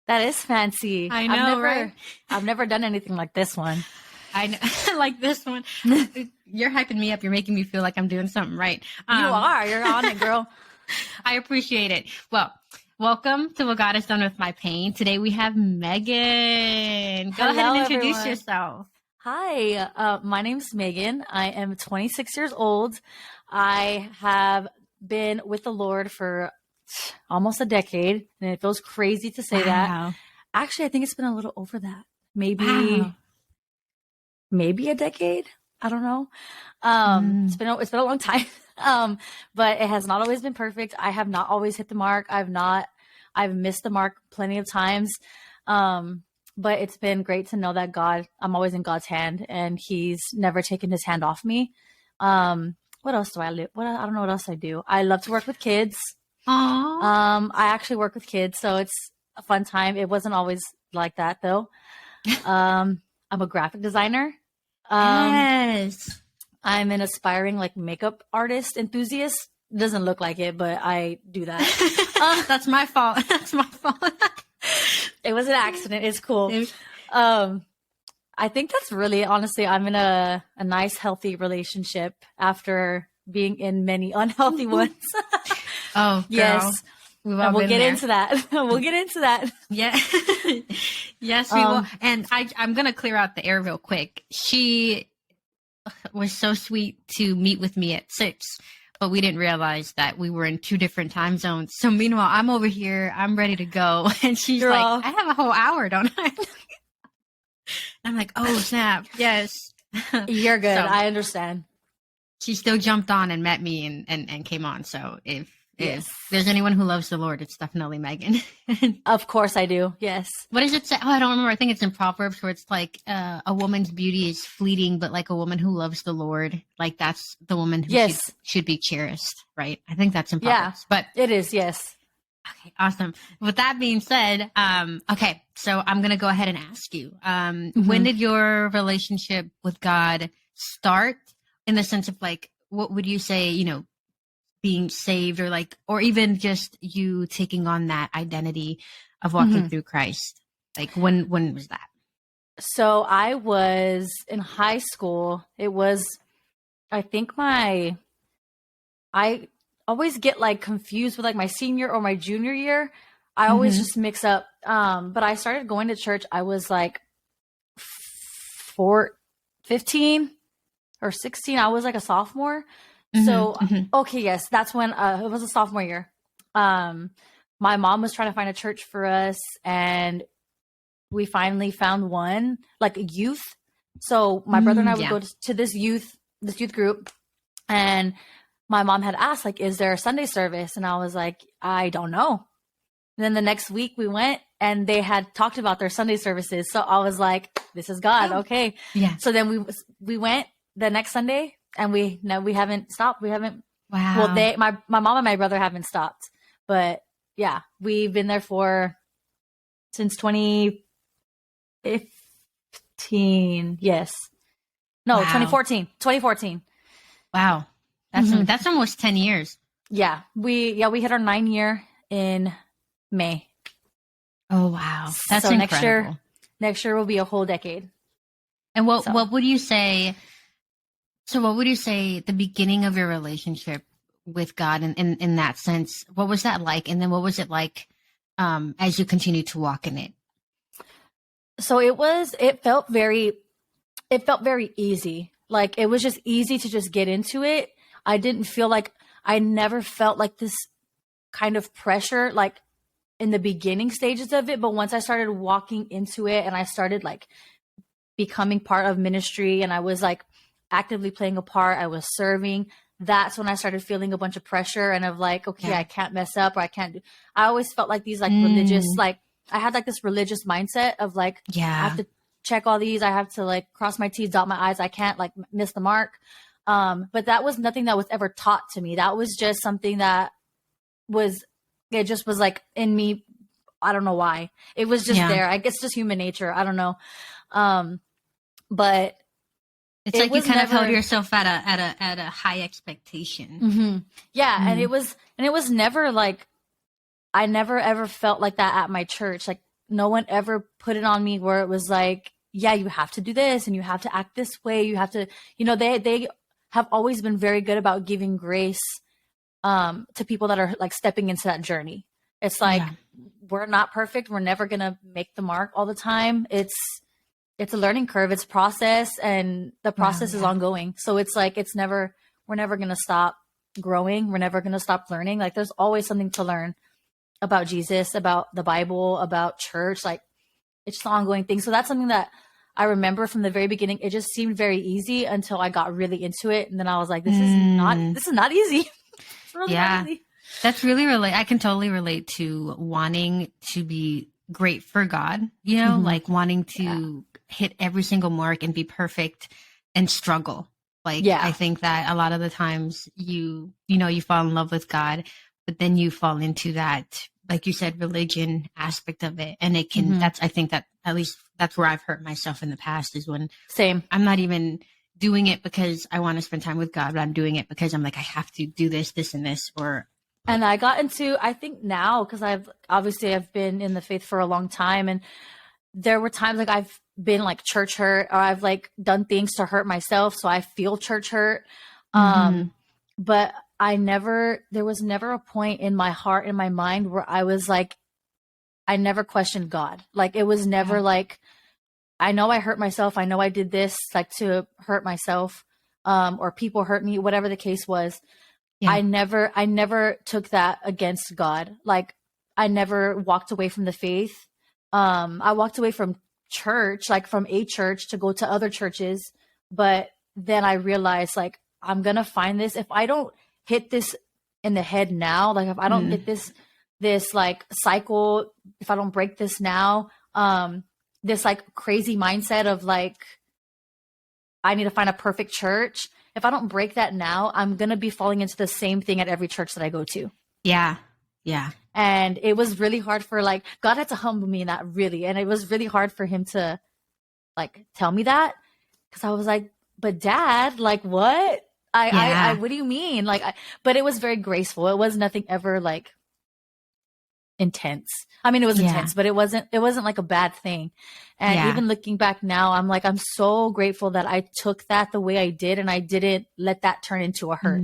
That is fancy. I know, right? I've never done anything like this one. I know, like this one. You're hyping me up. You're making me feel like I'm doing something right. You are. You're on it, girl. I appreciate it. Well, welcome to What God Has Done With My Pain. Today we have Megan. Go ahead and introduce yourself. Hi, my name's Megan. I am 26 years old. I have been with the Lord for almost a decade, and it feels crazy to say that. Actually, I think it's been a little over that. Maybe a decade. I don't know. It's been a long time. But it has not always been perfect. I have not always hit the mark. I've missed the mark plenty of times. But it's been great to know that I'm always in God's hand, and He's never taken His hand off me. What else do I live? I don't know what else I do. I love to work with kids. Aww. I actually work with kids, so it's a fun time. It wasn't always like that though. I'm a graphic designer. Yes. I'm an aspiring makeup artist enthusiast. Doesn't look like it, but I do that. That's my fault. That's my fault. It was an accident. It's cool. I think that's really, honestly, I'm in a nice, healthy relationship after being in many unhealthy ones. Oh, girl. Yes. We'll get into that. We'll get into that. Yeah. Yes, we will. And I'm going to clear out the air real quick. She was so sweet to meet with me at 6, but we didn't realize that we were in 2 different time zones. So meanwhile, I'm over here. I'm ready to go. And she's like, I have a whole hour, don't I? I'm like, oh, snap. Yes. You're good. So, I understand. She still jumped on and met me and came on. So if there's anyone who loves the Lord, it's definitely Megan. Of course I do. Yes. What does it say? Oh, I don't remember. I think it's in Proverbs where it's like a woman's beauty is fleeting, but like a woman who loves the Lord, like that's the woman who should be cherished, right? I think that's in Proverbs. Yeah, but it is, yes. Okay, awesome. With that being said, okay, so I'm going to go ahead and ask you, when did your relationship with God start, in the sense of what would you say, being saved, or even just you taking on that identity of walking through Christ? When was that? So I was in high school. It was, I think I always get confused with my senior or my junior year. I always just mix up. But I started going to church. I was 15 or 16. I was a sophomore. So, okay, yes, that's when it was a sophomore year. My mom was trying to find a church for us, and we finally found one, a youth. So my brother and I would go to this youth group, and my mom had asked, is there a Sunday service? And I was like, I don't know. And then the next week we went, and they had talked about their Sunday services. So I was like, this is God. Oh. Okay. Yeah. So then we went the next Sunday, and we haven't stopped. We haven't. Wow. Well, my mom and my brother haven't stopped, but yeah, we've been there since 2015. Yes. No, 2014. 2014. Wow. That's almost 10 years. Yeah. We hit our 9 year in May. Oh, wow. That's incredible. Next year will be a whole decade. And what would you say? So what would you say the beginning of your relationship with God in that sense? What was that like? And then what was it like as you continue to walk in it? So it felt very easy. It was just easy to just get into it. I didn't feel I never felt this kind of pressure, in the beginning stages of it. But once I started walking into it, and I started becoming part of ministry, and I was actively playing a part, I was serving, that's when I started feeling a bunch of pressure and of okay, I can't mess up, or I can't do. I always felt these religious, I had this religious mindset of I have to check all these, I have to cross my T's, dot my I's, I can't miss the mark. But that was nothing that was ever taught to me. That was just something that it just was in me. I don't know why. It was just there. I guess just human nature. I don't know. But it's you kind of held yourself at a high expectation. Yeah. And it was never I never ever felt like that at my church. no one ever put it on me where it was like, yeah, you have to do this and you have to act this way. You have to, they have always been very good about giving grace to people that are like stepping into that journey. It's like, Yeah. we're not perfect. We're never going to make the mark all the time. It's a learning curve. It's process, and the process is ongoing. So it's like, we're never going to stop growing. We're never going to stop learning. Like, there's always something to learn about Jesus, about the Bible, about church. Like, it's just an ongoing thing. So that's something that I remember from the very beginning. It just seemed very easy until I got really into it. And then I was like, this is not easy. It's really not easy. That's really I can totally relate to wanting to be great for God, like wanting to hit every single mark and be perfect and struggle. Like, I think that a lot of the times you fall in love with God, but then you fall into that, like you said, religion aspect of it. And it can, I think that at least that's where I've hurt myself in the past, is when I'm not even doing it because I want to spend time with God, but I'm doing it because I'm like, I have to do this, this, and this, and I got into, I think now, because I've been in the faith for a long time, and there were times like I've been like church hurt, or I've like done things to hurt myself, so I feel church hurt. But there was never a point in my heart, in my mind, where I was like, I never questioned God. Like, it was never like, I know I hurt myself. I know I did this like to hurt myself, or people hurt me, whatever the case was. Yeah. I never took that against God. Like, I never walked away from the faith. I walked away from church, like from a church to go to other churches. But then I realized, like, I'm going to find this. If I don't hit this in the head now, like if I don't get this like cycle, if I don't break this now, this like crazy mindset of like, I need to find a perfect church. If I don't break that now, I'm going to be falling into the same thing at every church that I go to. Yeah. Yeah. And it was really hard for like, God had to humble me in that, really. And it was really hard for him to like tell me that. Cause I was like, but Dad, like what? I what do you mean? Like, but it was very graceful. It was nothing ever like intense. I mean, it was intense, but it wasn't like a bad thing. And even looking back now, I'm like, I'm so grateful that I took that the way I did, and I didn't let that turn into a hurt.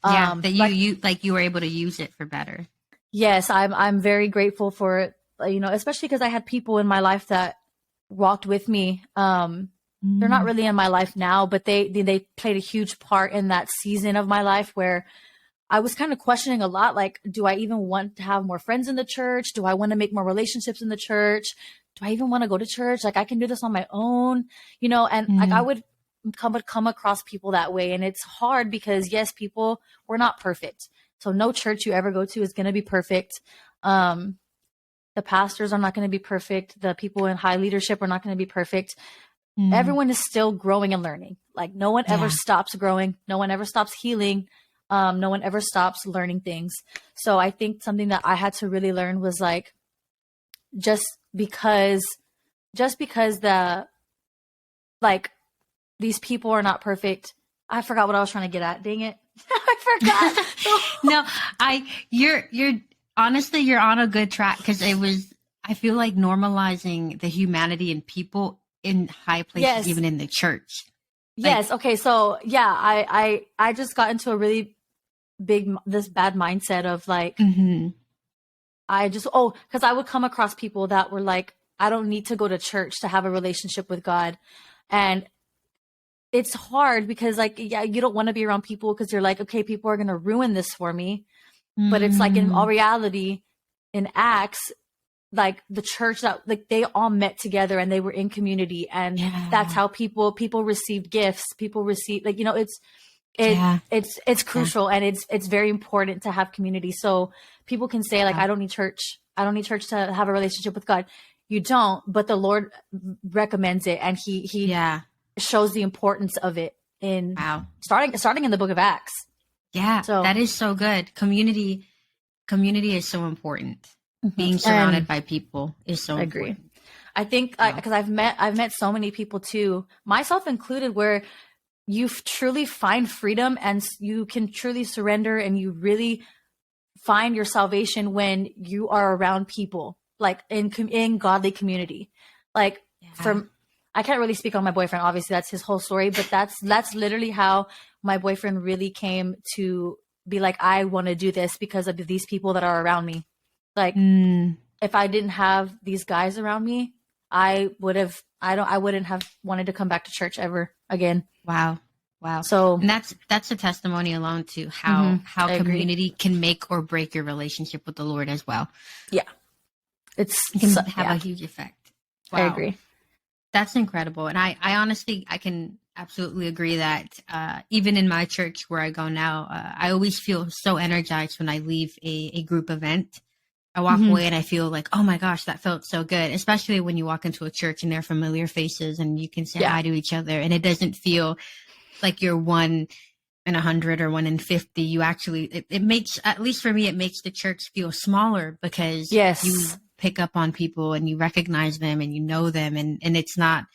That you were able to use it for better. Yes, I'm very grateful for it, especially because I had people in my life that walked with me. They're not really in my life now, but they played a huge part in that season of my life where I was kind of questioning a lot, like, do I even want to have more friends in the church? Do I want to make more relationships in the church? Do I even want to go to church? Like, I can do this on my own, and like I would come across people that way. And it's hard because, yes, we're not perfect. So no church you ever go to is going to be perfect. The pastors are not going to be perfect. The people in high leadership are not going to be perfect. Everyone is still growing and learning. Like, no one ever stops growing. No one ever stops healing. No one ever stops learning things. So I think something that I had to really learn was like, just because these people are not perfect. I forgot what I was trying to get at. Dang it. I forgot. No, you're honestly, you're on a good track, because I feel like normalizing the humanity in people in high places, even in the church. Yes. Okay. So yeah, I just got into a really this bad mindset of like, because I would come across people that were like, I don't need to go to church to have a relationship with God. And it's hard because like, you don't want to be around people because you're like, okay, people are going to ruin this for me. But it's like, in all reality, in Acts, like the church that like they all met together and they were in community, and that's how people received gifts. People receive, like, it's crucial, and it's very important to have community. So people can say like, I don't need church to have a relationship with God. You don't, but the Lord recommends it, and he shows the importance of it in starting in the book of Acts. Yeah, so that is so good. Community is so important. Being surrounded by people is so important. I think because I've met so many people too, myself included, where you truly find freedom and you can truly surrender, and you really find your salvation when you are around people like in godly community. Like from, I can't really speak on my boyfriend. Obviously, that's his whole story, but that's literally how my boyfriend really came to be like, I want to do this because of these people that are around me. Like, if I didn't have these guys around me, I wouldn't have wanted to come back to church ever again. Wow. Wow. So, and that's a testimony alone to how community agree. can make or break your relationship with the Lord as well. Yeah. It can have a huge effect. Wow. I agree. That's incredible. And I honestly, I can absolutely agree that even in my church where I go now, I always feel so energized when I leave a group event. I walk away and I feel like, oh my gosh, that felt so good. Especially when you walk into a church and they're familiar faces and you can say hi to each other and it doesn't feel like you're 1 in 100 or 1 in 50. You actually, it makes, at least for me, it makes the church feel smaller because you pick up on people and you recognize them and you know them. And it's not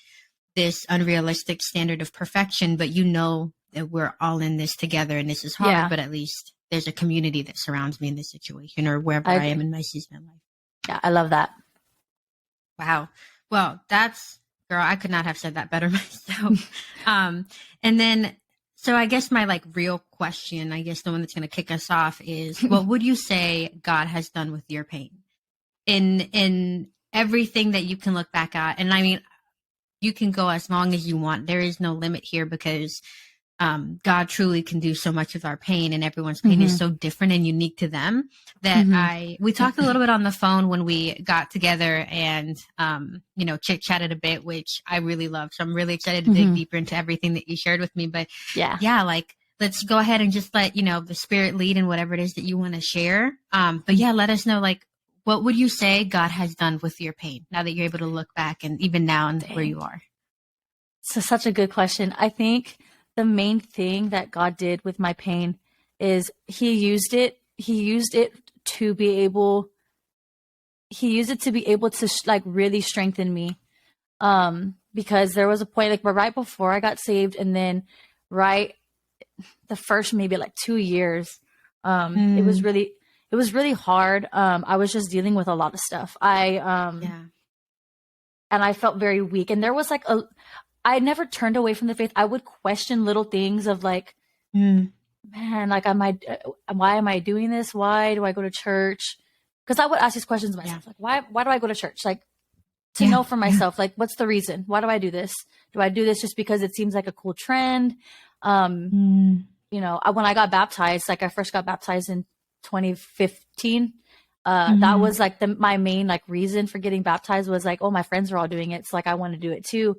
this unrealistic standard of perfection, but you know that we're all in this together and this is hard, but at least there's a community that surrounds me in this situation or wherever I am in my season of life. Yeah, I love that. Wow. Well, girl, I could not have said that better myself. And then, so I guess my like real question, I guess the one that's going to kick us off is, what would you say God has done with your pain in everything that you can look back at? And I mean, you can go as long as you want. There is no limit here because God truly can do so much with our pain, and everyone's pain is so different and unique to them that we talked a little bit on the phone when we got together and, chit chatted a bit, which I really loved. So I'm really excited to dig deeper into everything that you shared with me. But like, let's go ahead and just let, the Spirit lead in whatever it is that you want to share. But let us know, like, what would you say God has done with your pain now that you're able to look back and even now and where you are? So such a good question. I think the main thing that God did with my pain is he used it to be able to like really strengthen me. Because there was a point like right before I got saved and then the first maybe like 2 years, it was really hard. I was just dealing with a lot of stuff. And I felt very weak, and there was like I never turned away from the faith. I would question little things of like, man, like, why am I doing this? Why do I go to church? Because I would ask these questions myself, like, why do I go to church? Like, to know for myself, like, what's the reason? Why do I do this? Do I do this just because it seems like a cool trend? When I got baptized, like I first got baptized in 2015. That was like my main like reason for getting baptized was like, oh, my friends are all doing it. So like, I want to do it too.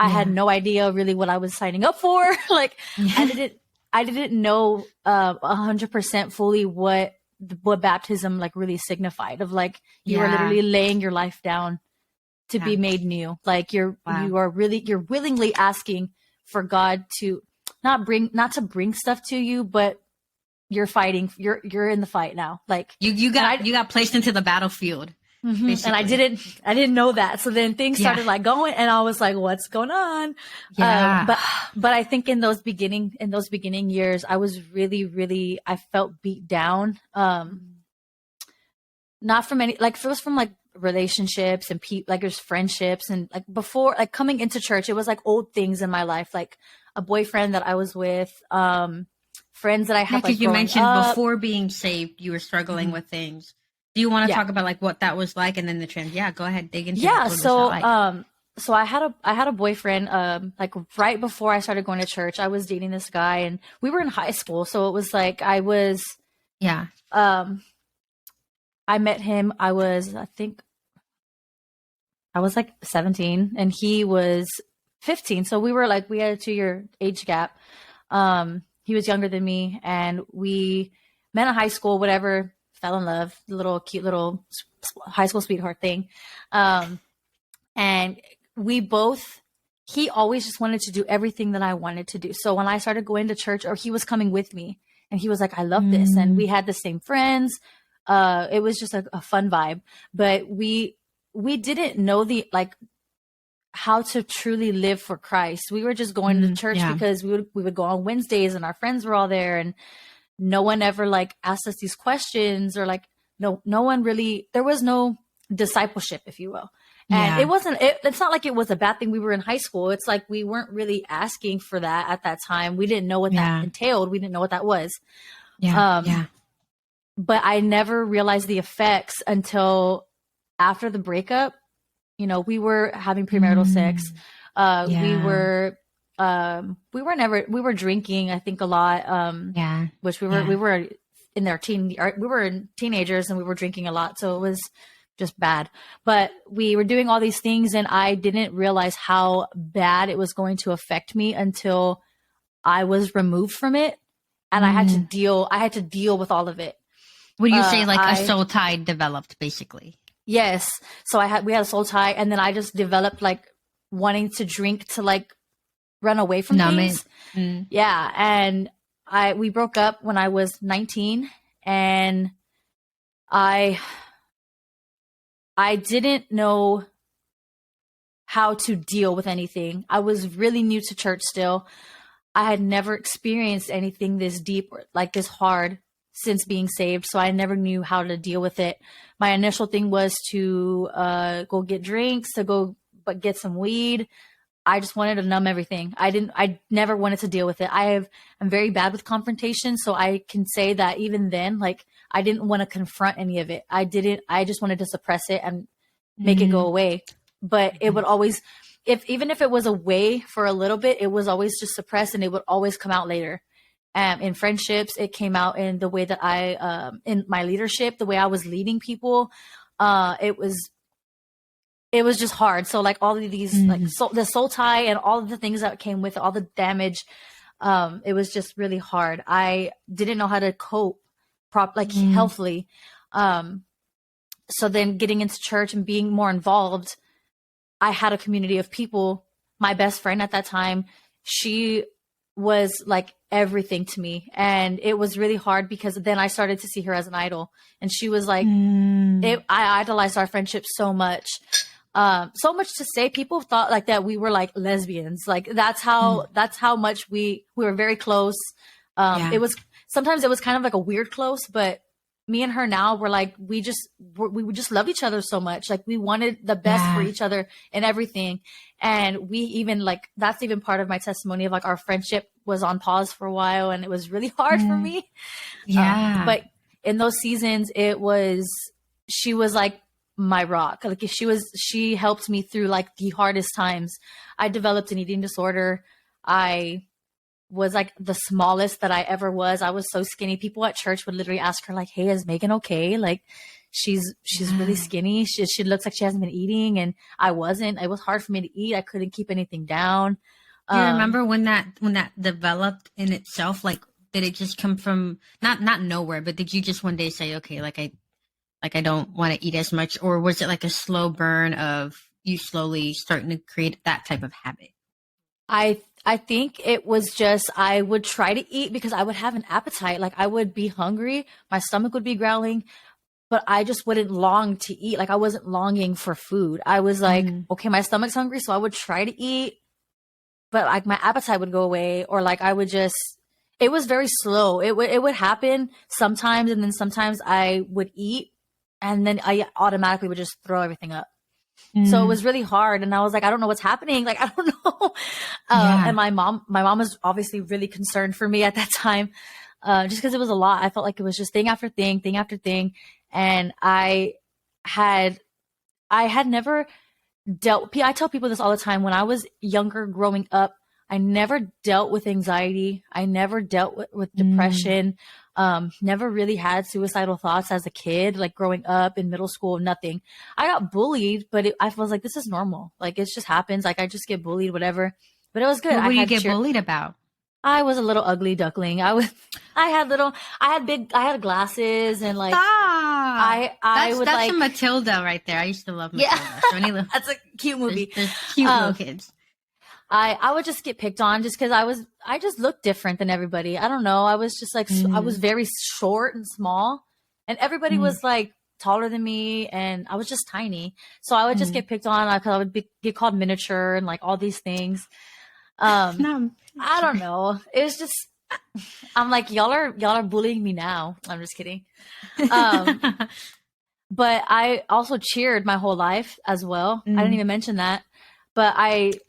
I had no idea really what I was signing up for. Like I didn't know 100% fully what baptism like really signified of like, you are literally laying your life down to be made new. Like you're willingly asking for God to not to bring stuff to you, but you're fighting. You're in the fight now. Like you got placed into the battlefield. And I didn't know that. So then things started like going, and I was like, what's going on? But I think in those beginning years, I was really, I felt beat down. Not from any, like, if it was from like relationships and like there's friendships, and like before, like coming into church, it was like old things in my life, like a boyfriend that I was with, friends that I had. Like you mentioned before being saved, you were struggling with things. Do you want to talk about like what that was like, and then the trend? Yeah, go ahead, dig into it. So I had a boyfriend like right before I started going to church. I was dating this guy, and we were in high school, so it was like I met him. I think I was like 17 and he was 15, so we had a 2-year age gap. He was younger than me, and we met in high school, whatever. Fell in love, cute little high school sweetheart thing. And he always just wanted to do everything that I wanted to do. So when I started going to church, or he was coming with me, and he was like, I love this. And we had the same friends. It was just a fun vibe, but we didn't know how to truly live for Christ. We were just going to church because we would go on Wednesdays and our friends were all there, and no one ever like asked us these questions, or like no one really, there was no discipleship, if you will. And it's not like it was a bad thing. We were in high school. It's like we weren't really asking for that at that time. We didn't know what that entailed. We didn't know what that was. But I never realized the effects until after the breakup. You know, we were having premarital sex. We were drinking, I think, a lot. Which we were teenagers and we were drinking a lot. So it was just bad, but we were doing all these things and I didn't realize how bad it was going to affect me until I was removed from it. And I had to deal with all of it. Would you say like a soul tie developed basically? Yes. So we had a soul tie, and then I just developed like wanting to drink to like run away from things. Yeah. And we broke up when I was 19, and I didn't know how to deal with anything. I was really new to church still. I had never experienced anything this deep or like this hard since being saved. So I never knew how to deal with it. My initial thing was to go get drinks, but get some weed. I just wanted to numb everything. I never wanted to deal with it. I'm very bad with confrontation. So I can say that even then, like, I didn't want to confront any of it. I just wanted to suppress it and make it go away. But it would always, even if it was away for a little bit, it was always just suppressed, and it would always come out later. In friendships, it came out in the way that in my leadership, the way I was leading people. It was just hard. So like all of these, like the soul tie and all of the things that came with it, all the damage, it was just really hard. I didn't know how to cope healthily. So then getting into church and being more involved, I had a community of people. My best friend at that time, she was like everything to me. And it was really hard because then I started to see her as an idol. And she was like, I idolized our friendship so much. So much to say people thought like that we were like lesbians. Like that's how much we were very close. Sometimes it was kind of like a weird close, but me and her now were like, we would just love each other so much. Like we wanted the best for each other and everything. And we even like, that's even part of my testimony of like our friendship was on pause for a while, and it was really hard for me. But in those seasons, she was like my rock. Like she helped me through like the hardest times. I developed an eating disorder. I was like the smallest that I ever was. I was so skinny. People at church would literally ask her like, "Hey, is Megan okay? Like she's really skinny. She looks like she hasn't been eating." And I wasn't. It was hard for me to eat. I couldn't keep anything down. Do you remember when that developed in itself? Like, did it just come from not nowhere, but did you just one day say, okay, I don't want to eat as much? Or was it like a slow burn of you slowly starting to create that type of habit? I think it was just, I would try to eat because I would have an appetite. Like I would be hungry. My stomach would be growling, but I just wouldn't long to eat. Like I wasn't longing for food. I was like, okay, my stomach's hungry. So I would try to eat, but like my appetite would go away, or like I would just, it was very slow. It would happen sometimes. And then sometimes I would eat and then I automatically would just throw everything up. So it was really hard. And I was like, I don't know what's happening. Like, I don't know. And my mom was obviously really concerned for me at that time. Just because it was a lot. I felt like it was just thing after thing after thing. And I had never I tell people this all the time. When I was younger growing up, I never dealt with anxiety. I never dealt with depression. Never really had suicidal thoughts as a kid, like growing up in middle school, nothing. I got bullied, but I was like, this is normal. Like, it just happens. Like, I just get bullied, whatever. But it was good. What would you get bullied about? I was a little ugly duckling. I had glasses and like, that's a Matilda right there. I used to love Matilda. Yeah. That's a cute movie. There's cute little kids. I would just get picked on just because I just looked different than everybody. I don't know. I was just like, I was very short and small, and everybody was like taller than me, and I was just tiny. So I would just get picked on because I would get called miniature and like all these things. I don't know. It was just, I'm like, y'all are bullying me now. I'm just kidding. but I also cheered my whole life as well. I didn't Mm. even mention that. But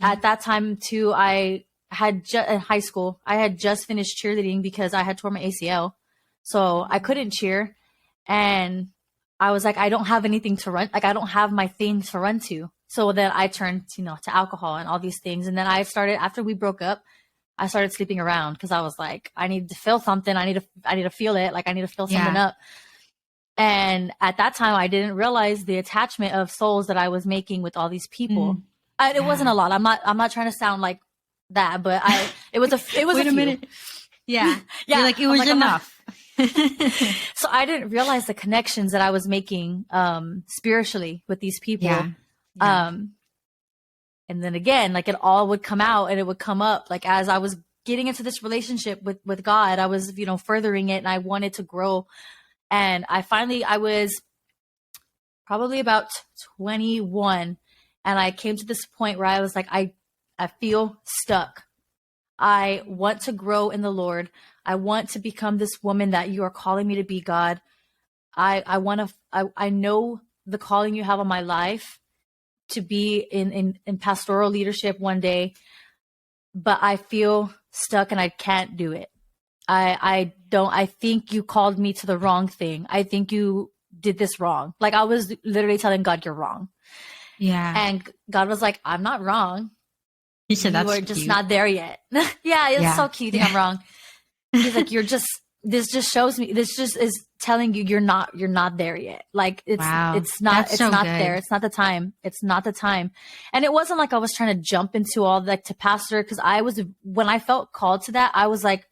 at that time too, I had in high school, I had just finished cheerleading because I had torn my ACL. So I couldn't cheer. And I was like, I don't have anything to run. Like, I don't have my things to run to. So then I turned, to alcohol and all these things. And then I started, after we broke up, I started sleeping around because I was like, I need to feel something. I need to feel it. Like, I need to fill something Yeah. up. And at that time, I didn't realize the attachment of souls that I was making with all these people. Mm. It wasn't Yeah. a lot. I'm not trying to sound like that, but it was Wait a a few. minute. Yeah. Yeah. You're like, it I'm was like, enough. so I didn't realize the connections that I was making, spiritually with these people. Yeah. Yeah. Um, and then again, like, it all would come out and it would come up, like, as I was getting into this relationship with God, I was, furthering it, and I wanted to grow. And I was probably about 21, and I came to this point where I was like, I feel stuck. I want to grow in the Lord. I want to become this woman that you are calling me to be, God. I want to, I know the calling you have on my life to be in pastoral leadership one day, but I feel stuck and I can't do it. I think you called me to the wrong thing. I think you did this wrong. Like, I was literally telling God, you're wrong. Yeah. And God was like, I'm not wrong. He said, You that's are just cute. not there yet. Yeah, it's Yeah. so cute. You think I'm wrong. He's like, this just shows me, this just is telling you you're not there yet. Like, Wow. it's not, That's it's so not good. there. It's not the time. It's not the time. And it wasn't like I was trying to jump into all, like, to pastor. Cause when I felt called to that, I was like,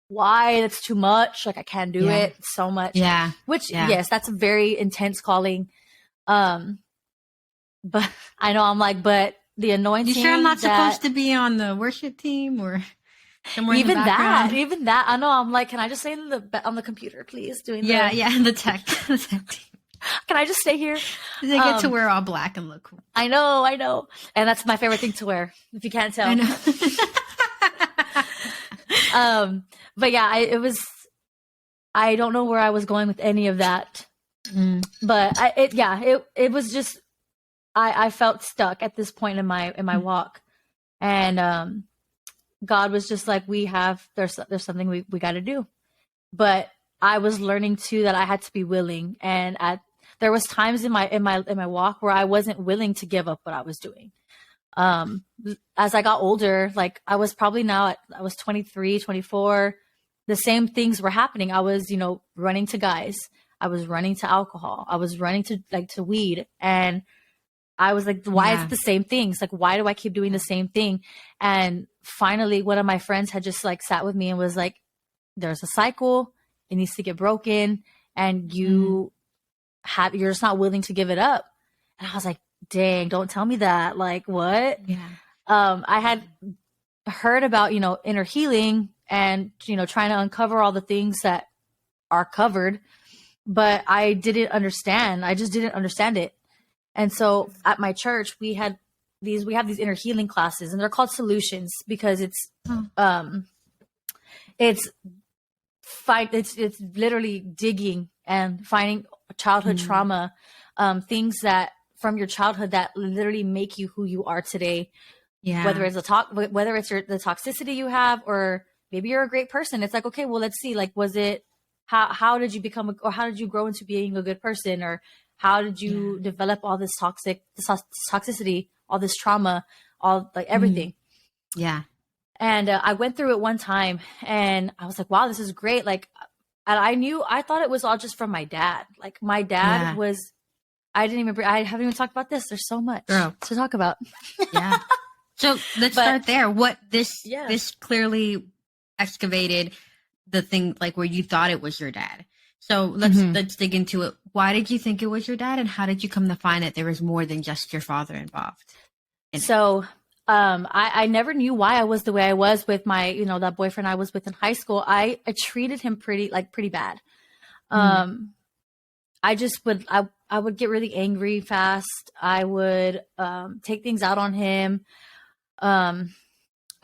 why? That's too much. Like, I can't do Yeah. it so much. Yeah. Which, Yeah. yes, that's a very intense calling. But I know, I'm like, but the anointing. You sure I'm not supposed to be on the worship team or somewhere in the even background? even that, I know, I'm like, can I just stay on the computer, please? Yeah, the tech. The tech team. Can I just stay here? They get to wear all black and look cool. I know. And that's my favorite thing to wear, if you can't tell. I know. But yeah, I don't know where I was going with any of that. But it was just, I felt stuck at this point in my walk. And God was just like, there's something we got to do. But I was learning too that I had to be willing. And there was times in my walk where I wasn't willing to give up what I was doing. As I got older, like, I was probably I was 23, 24, the same things were happening. I was, running to guys. I was running to alcohol. I was running to weed. And I was like, why is it the same things? Like, why do I keep doing the same thing? And finally, one of my friends had just, like, sat with me and was like, there's a cycle. It needs to get broken. And you're just not willing to give it up. And I was like, dang, don't tell me that. Like, what? Yeah. I had heard about, inner healing and, trying to uncover all the things that are covered, but I didn't understand. I just didn't understand it. And so at my church, we have these inner healing classes, and they're called solutions because it's literally digging and finding childhood trauma, things that from your childhood that literally make you who you are today. Yeah. Whether it's the toxicity you have, or maybe you're a great person. It's like, okay, well, let's see. Like, was it, how did you become, or how did you grow into being a good person? Or how did you develop all this toxicity, all this trauma, all, like, everything. Yeah. And I went through it one time and I was like, wow, this is great. Like, and I thought it was all just from my dad. Like, my dad was, I haven't even talked about this. There's so much to talk about. Yeah. So let's start there. What this clearly excavated the thing, like, where you thought it was your dad. So let's dig into it. Why did you think it was your dad, and how did you come to find that there was more than just your father involved? So I never knew why I was the way I was with my, that boyfriend I was with in high school. I treated him pretty bad. I just I would get really angry fast. I would take things out on him. I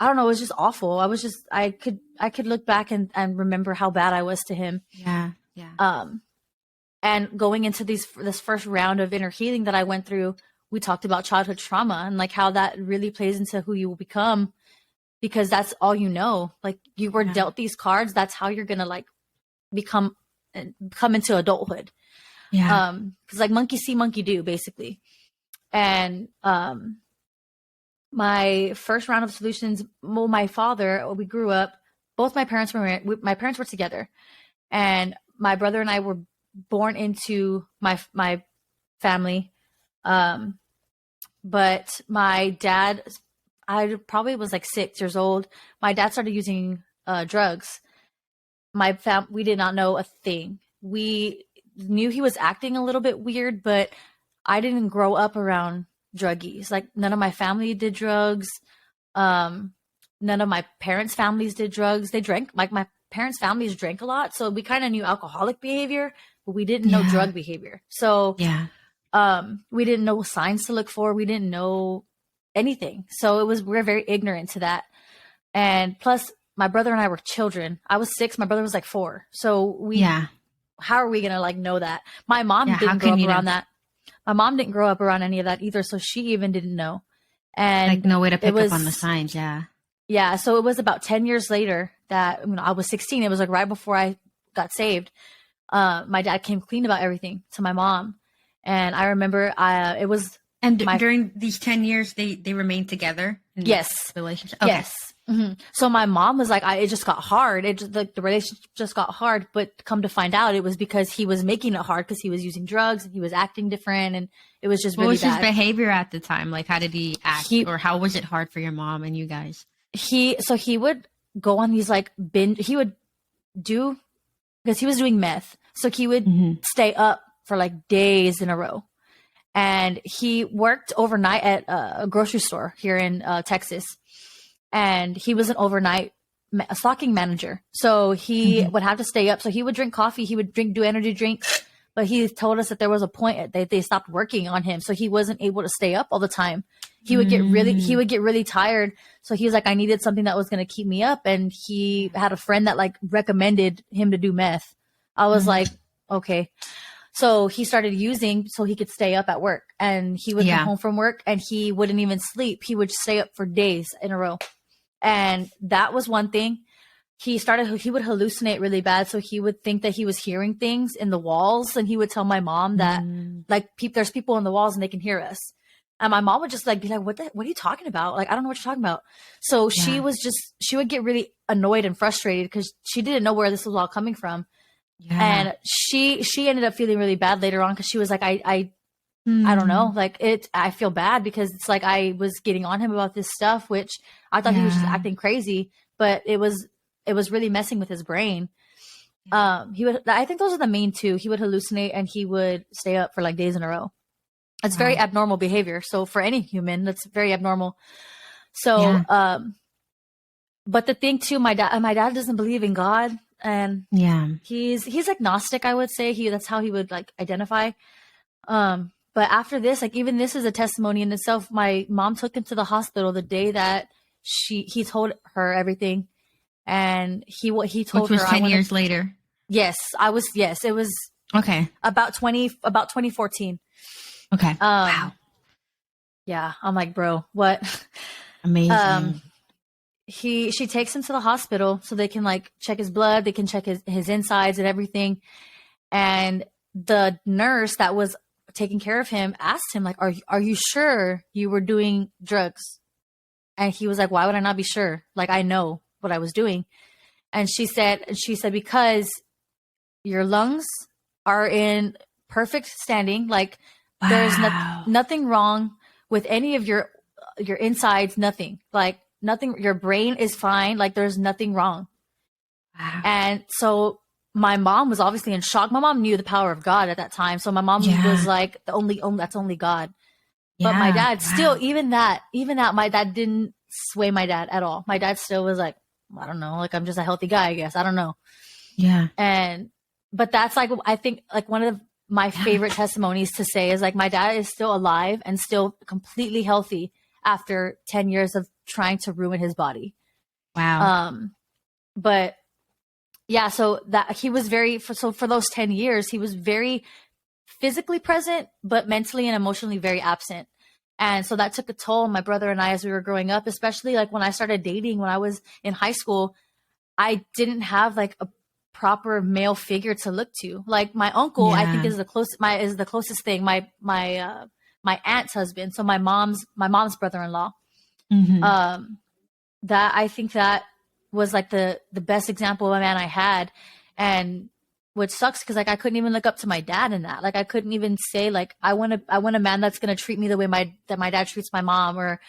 don't know. It was just awful. I could look back and remember how bad I was to him. Yeah. Yeah. And going into this first round of inner healing that I went through, we talked about childhood trauma and like how that really plays into who you will become, because that's all you know. Like you were dealt these cards. That's how you're going to like come into adulthood. Yeah. Cause like monkey see, monkey do basically. And, my first round of solutions, well, my father, we grew up, both my parents were together, and my brother and I were born into my family. But my dad, I probably was like 6 years old. My dad started using drugs. We did not know a thing. We knew he was acting a little bit weird, but I didn't grow up around druggies. Like none of my family did drugs. None of my parents' families did drugs. They drank, like my parents' families drank a lot. So we kind of knew alcoholic behavior, but we didn't know drug behavior. So we didn't know signs to look for. We didn't know anything. So we're very ignorant to that. And plus my brother and I were children. I was 6, my brother was like 4. So how are we going to like know that? My mom didn't grow up around that. My mom didn't grow up around any of that either, so she even didn't know. And like no way to pick up on the signs. Yeah. So it was about 10 years later that I was 16. It was like right before I got saved. My dad came clean about everything to my mom, and I remember it was. And during these 10 years, they remained together. Yes. Relationship. Okay. Yes. Mm-hmm. So my mom was like, it just got hard. The relationship just got hard. But come to find out, it was because he was making it hard because he was using drugs and he was acting different, and it was just really bad. What was his behavior at the time? Like, how did he act, or how was it hard for your mom and you guys? He would go on these like binge. He would do, because he was doing meth, so he would stay up for like days in a row. And he worked overnight at a grocery store here in Texas. And he was an overnight stocking manager. So he would have to stay up. So he would drink coffee. He would do energy drinks. But he told us that there was a point that they stopped working on him. So he wasn't able to stay up all the time. He would get really tired. So he was like, I needed something that was going to keep me up. And he had a friend that like recommended him to do meth. I was like, okay. So he started using so he could stay up at work, and he would come home from work and he wouldn't even sleep. He would stay up for days in a row. And that was one thing. He would hallucinate really bad. So he would think that he was hearing things in the walls, and he would tell my mom that like there's people in the walls and they can hear us. And my mom would just like be like, what are you talking about? Like, I don't know what you're talking about. So she would get really annoyed and frustrated because she didn't know where this was all coming from. And she ended up feeling really bad later on because she was like, I don't know, like I feel bad because it's like I was getting on him about this stuff, which I thought he was just acting crazy, but it was really messing with his brain. I think those are the main two. He would hallucinate and he would stay up for like days in a row. It's very abnormal behavior. So for any human, that's very abnormal. So, but the thing too, my dad doesn't believe in God. And he's agnostic, I would say. That's how he would like identify. But after this, like even this is a testimony in itself. My mom took him to the hospital the day that he told her everything, and he told her. Which was 10 years later. Yes, it was okay. About 2014. Okay. Wow. Yeah, I'm like, bro, what? Amazing. She takes him to the hospital so they can like check his blood, they can check his insides and everything. And the nurse that was taking care of him asked him like, are you sure you were doing drugs? And he was like, why would I not be sure? Like, I know what I was doing. And she said, because your lungs are in perfect standing. Like there's nothing wrong with any of your insides, nothing. Like, nothing, your brain is fine. Like there's nothing wrong. Wow. And so my mom was obviously in shock. My mom knew the power of God at that time. So my mom was like, that's only God. But my dad still, even that, my dad didn't sway my dad at all. My dad still was like, I don't know, like I'm just a healthy guy, I guess. I don't know. Yeah. But that's like, I think like one of my favorite testimonies to say is like, my dad is still alive and still completely healthy after 10 years of trying to ruin his body. Wow. But yeah, so that he was for those 10 years, he was very physically present, but mentally and emotionally very absent. And so that took a toll on my brother and I as we were growing up, especially like when I started dating when I was in high school. I didn't have like a proper male figure to look to. Like my uncle, I think Yeah. is the closest thing. My aunt's husband, so my mom's brother-in-law. Hmm. Um, that I think that was like the best example of a man I had, and which sucks because like I couldn't even look up to my dad in that. Like I couldn't even say like I want a man that's gonna treat me the way my dad treats my mom, or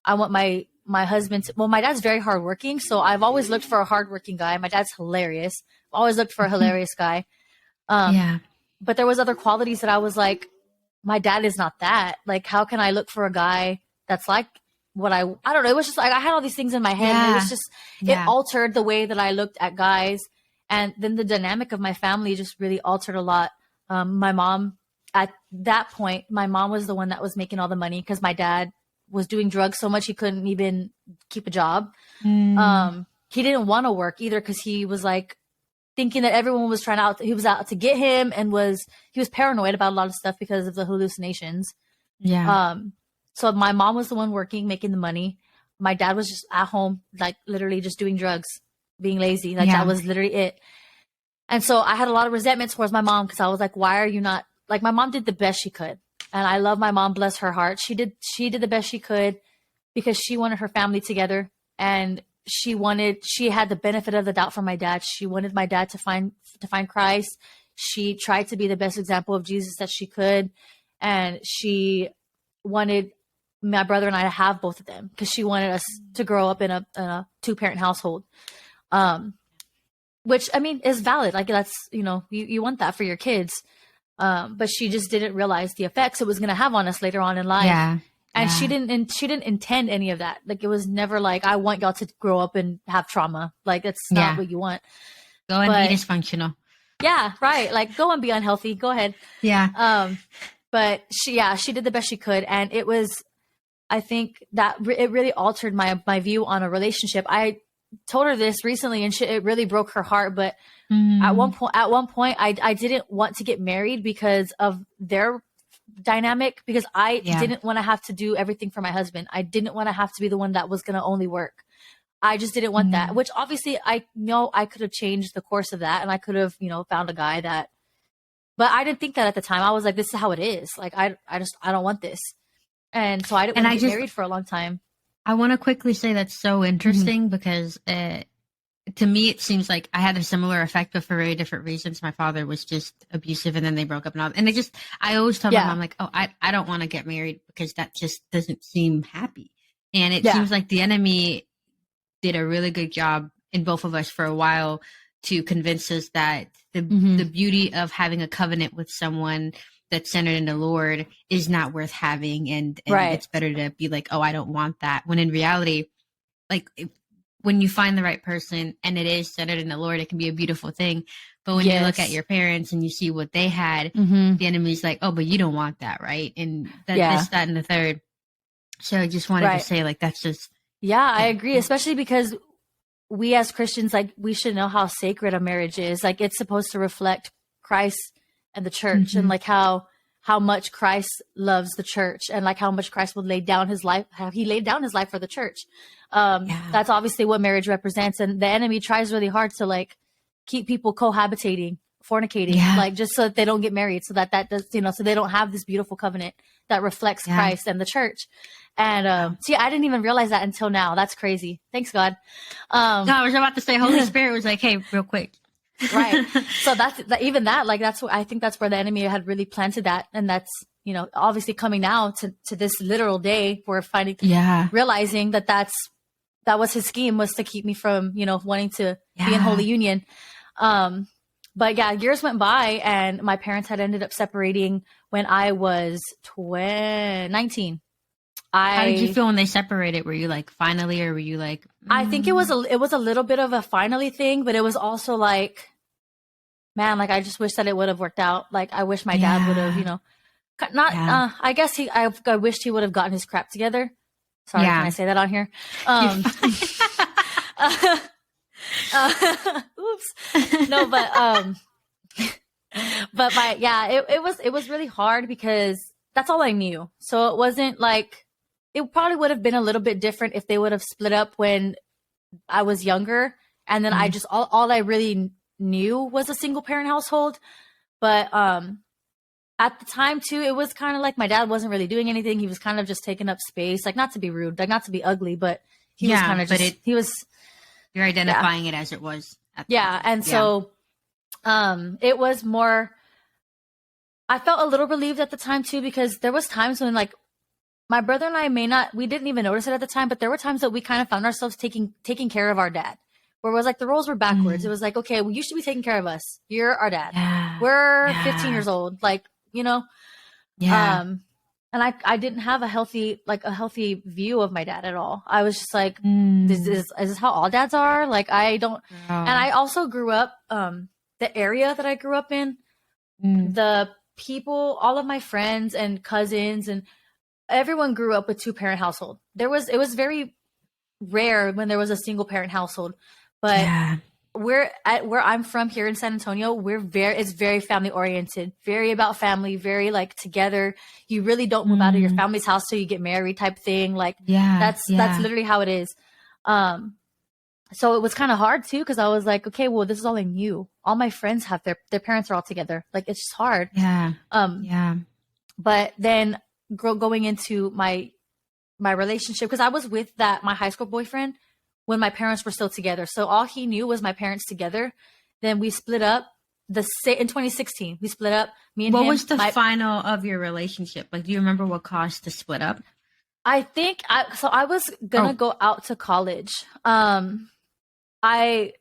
I want my husband to, well, my dad's very hardworking, so I've always looked for a hardworking guy. My dad's hilarious. I've always looked for a hilarious guy. Um, Yeah. but there was other qualities that I was like, my dad is not that. Like, how can I look for a guy that's like what I don't know. It was just like I had all these things in my head, and it was Yeah. just it Yeah. altered the way that I looked at guys, and then the dynamic of my family just really altered a lot. My mom, at that point, my mom was the one that was making all the money because my dad was doing drugs so much he couldn't even keep a job. Mm, He didn't want to work either because he was like thinking that everyone was he was out to get him, and he was paranoid about a lot of stuff because of the hallucinations. yeah. Um, so my mom was the one working, making the money. My dad was just at home, like literally just doing drugs, being lazy. Like that Yeah. was literally it. And so I had a lot of resentment towards my mom because I was like, why are you not like my mom did the best she could. And I love my mom, bless her heart. She did the best she could because she wanted her family together, and she had the benefit of the doubt from my dad. She wanted my dad to find Christ. She tried to be the best example of Jesus that she could, and she wanted my brother and I to have both of them because she wanted us to grow up in a two-parent household. Um, which I mean is valid. Like that's you want that for your kids. But she just didn't realize the effects it was going to have on us later on in life. Yeah. And Yeah. she didn't intend any of that. Like it was never like I want y'all to grow up and have trauma. Like that's not Yeah. what you want. Go and be But dysfunctional. yeah, right. Like go and be unhealthy. Go ahead. Yeah. Um, but she did the best she could, and it was I think that it really altered my view on a relationship. I told her this recently, and it really broke her heart. But Mm, at one point, I didn't want to get married because of their dynamic. Because I yeah. didn't want to have to do everything for my husband. I didn't want to have to be the one that was going to only work. I just didn't want that. Mm. Which obviously I know I could have changed the course of that, and I could have found a guy that. But I didn't think that at the time. I was like, this is how it is. Like I don't want this. And so I didn't And want to get married for a long time. I want to quickly say that's so interesting because to me, it seems like I had a similar effect, but for very different reasons. My father was just abusive, and then they broke up, and all. And I always tell my Yeah. mom, like, oh, I don't want to get married because that just doesn't seem happy. And it Yeah. seems like the enemy did a really good job in both of us for a while to convince us that the beauty of having a covenant with someone that's centered in the Lord is not worth having, and Right. it's better to be like, oh, I don't want that. When in reality, like when you find the right person and it is centered in the Lord, it can be a beautiful thing. But when you look at Yes. your parents and you see what they had, Mm-hmm. the enemy's like, oh, but you don't want that, right? And that Yeah. this, that, and the third. So I just wanted to Right. say, like, that's just Yeah, I agree. Especially because we as Christians, like, we should know how sacred a marriage is. Like, it's supposed to reflect Christ and the church, and like how much Christ loves the church, and like how much Christ would lay down his life. How he laid down his life for the church. Yeah. That's obviously what marriage represents, and the enemy tries really hard to like keep people cohabitating, fornicating, Yeah. like just so that they don't get married, so that does so they don't have this beautiful covenant that reflects Yeah. Christ and the church. And see, I didn't even realize that until now. That's crazy. Thanks, God. No, I was about to say, Holy Spirit was like, hey, real quick. Right. So even that, like, that's what I think that's where the enemy had really planted that. And that's, obviously coming now to this literal day we're finding, Yeah. realizing that that was his scheme, was to keep me from, wanting to be in Yeah. holy union. But yeah, years went by, and my parents had ended up separating when I was 19. How did you feel when they separated? Were you like, finally, or were you like, I think it was a little bit of a finally thing, but it was also like, man, like I just wish that it would have worked out. Like I wish my dad would have, not. Yeah. I guess I wished he would have gotten his crap together. Sorry, Yeah. can I say that on here? Oops. No, but it was really hard because that's all I knew. So it wasn't like, it probably would have been a little bit different if they would have split up when I was younger. And then I just, all I really knew was a single parent household. But, at the time too, it was kind of like my dad wasn't really doing anything. He was kind of just taking up space, like not to be rude, like not to be ugly, but he was kind of just, you're identifying it as it was. So, it was more, I felt a little relieved at the time too, because there was times when like my brother and I we didn't even notice it at the time, but there were times that we kind of found ourselves taking care of our dad, where it was like the roles were backwards. It was like, okay, well, you should be taking care of us. You're our dad. Yeah. We're 15 years old. Like, you know, and I didn't have a healthy view of my dad at all. I was just like, is this how all dads are? Like, I don't, and I also grew up, the area that I grew up in, the people, all of my friends and cousins and everyone grew up with 2-parent household. It was very rare when there was a single parent household, but where I'm from here in San Antonio, it's very family oriented, very about family, very like together. You really don't move out of your family's house till you get married type thing. Like that's literally how it is. So it was kind of hard too, because I was like, okay, well, this is all I knew. All my friends have their parents are all together. Like it's just hard. But then going into my relationship, because I was with my high school boyfriend when my parents were still together. So all he knew was my parents together. Then we split up in 2016. We split up, me and him. What was the final of your relationship? Like, do you remember what caused to split up? I think I was going to go out to college.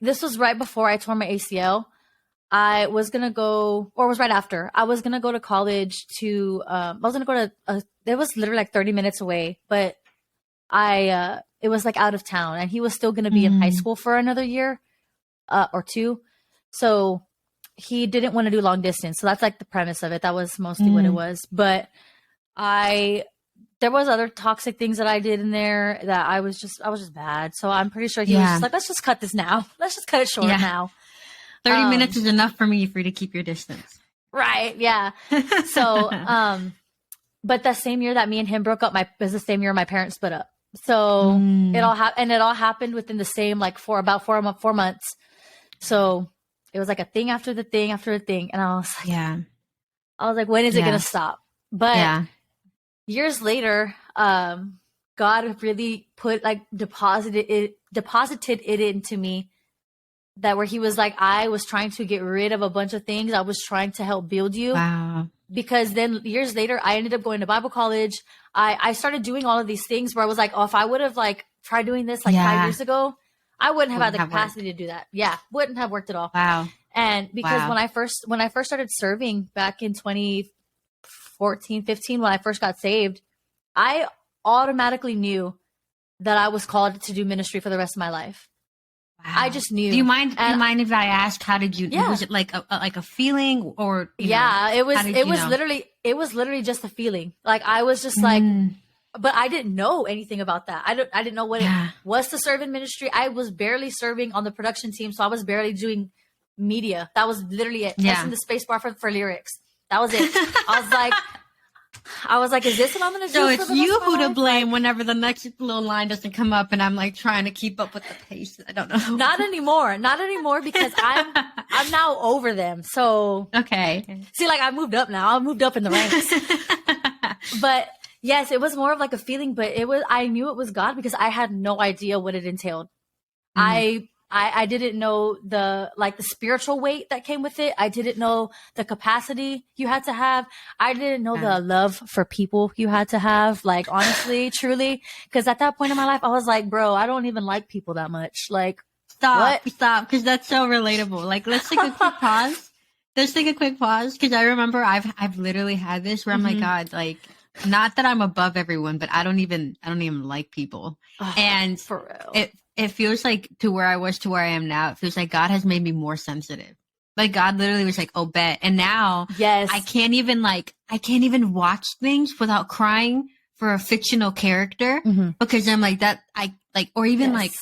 This was right before I tore my ACL. I was going to go, or it was right after. I was going to go to college I was going to go to, it was literally like 30 minutes away, but it was like out of town, and he was still going to be in high school for another year or two. So he didn't want to do long distance. So that's like the premise of it. That was mostly what it was. But there was other toxic things that I did in there that I was just bad. So I'm pretty sure he was just like, let's just cut this now. Let's just cut it short now. 30 minutes is enough for me for you to keep your distance. Right. Yeah. So, but that same year that me and him broke up, was the same year my parents split up. So it all happened within the same, like about 4 months. So it was like a thing after the thing after the thing. And I was like, when is it going to stop? But years later, God really deposited it into me, that where he was like, I was trying to get rid of a bunch of things. I was trying to help build you. Wow. Because then years later, I ended up going to Bible college. I started doing all of these things where I was like, oh, if I would have like tried doing this 5 years ago, I wouldn't have had the capacity to do that. Yeah. Wouldn't have worked at all. Wow. And because when I first started serving back in 2014, 15, when I first got saved, I automatically knew that I was called to do ministry for the rest of my life. Wow. I just knew. Do you mind if I ask, how did you? Yeah. Was it like a feeling, or it was literally just a feeling. Like I was just like, but I didn't know anything about that. I didn't know what it was to serve in ministry. I was barely serving on the production team, so I was barely doing media. That was literally it. Pressing the space bar for lyrics. That was it. I was like, is this what I'm going to do? So it's you who to blame whenever the next little line doesn't come up and I'm like trying to keep up with the pace. I don't know. Not anymore because I'm now over them. So, okay. See, like I moved up now. I moved up in the ranks. But yes, it was more of like a feeling, but I knew it was God because I had no idea what it entailed. I didn't know the spiritual weight that came with it. I didn't know the capacity you had to have. I didn't know the love for people you had to have, like honestly, truly. Because at that point in my life, I was like, bro, I don't even like people that much. Like, stop, because that's so relatable. Like, let's take a quick pause. Let's take a quick pause because I remember I've literally had this where I'm like, God, like, not that I'm above everyone, but I don't even like people. And for real. It feels like to where I was to where I am now, it feels like God has made me more sensitive. Like God literally was like, oh, bet. And now I can't even watch things without crying for a fictional character because I'm like that. Or even like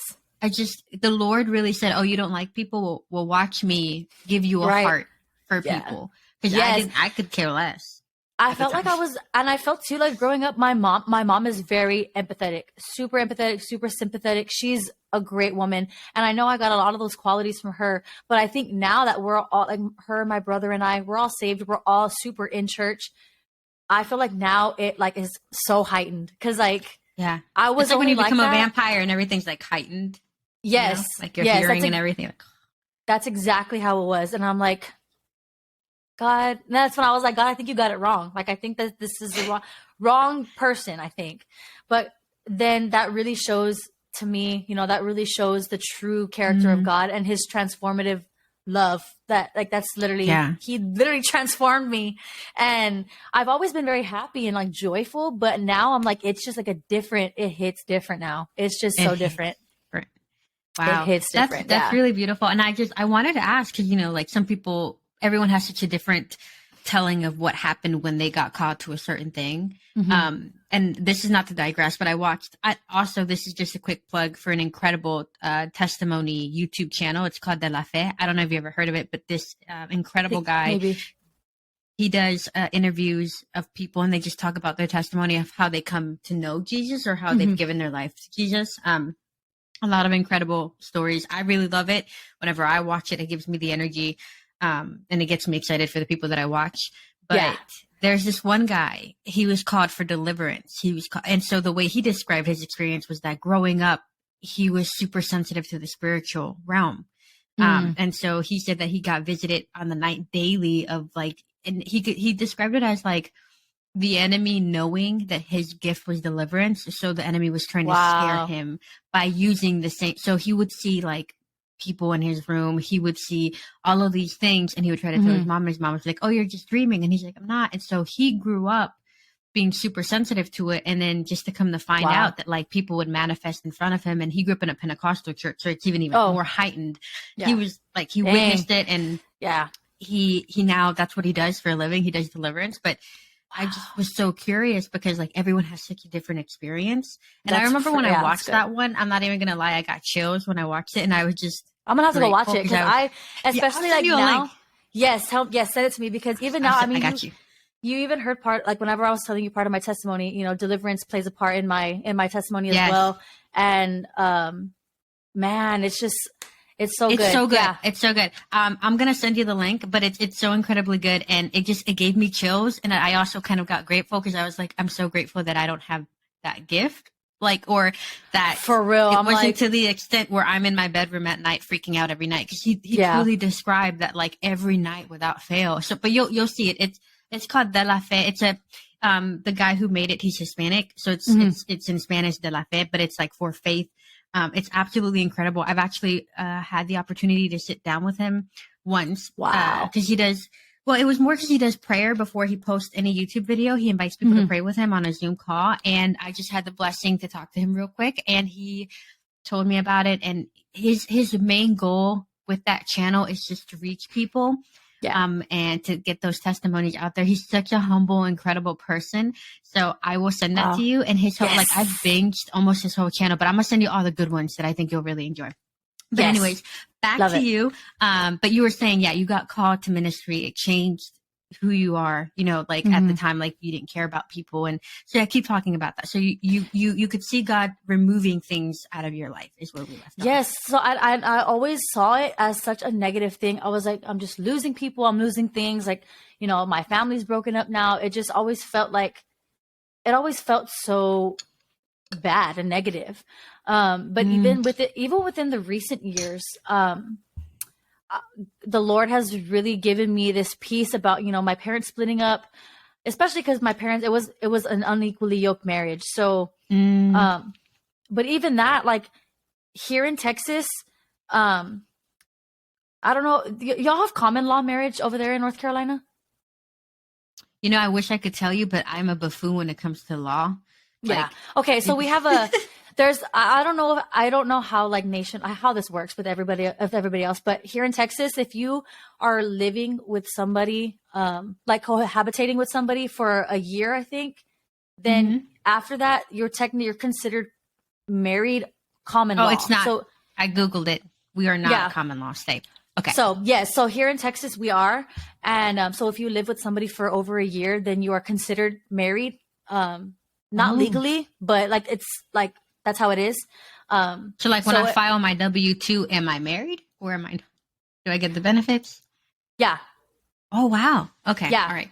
the Lord really said, oh, you don't like people? Well, watch me give you a Right. heart for Yeah. people. Because Yes. I could care less. I felt like and I felt too, like growing up, my mom is very empathetic, super sympathetic. She's a great woman. And I know I got a lot of those qualities from her, but I think now that we're all, like her, my brother and I, we're all saved. We're all super in church. I feel like now it like is so heightened. Cause like, yeah, I was it's like when only you become like a that. vampire and everything's like heightened. Yes. You know? Like your yes, hearing and everything. Like, that's exactly how it was. And I'm like, God, and that's when I was like, God, I think you got it wrong. Like, I think that this is the wrong person, I think. But then that really shows to me, you know, that really shows the true character of God and his transformative love. That, like, that's literally, he literally transformed me. And I've always been very happy and like joyful, but now I'm like, it's just like it hits different now. It's just so different. Wow. It hits different. That's really beautiful. And I wanted to ask, because, you know, like some people, everyone has such a different telling of what happened when they got called to a certain thing. And this is not to digress, but this is just a quick plug for an incredible testimony YouTube channel. It's called De La Fe. I don't know if you ever heard of it, but this incredible guy, maybe. He does interviews of people, and they just talk about their testimony of how they come to know Jesus or how they've given their life to Jesus. A lot of incredible stories. I really love it. Whenever I watch it, it gives me the energy, and it gets me excited for the people that I watch. But there's this one guy, he was called for deliverance. And so the way he described his experience was that growing up, he was super sensitive to the spiritual realm. And so he said that he got visited on the night daily of like, and he described it as like, the enemy knowing that his gift was deliverance. So the enemy was trying to scare him by using the same. So he would see like people in his room. He would see all of these things, and he would try to tell his mom, and his mom was like, oh, you're just dreaming. And he's like, I'm not. And so he grew up being super sensitive to it. And then just to come to find out that like people would manifest in front of him, and he grew up in a Pentecostal church. So it's even more heightened. Yeah. He was like, he witnessed it, and he now that's what he does for a living. He does deliverance. But I just was so curious because like everyone has such a different experience. And I remember when I watched that one, I'm not even going to lie, I got chills when I watched it, and I was just, I'm going to have to go watch it because especially like now, yes, send it to me, because even now, I mean, you even heard part, like whenever I was telling you part of my testimony, you know, deliverance plays a part in my testimony as well. And, man, it's just, it's so good. It's so good. Yeah. It's so good. I'm going to send you the link, but it's so incredibly good. And it gave me chills. And I also kind of got grateful because I was like, I'm so grateful that I don't have that gift. Like, or that for real, it wasn't like, to the extent where I'm in my bedroom at night freaking out every night. Cause he truly described that like every night without fail. So, but you'll see it. It's called De La Fe. It's the guy who made it, he's Hispanic. So it's in Spanish, De La Fe, but it's like for faith. It's absolutely incredible. I've actually had the opportunity to sit down with him once. Wow. Because he does, well, it was more because he does prayer before he posts any YouTube video. He invites people to pray with him on a Zoom call. And I just had the blessing to talk to him real quick. And he told me about it. And his main goal with that channel is just to reach people. Yeah. And to get those testimonies out there. He's such a humble, incredible person. So I will send that to you. And his whole, like, I've binged almost his whole channel, but I'm going to send you all the good ones that I think you'll really enjoy. But anyways, back to you. But you were saying, you got called to ministry. It changed who you are, you know, like at the time, like you didn't care about people. And so I keep talking about that. So you could see God removing things out of your life is where we left off. Yes. So I always saw it as such a negative thing. I was like, I'm just losing people. I'm losing things. Like, you know, my family's broken up now. It just always felt so bad and negative. But even within the recent years, the Lord has really given me this peace about, you know, my parents splitting up, especially because my parents, it was an unequally yoked marriage. So, but even that, like here in Texas, I don't know, y'all have common law marriage over there in North Carolina? You know, I wish I could tell you, but I'm a buffoon when it comes to law. Yeah. Okay. So we have I don't know how like how this works with everybody else, but here in Texas, if you are living with somebody, like cohabitating with somebody for a year, I think, then after that, you're considered married common law. Oh, it's not. So I Googled it. We are not Yeah. common law state. Okay. So yes, so here in Texas we are, and so if you live with somebody for over a year, then you are considered married. Not legally, but like it's like that's how it is. So like when I file my W-2, am I married or am I? Do I get the benefits? Yeah. Oh wow. Okay. Yeah. All right.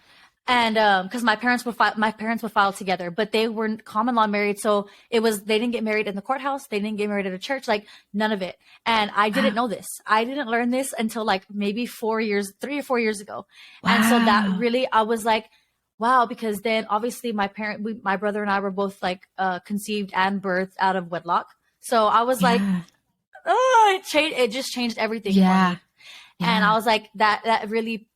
And because my parents would file together, but they were common law married, so they didn't get married in the courthouse, they didn't get married at a church, like none of it. And I didn't know this. I didn't learn this until like maybe 3 or 4 years ago. Wow. And so that really, I was like, wow, because then obviously my brother and I were both like conceived and birthed out of wedlock. So I was like, oh, it just changed everything for me. Yeah. And I was like, that really,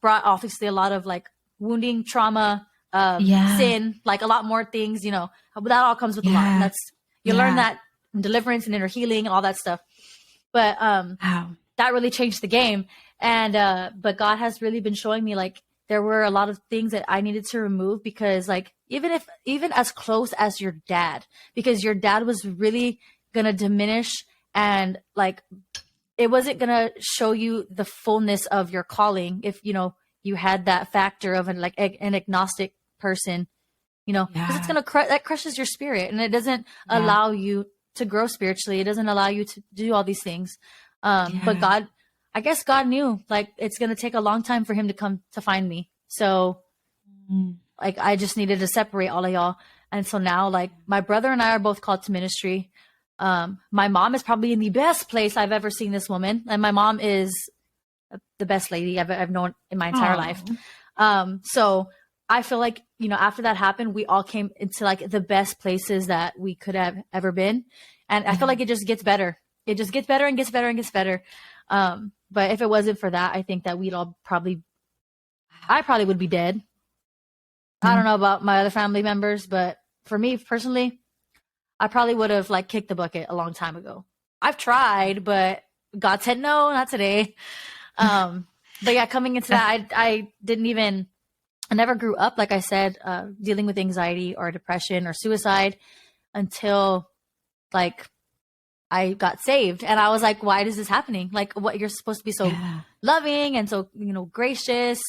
brought obviously a lot of like wounding, trauma, sin, like a lot more things, but that all comes with a lot. And that's, you learn that in deliverance and inner healing and all that stuff. But that really changed the game. And but God has really been showing me like there were a lot of things that I needed to remove, because like even as close as your dad, because your dad was really gonna diminish, and like it wasn't gonna show you the fullness of your calling if you had that factor of an agnostic person, because it's gonna that crushes your spirit, and it doesn't allow you to grow spiritually. It doesn't allow you to do all these things. But God, I guess God knew like it's gonna take a long time for him to come to find me. So like I just needed to separate all of y'all. And so now like my brother and I are both called to ministry. My mom is probably in the best place I've ever seen this woman. And my mom is the best lady I've known in my entire life. So I feel like, after that happened, we all came into like the best places that we could have ever been. And I feel like it just gets better. It just gets better and gets better and gets better. But if it wasn't for that, I think that I probably would be dead. I don't know about my other family members, but for me personally, I probably would have like kicked the bucket a long time ago. I've tried, but God said no, not today. But yeah, coming into that, I never grew up, like I said, dealing with anxiety or depression or suicide until like I got saved. And I was like, why is this happening? Like what, you're supposed to be so loving and so, gracious,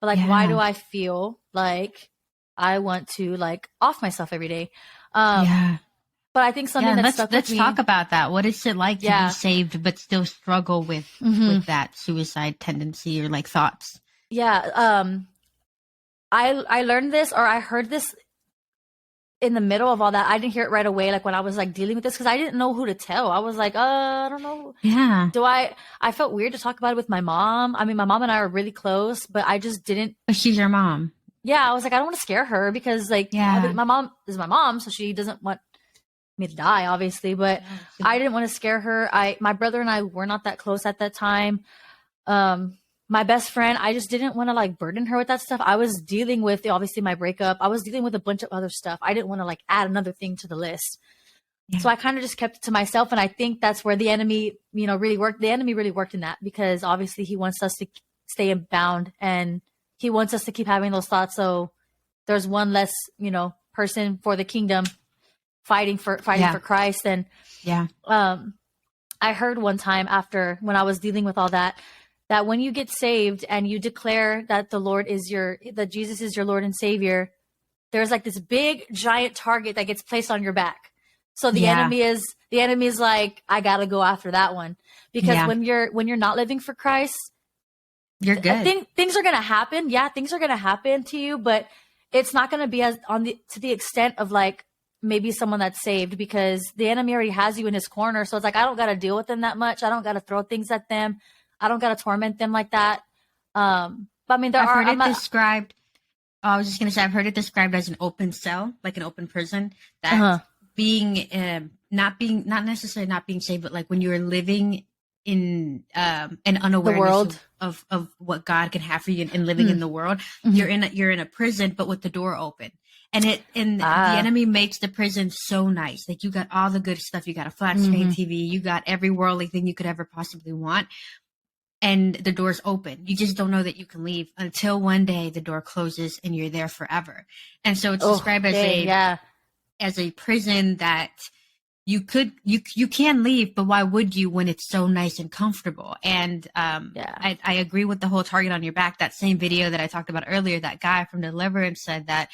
but like, why do I feel like I want to like off myself every day? But I think something that stuck with me. Let's talk about that. What is it like to be saved but still struggle with that suicide tendency or like thoughts? Yeah. I learned this, or I heard this in the middle of all that. I didn't hear it right away, like when I was like dealing with this, because I didn't know who to tell. I was like, I don't know. Yeah. I felt weird to talk about it with my mom. I mean, my mom and I are really close, but I just didn't. But she's your mom. Yeah. I was like, I don't want to scare her, because like, my mom is my mom, so she doesn't want me to die, obviously, but I didn't want to scare her. My brother and I were not that close at that time. My best friend, I just didn't want to like burden her with that stuff. I was dealing with obviously my breakup. I was dealing with a bunch of other stuff. I didn't want to like add another thing to the list. So I kind of just kept it to myself. And I think that's where the enemy, really worked. The enemy really worked in that, because obviously he wants us to stay bound, and he wants us to keep having those thoughts. So there's one less, person for the kingdom fighting for Christ. And I heard one time when I was dealing with all that when you get saved and you declare that that Jesus is your Lord and Savior, there's like this big giant target that gets placed on your back. So the enemy is like, I gotta go after that one, because when you're not living for Christ, you're good. Things are gonna happen. Yeah, things are gonna happen to you, but it's not gonna be to the extent of like maybe someone that's saved, because the enemy already has you in his corner. So it's like, I don't got to deal with them that much. I don't got to throw things at them. I don't got to torment them like that. But I mean, I've heard it described. I was just going to say, I've heard it described as an open cell, like an open prison, that being, not necessarily not being saved, but like when you're living in an unawareness of what God can have for you and living in the world, you're in a prison, but with the door open. And the enemy makes the prison so nice. Like you got all the good stuff. You got a flat screen TV. You got every worldly thing you could ever possibly want. And the door's open. You just don't know that you can leave until one day the door closes and you're there forever. And so it's described as a prison that you can leave, but why would you when it's so nice and comfortable? And I agree with the whole target on your back. That same video that I talked about earlier, that guy from Deliverance said that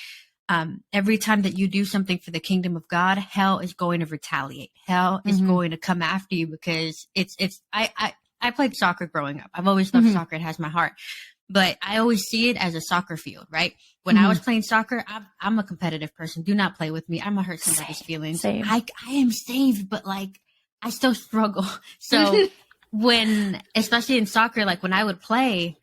every time that you do something for the kingdom of God, hell is going to retaliate. Hell is going to come after you, because I played soccer growing up. I've always loved soccer. It has my heart. But I always see it as a soccer field, right? When I was playing soccer, I'm a competitive person. Do not play with me. I'm going to hurt somebody's feelings. Same. I am saved, but like, I still struggle. So especially in soccer, like when I would play,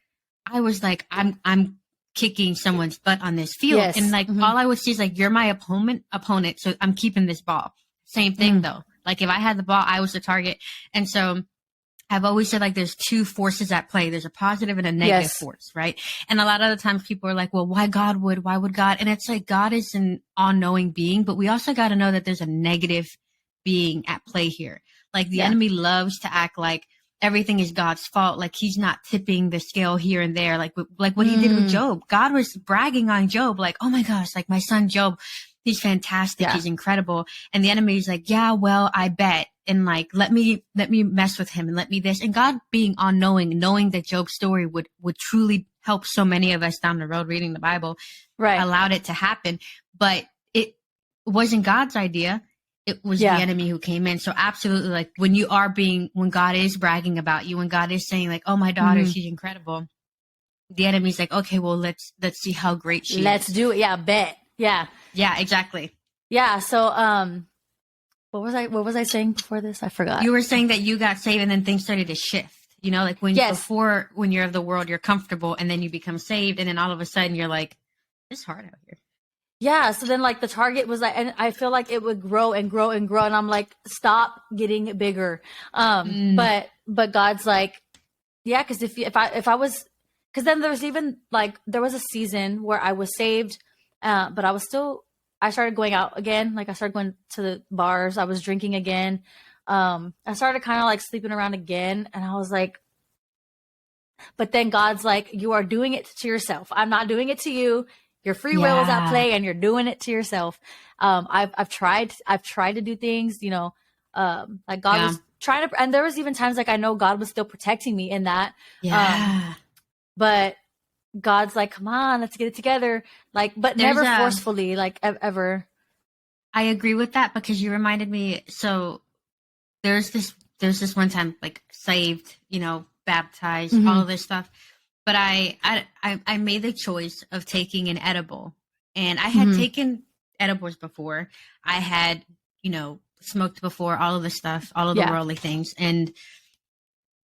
I was like, I'm kicking someone's butt on this field. Yes. And like, all I would see is like, you're my opponent. So I'm keeping this ball. Same thing though. Like if I had the ball, I was the target. And so I've always said, like, there's two forces at play. There's a positive and a negative force, right? And a lot of the times people are like, well, why would God? And it's like, God is an all-knowing being, but we also got to know that there's a negative being at play here. Like the enemy loves to act like everything is God's fault. Like he's not tipping the scale here and there. Like what he did with Job. God was bragging on Job. Like, oh my gosh, like my son Job, he's fantastic. Yeah. He's incredible. And the enemy is like, yeah, well, I bet. And like, let me mess with him and let me this. And God being all-knowing, knowing that Job's story would truly help so many of us down the road reading the Bible, allowed it to happen. But it wasn't God's idea. It was the enemy who came in. So absolutely, like when God is bragging about you, when God is saying like, oh, my daughter, she's incredible. The enemy's like, okay, well, let's see how great she is. Let's do it. Yeah, bet. Yeah. Yeah, exactly. Yeah. So, what was I saying before this? I forgot. You were saying that you got saved and then things started to shift. You know, like when you're of the world, you're comfortable, and then you become saved, and then all of a sudden you're like, it's hard out here. Yeah. So then like the target was like, and I feel like it would grow and grow and grow. And I'm like, stop getting bigger. But God's like, yeah, cause if I was, cause then there was a season where I was saved, but I started going out again. Like I started going to the bars. I was drinking again. I started kind of like sleeping around again. And I was like, but then God's like, you are doing it to yourself. I'm not doing it to you. Your free will is at play and you're doing it to yourself. I've tried to do things, you know, like God was trying to, and there was even times like I know God was still protecting me in that. Yeah. But God's like, come on, let's get it together. Like, but never forcefully, like ever. I agree with that, because you reminded me. So there's this one time, like saved, you know, baptized, all of this stuff. But I made the choice of taking an edible, and I had taken edibles before. I had, you know, smoked before, all of the stuff, all of the worldly things. And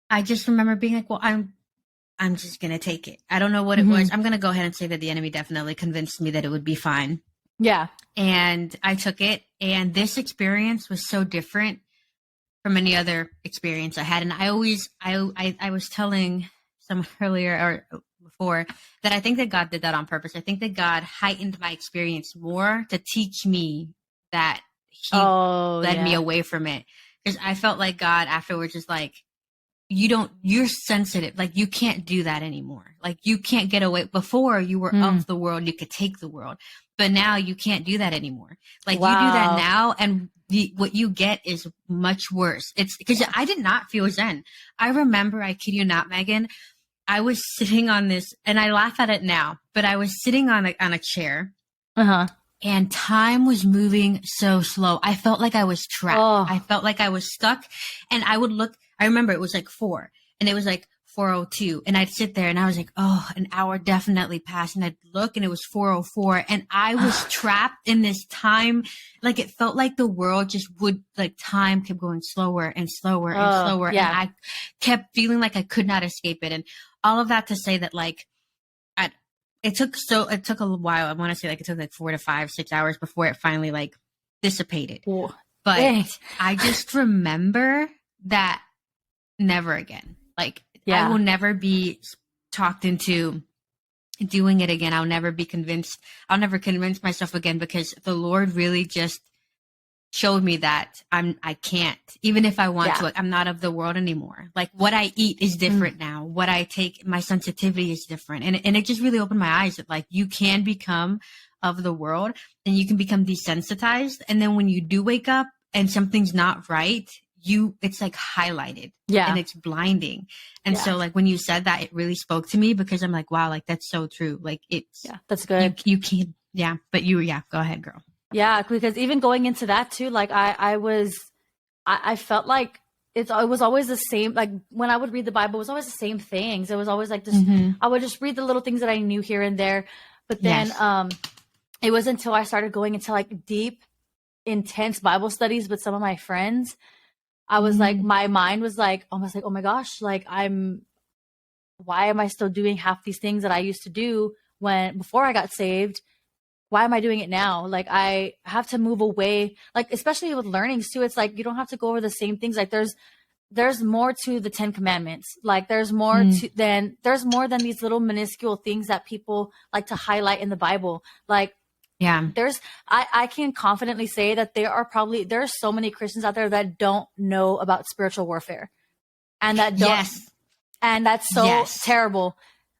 I just remember being like, well, I'm just going to take it. I don't know what it was. I'm going to go ahead and say that the enemy definitely convinced me that it would be fine. Yeah. And I took it. And this experience was so different from any other experience I had. And I was telling someone earlier or before that I think that God did that on purpose. I think that God heightened my experience more to teach me that he led me away from it. Because I felt like God afterwards is like, you're sensitive. Like you can't do that anymore. Like you can't get away. Before you were of the world, you could take the world, but now you can't do that anymore. Like you do that now. And what you get is much worse. It's because I did not feel zen. I remember, I kid you not, Megan, I was sitting on this, and I laugh at it now, but I was sitting on a chair. And time was moving so slow. I felt like I was trapped. I felt like I was stuck. And I would look, I remember it was like 4, and it was like 4:02. And I'd sit there and I was like, oh, an hour definitely passed. And I'd look and it was 4:04. And I was trapped in this time. Like it felt like the world just would, like time kept going slower and slower and slower. Yeah. And I kept feeling like I could not escape it. And all of that to say that like, it took a while. I want to say like it took like 4 to 5, 6 hours before it finally like dissipated. Ooh. But I just remember that never again. Like I will never be talked into doing it again. I'll never be convinced. I'll never convince myself again, because the Lord really just showed me that I can't, even if I want to, like, I'm not of the world anymore. Like what I eat is different now. What I take, my sensitivity is different. And it just really opened my eyes that like you can become of the world and you can become desensitized. And then when you do wake up, and something's not right, it's like highlighted. Yeah. And it's blinding. And so like when you said that, it really spoke to me because I'm like, wow, like that's so true. Like it's, that's good. You can't, but go ahead, girl. Yeah. Because even going into that too, like I felt like it was always the same. Like when I would read the Bible, it was always the same things. It was always like this, I would just read the little things that I knew here and there. But then, it wasn't until I started going into like deep, intense Bible studies with some of my friends, I was like, my mind was like, almost like, oh my gosh, like why am I still doing half these things that I used to do before I got saved? Why am I doing it now? Like I have to move away, like, especially with learnings too. It's like, you don't have to go over the same things. Like there's more to the 10 Commandments. Like there's more there's more than these little minuscule things that people like to highlight in the Bible. Like, I can confidently say that there are so many Christians out there that don't know about spiritual warfare, and that don't, and that's so terrible.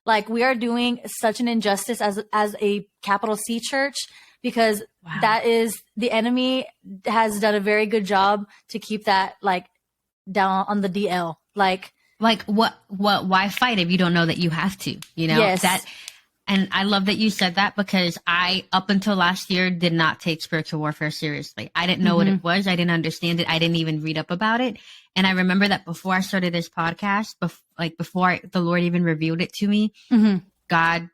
Like we are doing such an injustice as a capital C church, because that is, the enemy has done a very good job to keep that like down on the DL. Like why fight if you don't know that you have to, you know? Yes. And I love that you said that, because I, up until last year, did not take spiritual warfare seriously. I didn't know what it was. I didn't understand it. I didn't even read up about it. And I remember that before I started this podcast, before the Lord even revealed it to me, I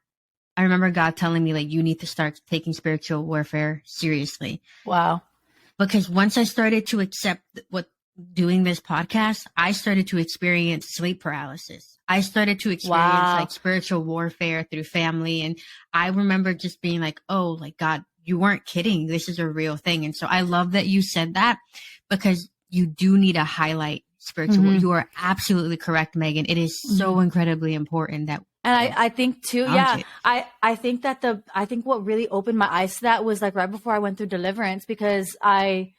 remember God telling me, like, you need to start taking spiritual warfare seriously. Wow. Because once I started to accept doing this podcast, I started to experience sleep paralysis. I started to experience like spiritual warfare through family. And I remember just being like, oh, like, God, you weren't kidding. This is a real thing. And so I love that you said that, because you do need to highlight spiritual. You are absolutely correct, Megan. It is so incredibly important that. And I think too, I think that I think what really opened my eyes to that was like right before I went through deliverance, because I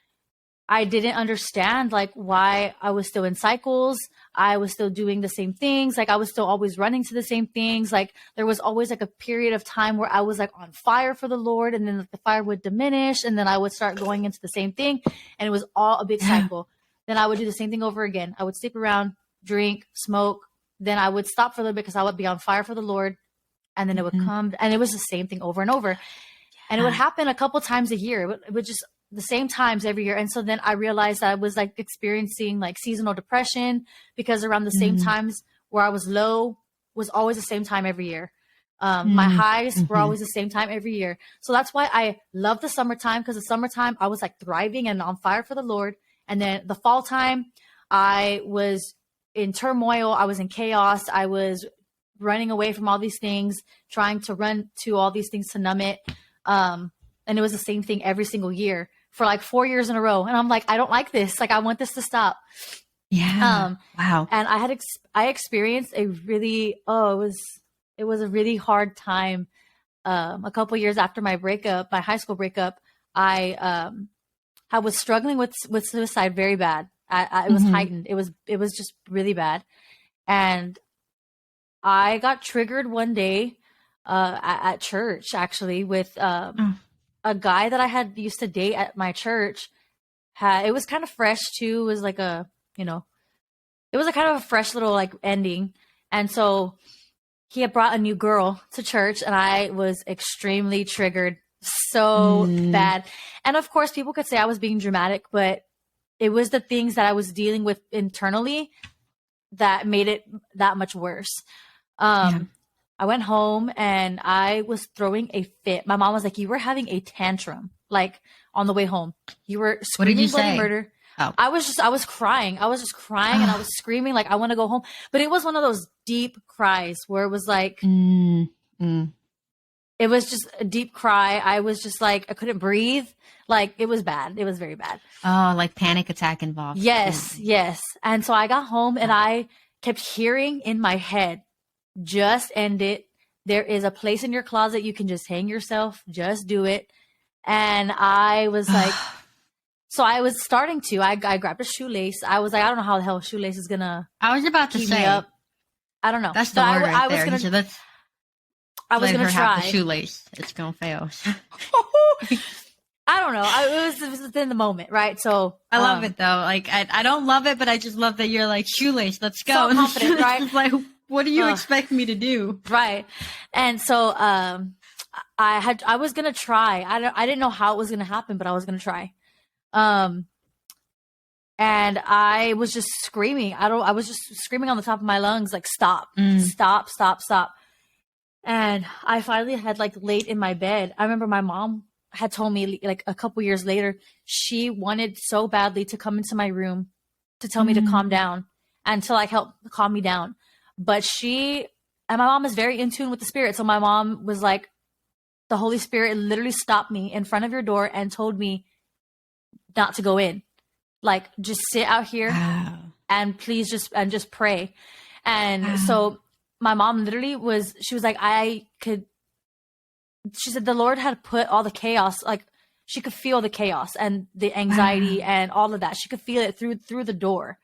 didn't understand like why I was still in cycles. I was still doing the same things. Like I was still always running to the same things. Like there was always like a period of time where I was like on fire for the Lord, and then like, the fire would diminish, and then I would start going into the same thing, and it was all a big cycle. Then I would do the same thing over again. I would sleep around, drink, smoke. Then I would stop for a little bit because I would be on fire for the Lord, and then it would come, and it was the same thing over and over. And it would happen a couple times a year. It would just the same times every year. And so then I realized that I was like experiencing like seasonal depression, because around the same times where I was low was always the same time every year. My highs were always the same time every year. So that's why I love the summertime, because the summertime I was like thriving and on fire for the Lord. And then the fall time, I was in turmoil. I was in chaos. I was running away from all these things, trying to run to all these things to numb it. And it was the same thing every single year for like 4 years in a row. And I'm like, I don't like this. Like, I want this to stop. Yeah. Wow. And I experienced a really, it was a really hard time. A couple years after my breakup, my high school breakup, I was struggling with suicide very bad. It was heightened. It was just really bad. And I got triggered one day at church, actually, with a guy that I had used to date at my church. It was kind of fresh too. It was like it was a kind of a fresh little like ending. And so he had brought a new girl to church, and I was extremely triggered, so bad. And of course, people could say I was being dramatic, but it was the things that I was dealing with internally that made it that much worse. I went home and I was throwing a fit. My mom was like, you were having a tantrum, like on the way home. You were screaming bloody murder. Oh. I was crying. I was just crying and I was screaming like, I want to go home. But it was one of those deep cries where it was like, it was just a deep cry. I was just like, I couldn't breathe. Like, it was bad. It was very bad. Oh, like panic attack involved. Yes, yes. And so I got home and I kept hearing in my head, just end it. There is a place in your closet you can just hang yourself. Just do it. And I was like, so I was starting to. I grabbed a shoelace. I was like, I don't know how the hell a shoelace is gonna. I was about to say. Up. I don't know. That's the word right there. I was gonna try the shoelace. It's gonna fail. I don't know. It was within the moment, right? So I love it though. Like I don't love it, but I just love that you're like, shoelace, let's go. So confident, right? Like, what do you expect me to do? Right. And so I was gonna try. I didn't know how it was gonna happen, but I was gonna try. And I was just screaming. I was just screaming on the top of my lungs, like, stop, stop, stop, stop. And I finally had, like, laid in my bed. I remember my mom had told me, like, a couple years later, she wanted so badly to come into my room to tell me to calm down and to, like, help calm me down. But and my mom is very in tune with the spirit. So my mom was like, the Holy Spirit literally stopped me in front of your door and told me not to go in. Like, just sit out here and please just pray. And so my mom literally she was like, she said the Lord had put all the chaos, like she could feel the chaos and the anxiety and all of that. She could feel it through the door.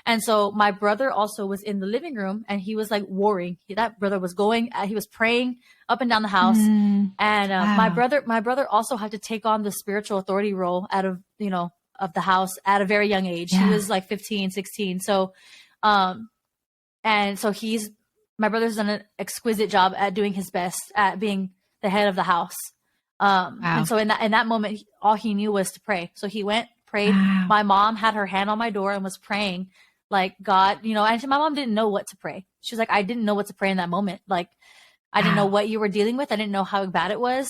And so my brother also was in the living room and he was like warring. That brother was he was praying up and down the house. And my brother also had to take on the spiritual authority role of the house at a very young age. He was like 15, 16. So, and so my brother's done an exquisite job at doing his best at being the head of the house. And so in that moment, all he knew was to pray. So he went, prayed. My mom had her hand on my door and was praying like, God, and my mom didn't know what to pray. She was like, I didn't know what to pray in that moment. Like, I didn't know what you were dealing with. I didn't know how bad it was.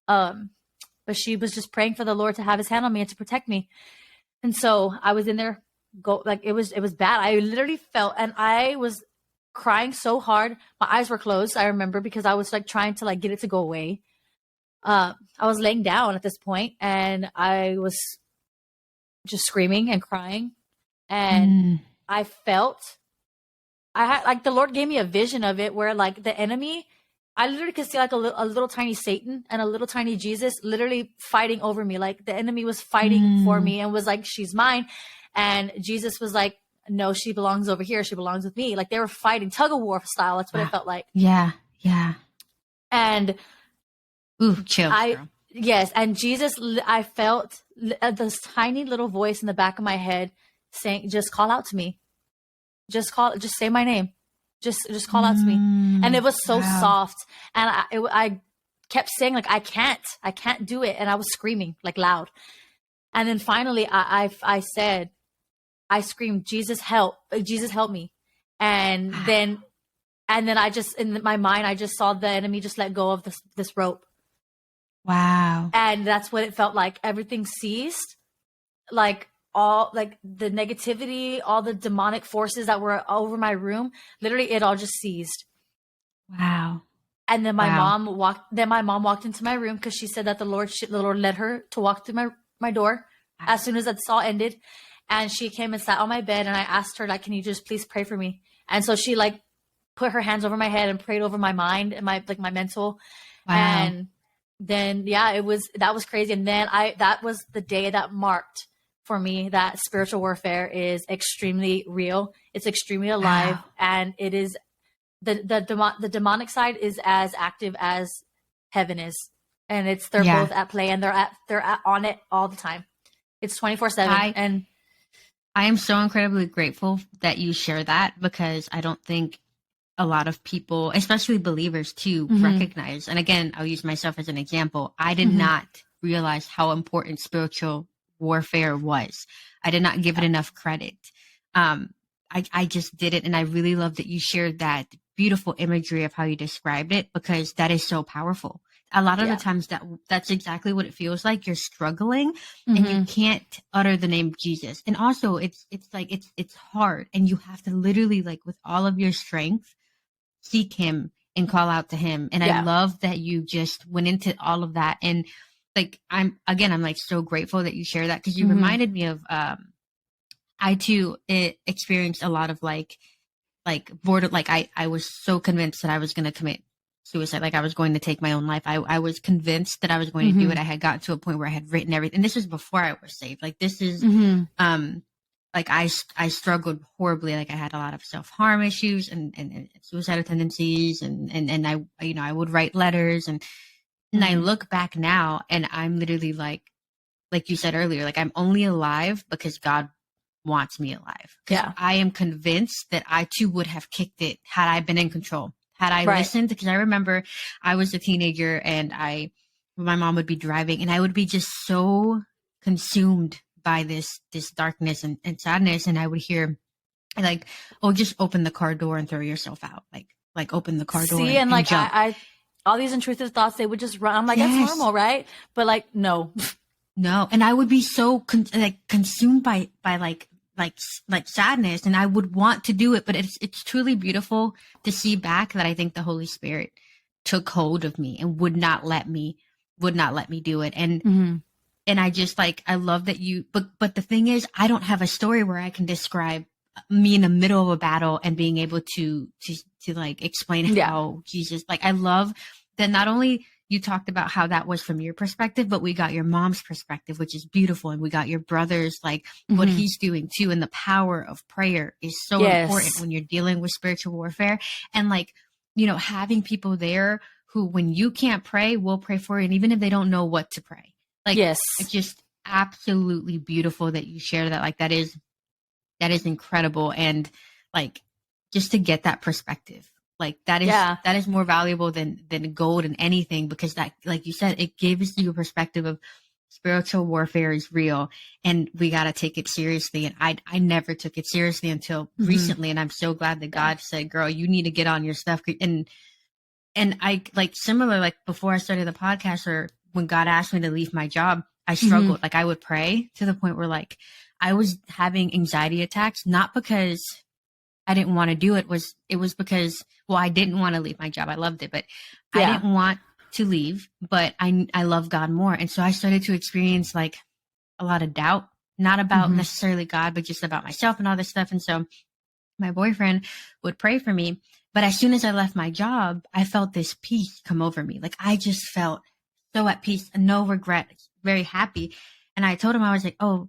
But she was just praying for the Lord to have his hand on me and to protect me. And so I was in there, it was bad. I literally felt, and I was crying so hard. My eyes were closed. I remember because I was like trying to like get it to go away. I was laying down at this point and I was just screaming and crying. And I had like, the Lord gave me a vision of it where like the enemy, I literally could see like a little tiny Satan and a little tiny Jesus literally fighting over me. Like the enemy was fighting for me and was like, she's mine. And Jesus was like, no, she belongs over here. She belongs with me. Like they were fighting tug of war style. That's what it felt like. Yeah. Yeah. And chill. Yes. And Jesus, I felt this tiny little voice in the back of my head saying, just call out to me. Just say my name. Just call out to me. And it was so soft. And I kept saying like, I can't do it. And I was screaming like loud. And then finally I said, I screamed, Jesus help me. And then I just, in my mind, I just saw the enemy just let go of this rope. Wow. And that's what it felt like. Everything ceased. Like all like the negativity, all the demonic forces that were over my room, literally it all just ceased. Wow. And then my mom walked into my room because she said that the Lord led her to walk through my door as soon as that all ended. And she came and sat on my bed and I asked her, like, can you just please pray for me? And so she like put her hands over my head and prayed over my mind and my mental. Wow. And then, that was crazy. And then that was the day that marked for me that spiritual warfare is extremely real. It's extremely alive. Wow. And it is the demonic side is as active as heaven is. And they're both at play and they're on it all the time. It's 24/7. And I am so incredibly grateful that you share that because I don't think a lot of people, especially believers too, recognize. And again, I'll use myself as an example. I did not realize how important spiritual warfare was. I did not give it enough credit. I just did it. And I really love that you shared that beautiful imagery of how you described it because that is so powerful. A lot of the times that's exactly what it feels like. You're struggling and you can't utter the name Jesus. And also it's hard and you have to literally like with all of your strength, seek him and call out to him. And I love that you just went into all of that. And like, I'm like so grateful that you share that because you reminded me of, I too experienced a lot of like border, like I was so convinced that I was going to commit suicide, like I was going to take my own life. I was convinced that I was going to do it. I had gotten to a point where I had written everything. And this was before I was saved. Like this is, like I struggled horribly. Like I had a lot of self-harm issues and suicidal tendencies. And I would write letters and I look back now and I'm literally like, like you said earlier, like I'm only alive because God wants me alive. Because Yeah. I am convinced that I too would have kicked it had I been in control. Had I Right. listened, because I remember I was a teenager and my mom would be driving and I would be just so consumed by this darkness and sadness. And I would hear like, oh, just open the car door and throw yourself out. Like open the car door See, and and like jump. I all these intrusive thoughts, they would just run. I'm like, that's Yes. normal, right? But like, no. No. And I would be so consumed by sadness, and I would want to do it, but it's truly beautiful to see back that I think the Holy Spirit took hold of me and would not let me do it. And Mm-hmm. and I just like, I love that but the thing is, I don't have a story where I can describe me in the middle of a battle and being able to like explain Yeah. how Jesus, like, I love that not only you talked about how that was from your perspective, but we got your mom's perspective, which is beautiful. And we got your brother's, like what Mhm. he's doing too. And the power of prayer is so Yes. important when you're dealing with spiritual warfare. And like, you know, having people there who, when you can't pray, will pray for you. And even if they don't know what to pray, like, Yes. it's just absolutely beautiful that you share that. Like, that is incredible. And like, just to get that perspective, like Yeah. that is more valuable than gold and anything, because that, like you said, it gives you a perspective of spiritual warfare is real and we got to take it seriously. And I never took it seriously until Mhm. recently. And I'm so glad that God said, girl, you need to get on your stuff. And I, like, similar, like before I started the podcast, or when God asked me to leave my job, I struggled. Like, I would pray to the point where like I was having anxiety attacks, not because I didn't want to do it. It was because, well, I didn't want to leave my job. I loved it, but I Yeah. didn't want to leave, but I love God more. And so I started to experience like a lot of doubt, not about Mhm. necessarily God, but just about myself and all this stuff. And so my boyfriend would pray for me. But as soon as I left my job, I felt this peace come over me. Like, I just felt so at peace, no regret, very happy. And I told him, I was like, oh,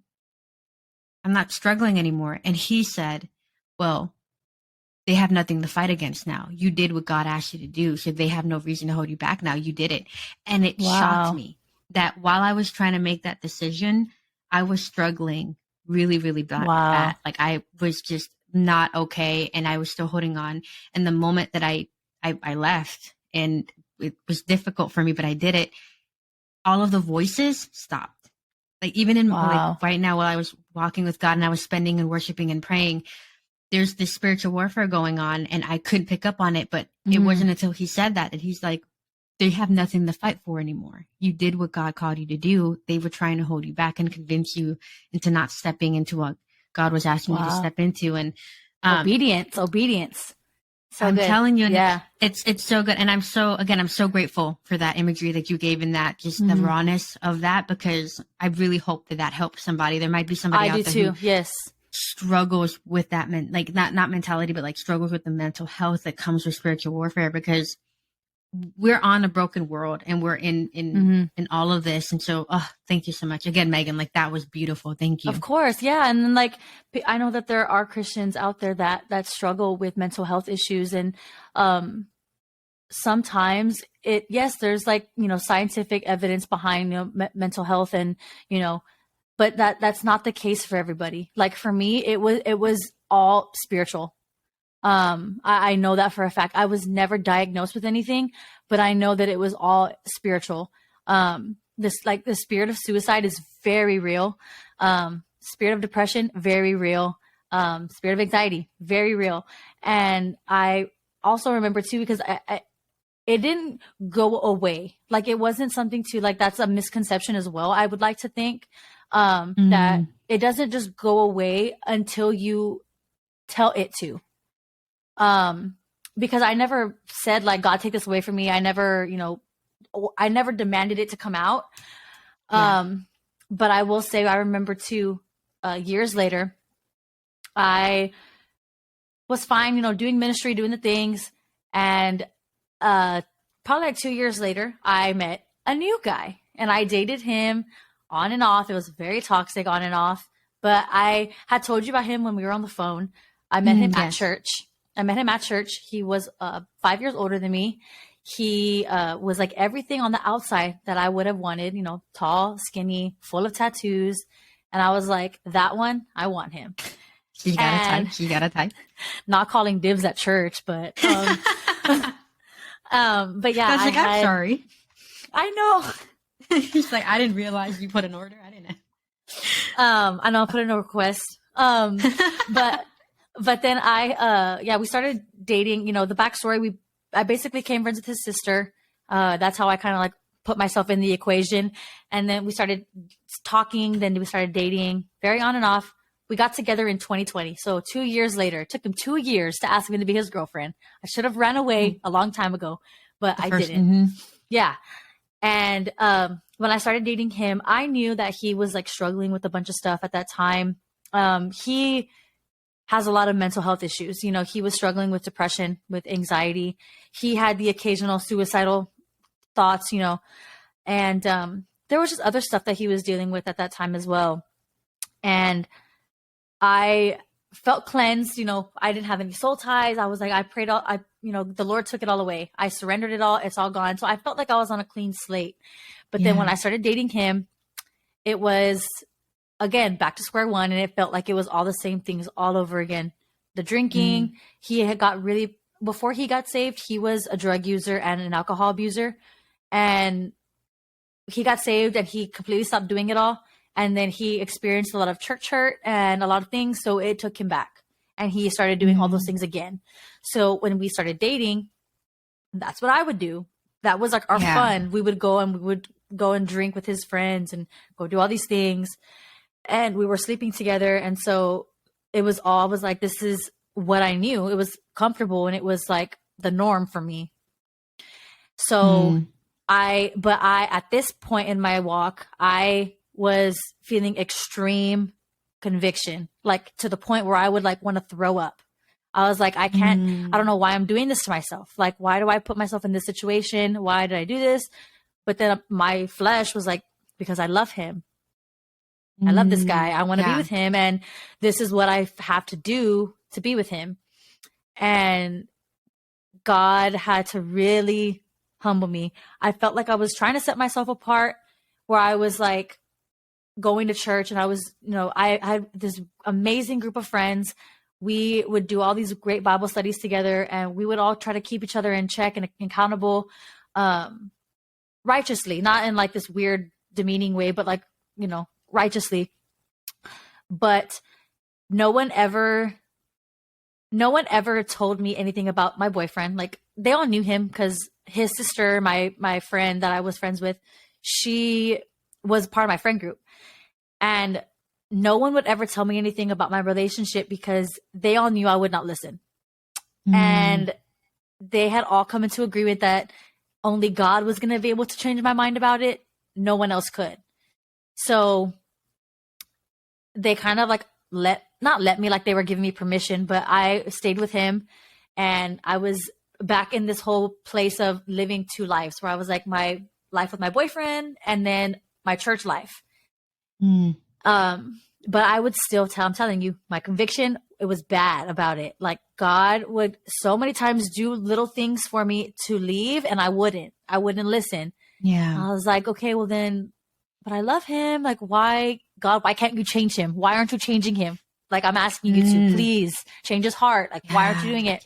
I'm not struggling anymore. And he said, well, they have nothing to fight against now. You did what God asked you to do. So they have no reason to hold you back now. You did it. And it shocked Wow. me that while I was trying to make that decision, I was struggling really, really Wow. bad. Like, I was just not okay. And I was still holding on. And the moment that I left, and it was difficult for me, but I did it, all of the voices stopped. Like, even in like Wow. right now, while I was walking with God and I was spending and worshiping and praying, there's this spiritual warfare going on, and I couldn't pick up on it. But it Mhm. wasn't until he said that he's like, they have nothing to fight for anymore. You did what God called you to do. They were trying to hold you back and convince you into not stepping into what God was asking you to Wow. step into. And Obedience. So I'm good. telling you, Yeah. it's so good. And I'm so grateful for that imagery that you gave, in that, just the Mhm. rawness of that, because I really hope that helps somebody. There might be somebody I out do there too. who Yes. struggles with that, like not mentality, but like struggles with the mental health that comes with spiritual warfare, because we're on a broken world and we're in Mhm. all of this. And so, thank you so much again, Megan. Like, that was beautiful. Thank you. Of course. Yeah. And then like I know that there are Christians out there that struggle with mental health issues, and sometimes yes, there's like, scientific evidence behind, mental health, and, but that's not the case for everybody. Like for me, it was all spiritual. I know that for a fact. I was never diagnosed with anything, but I know that it was all spiritual. The spirit of suicide is very real. Spirit of depression, very real. Spirit of anxiety, very real. And I also remember too, because it didn't go away. Like, it wasn't something to, like, that's a misconception as well. I would like to think that it doesn't just go away until you tell it to. Because I never said, like, God, take this away from me. I never demanded it to come out. Yeah. But I will say, I remember too, years later, I was fine, doing ministry, doing the things. And probably like 2 years later, I met a new guy, and I dated him on and off. It was very toxic, on and off. But I had told you about him when we were on the phone. I met him at Yes. church. He was 5 years older than me. He was like everything on the outside that I would have wanted, you know, tall, skinny, full of tattoos. And I was like, that one, I want him. She got a type. She got a type. Not calling dibs at church, but but yeah, like, I'm sorry. I know. He's like, I didn't realize you put an order. I didn't know. I know I put in a request. But then we started dating. You know, the backstory, I basically became friends with his sister. That's how I kind of like put myself in the equation. And then we started talking. Then we started dating, very on and off. We got together in 2020. So 2 years later, it took him 2 years to ask me to be his girlfriend. I should have ran away a long time ago, but I didn't. Mm-hmm. Yeah. And when I started dating him, I knew that he was like struggling with a bunch of stuff at that time. He has a lot of mental health issues. You know, he was struggling with depression, with anxiety. He had the occasional suicidal thoughts, you know, and there was just other stuff that he was dealing with at that time as well. And I felt cleansed. You know, I didn't have any soul ties. I was like, I prayed the Lord took it all away. I surrendered it all. It's all gone. So I felt like I was on a clean slate. But then when I started dating him, it was, again, back to square one. And it felt like it was all the same things all over again. The drinking, he had got really, before he got saved, he was a drug user and an alcohol abuser. And he got saved and he completely stopped doing it all. And then he experienced a lot of church hurt and a lot of things. So it took him back and he started doing all those things again. So when we started dating, that's what I would do. That was like our fun. We would go and drink with his friends and go do all these things. And we were sleeping together. And so it was all, I was like, this is what I knew. It was comfortable and it was like the norm for me. So at this point in my walk, I was feeling extreme conviction, like to the point where I would like want to throw up. I was like, I can't, I don't know why I'm doing this to myself. Like, why do I put myself in this situation? Why did I do this? But then my flesh was like, because I love him. I love this guy. I want to be with him. And this is what I have to do to be with him. And God had to really humble me. I felt like I was trying to set myself apart, where I was like going to church and I was, you know, I had this amazing group of friends. We would do all these great Bible studies together and we would all try to keep each other in check and accountable, righteously, not in like this weird demeaning way, but like, you know, righteously. But no one ever told me anything about my boyfriend. Like, they all knew him because his sister, my friend that I was friends with, she was part of my friend group. And no one would ever tell me anything about my relationship because they all knew I would not listen. And they had all come into agreement that only God was going to be able to change my mind about it. No one else could. So they kind of like not let me, like they were giving me permission, but I stayed with him and I was back in this whole place of living two lives where I was like my life with my boyfriend and then my church life. But I would still I'm telling you, my conviction, it was bad about it. Like, God would so many times do little things for me to leave and I wouldn't listen. Yeah. I was like, okay, well then, but I love him. Like, why, God, why can't you change him? Why aren't you changing him? Like, I'm asking you to please change his heart. Like, why aren't you doing it?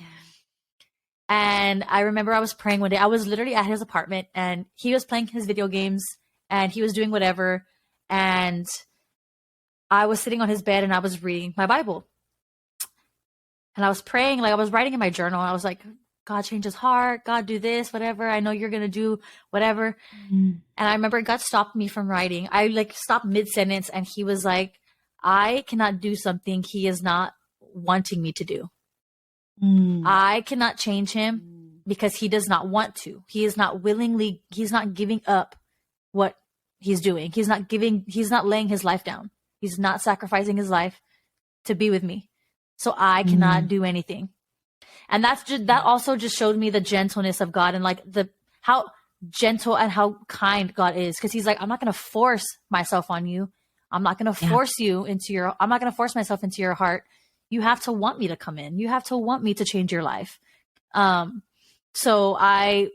And I remember I was praying one day. I was literally at his apartment and he was playing his video games and he was doing whatever. And I was sitting on his bed and I was reading my Bible. And I was praying, like I was writing in my journal. I was like, God, change his heart. God, do this, whatever. I know you're going to do whatever. And I remember God stopped me from writing. I like stopped mid-sentence and he was like, I cannot do something he is not wanting me to do. I cannot change him because he does not want to. He is not he's not giving up what he's doing. He's not laying his life down. He's not sacrificing his life to be with me. So I cannot do anything. And that also just showed me the gentleness of God and like how gentle and how kind God is. Cause he's like, I'm not going to force myself on you. I'm not going to force I'm not going to force myself into your heart. You have to want me to come in. You have to want me to change your life. So I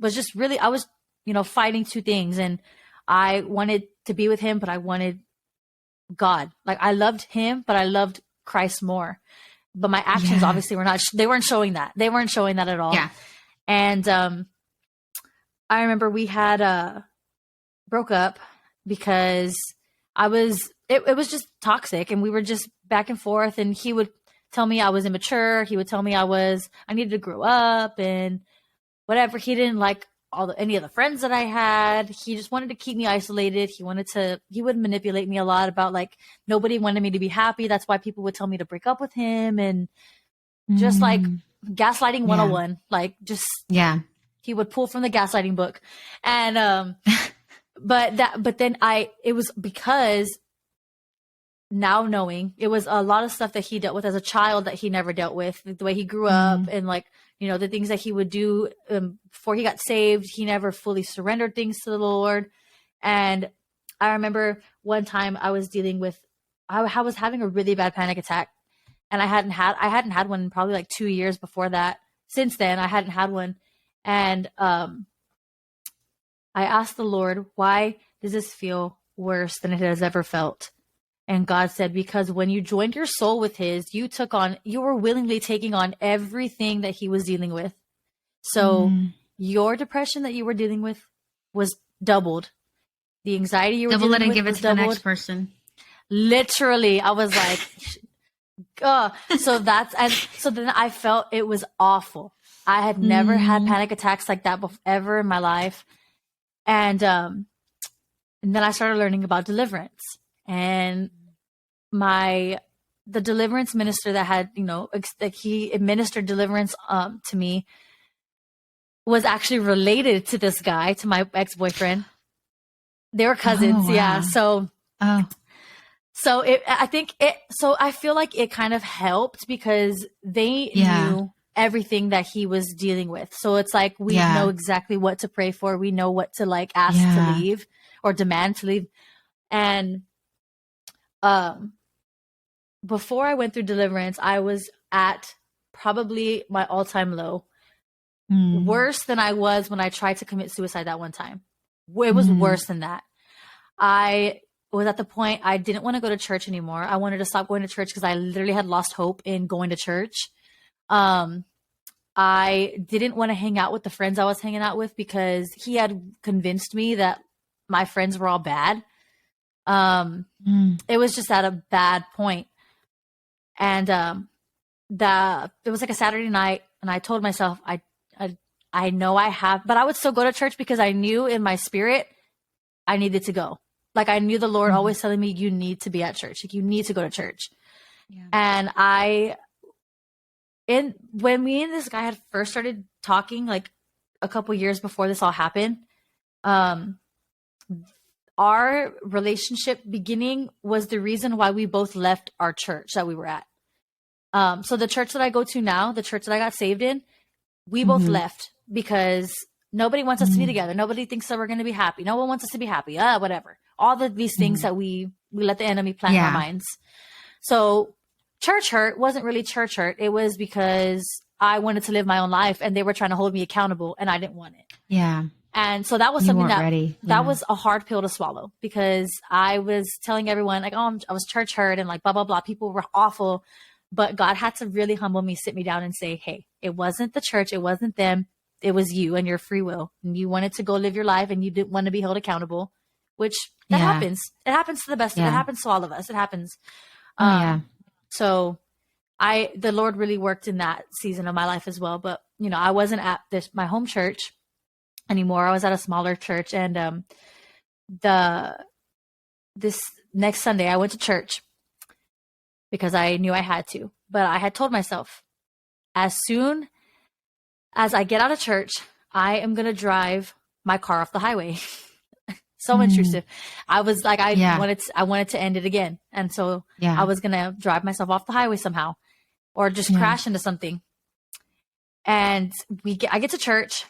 was just really, I was, fighting two things, and I wanted to be with him, but I wanted God. Like I loved him, but I loved Christ more. But my actions obviously were not, they weren't showing that. They weren't showing that at all. Yeah. And I remember we had broke up because it was just toxic, and we were just back and forth, and he would tell me I was immature. He would tell me I needed to grow up and whatever. He didn't like any of the friends that I had. He just wanted to keep me isolated. He would manipulate me a lot about like nobody wanted me to be happy. That's why people would tell me to break up with him, and just like gaslighting 101. Like just he would pull from the gaslighting book. And but then it was because now knowing it was a lot of stuff that he dealt with as a child that he never dealt with, the way he grew up, and like, the things that he would do before he got saved. He never fully surrendered things to the Lord. And I remember one time I was having a really bad panic attack, and I hadn't had one in probably like 2 years before that. Since then, I hadn't had one. And I asked the Lord, why does this feel worse than it has ever felt? And God said, because when you joined your soul with his, you were willingly taking on everything that he was dealing with. So your depression that you were dealing with was doubled. The anxiety you were double dealing it and with give it was to doubled. the next person. Literally, I was like, so then I felt it was awful. I had never had panic attacks like that ever in my life. And then I started learning about deliverance. And the deliverance minister that had, that he administered deliverance to me was actually related to this guy, to my ex-boyfriend. They were cousins. Oh, wow. Yeah. So I feel like it kind of helped because they knew everything that he was dealing with. So it's like, we know exactly what to pray for. We know what to like ask to leave or demand to leave. And before I went through deliverance, I was at probably my all-time low. Worse than I was when I tried to commit suicide that one time. It was worse than that. I was at the point I didn't want to go to church anymore. I wanted to stop going to church because I literally had lost hope in going to church. I didn't want to hang out with the friends I was hanging out with because he had convinced me that my friends were all bad. It was just at a bad point. And it was like a Saturday night, and I told myself, I know I have, but I would still go to church because I knew in my spirit I needed to go. Like I knew the Lord always telling me, you need to be at church. Like you need to go to church. Yeah. And when me and this guy had first started talking, like a couple years before this all happened, our relationship beginning was the reason why we both left our church that we were at. So the church that I go to now, the church that I got saved in, we both left because nobody wants us to be together. Nobody thinks that we're going to be happy. No one wants us to be happy. Whatever. All these things that we let the enemy plant in our minds. So church hurt wasn't really church hurt. It was because I wanted to live my own life, and they were trying to hold me accountable, and I didn't want it. Yeah. And so that was something that was a hard pill to swallow, because I was telling everyone like, I was church hurt and like blah, blah, blah. People were awful. But God had to really humble me, sit me down and say, hey, it wasn't the church. It wasn't them. It was you and your free will. And you wanted to go live your life, and you didn't want to be held accountable, which that happens. It happens to the best. It happens to all of us. It happens. So the Lord really worked in that season of my life as well. But, I wasn't at my home church anymore. I was at a smaller church, and this next Sunday I went to church because I knew I had to. But I had told myself, as soon as I get out of church, I am going to drive my car off the highway. So intrusive. I was like, I wanted to end it again. And so I was going to drive myself off the highway somehow, or just crash into something. And I get to church,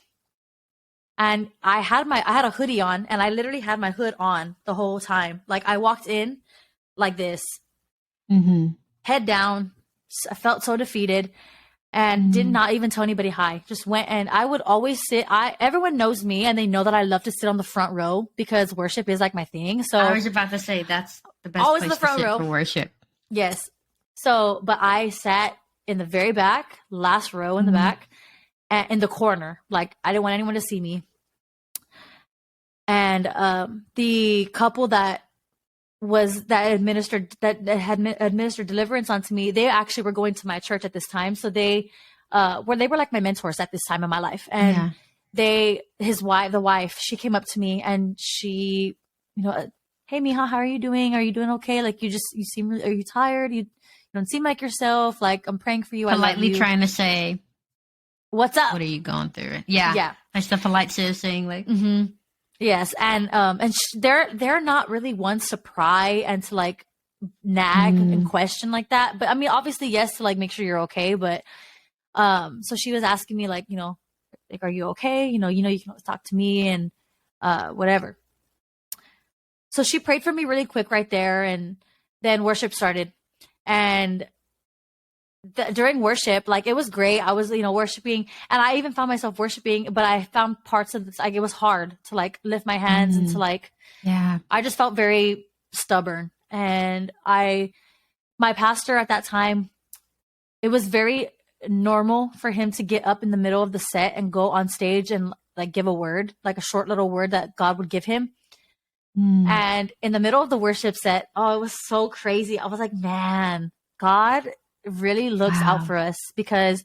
and I had a hoodie on, and I literally had my hood on the whole time. Like I walked in like this, head down. I felt so defeated. and did not even tell anybody hi. Just went, and I would always sit. Everyone knows me, and they know that I love to sit on the front row because worship is like my thing. So I was about to say that's the best always place in the to front sit row for worship. Yes. So, but I sat in the very back, last row in the back, and in the corner. Like I didn't want anyone to see me. And the couple that had administered deliverance onto me, they actually were going to my church at this time. So they were like my mentors at this time in my life. And the wife, she came up to me and she, hey Mija, how are you doing? Are you doing okay? Like are you tired? You don't seem like yourself. Like I'm praying for you. Politely I love you. trying to say, what's up? What are you going through? Yeah. That's the polite saying like, yes. And they're not really ones to pry and to like nag and question like that. But I mean, obviously, yes, to like make sure you're okay. But so she was asking me like, like, are you okay? You can always talk to me and whatever. So she prayed for me really quick right there, and then worship started. And during worship, like it was great. I was, worshiping, and I even found myself worshiping, but I found parts of this, like it was hard to like lift my hands and to like, I just felt very stubborn. And my pastor at that time, it was very normal for him to get up in the middle of the set and go on stage and like give a word, like a short little word that God would give him. And in the middle of the worship set, it was so crazy. I was like, man, God really looks out for us, because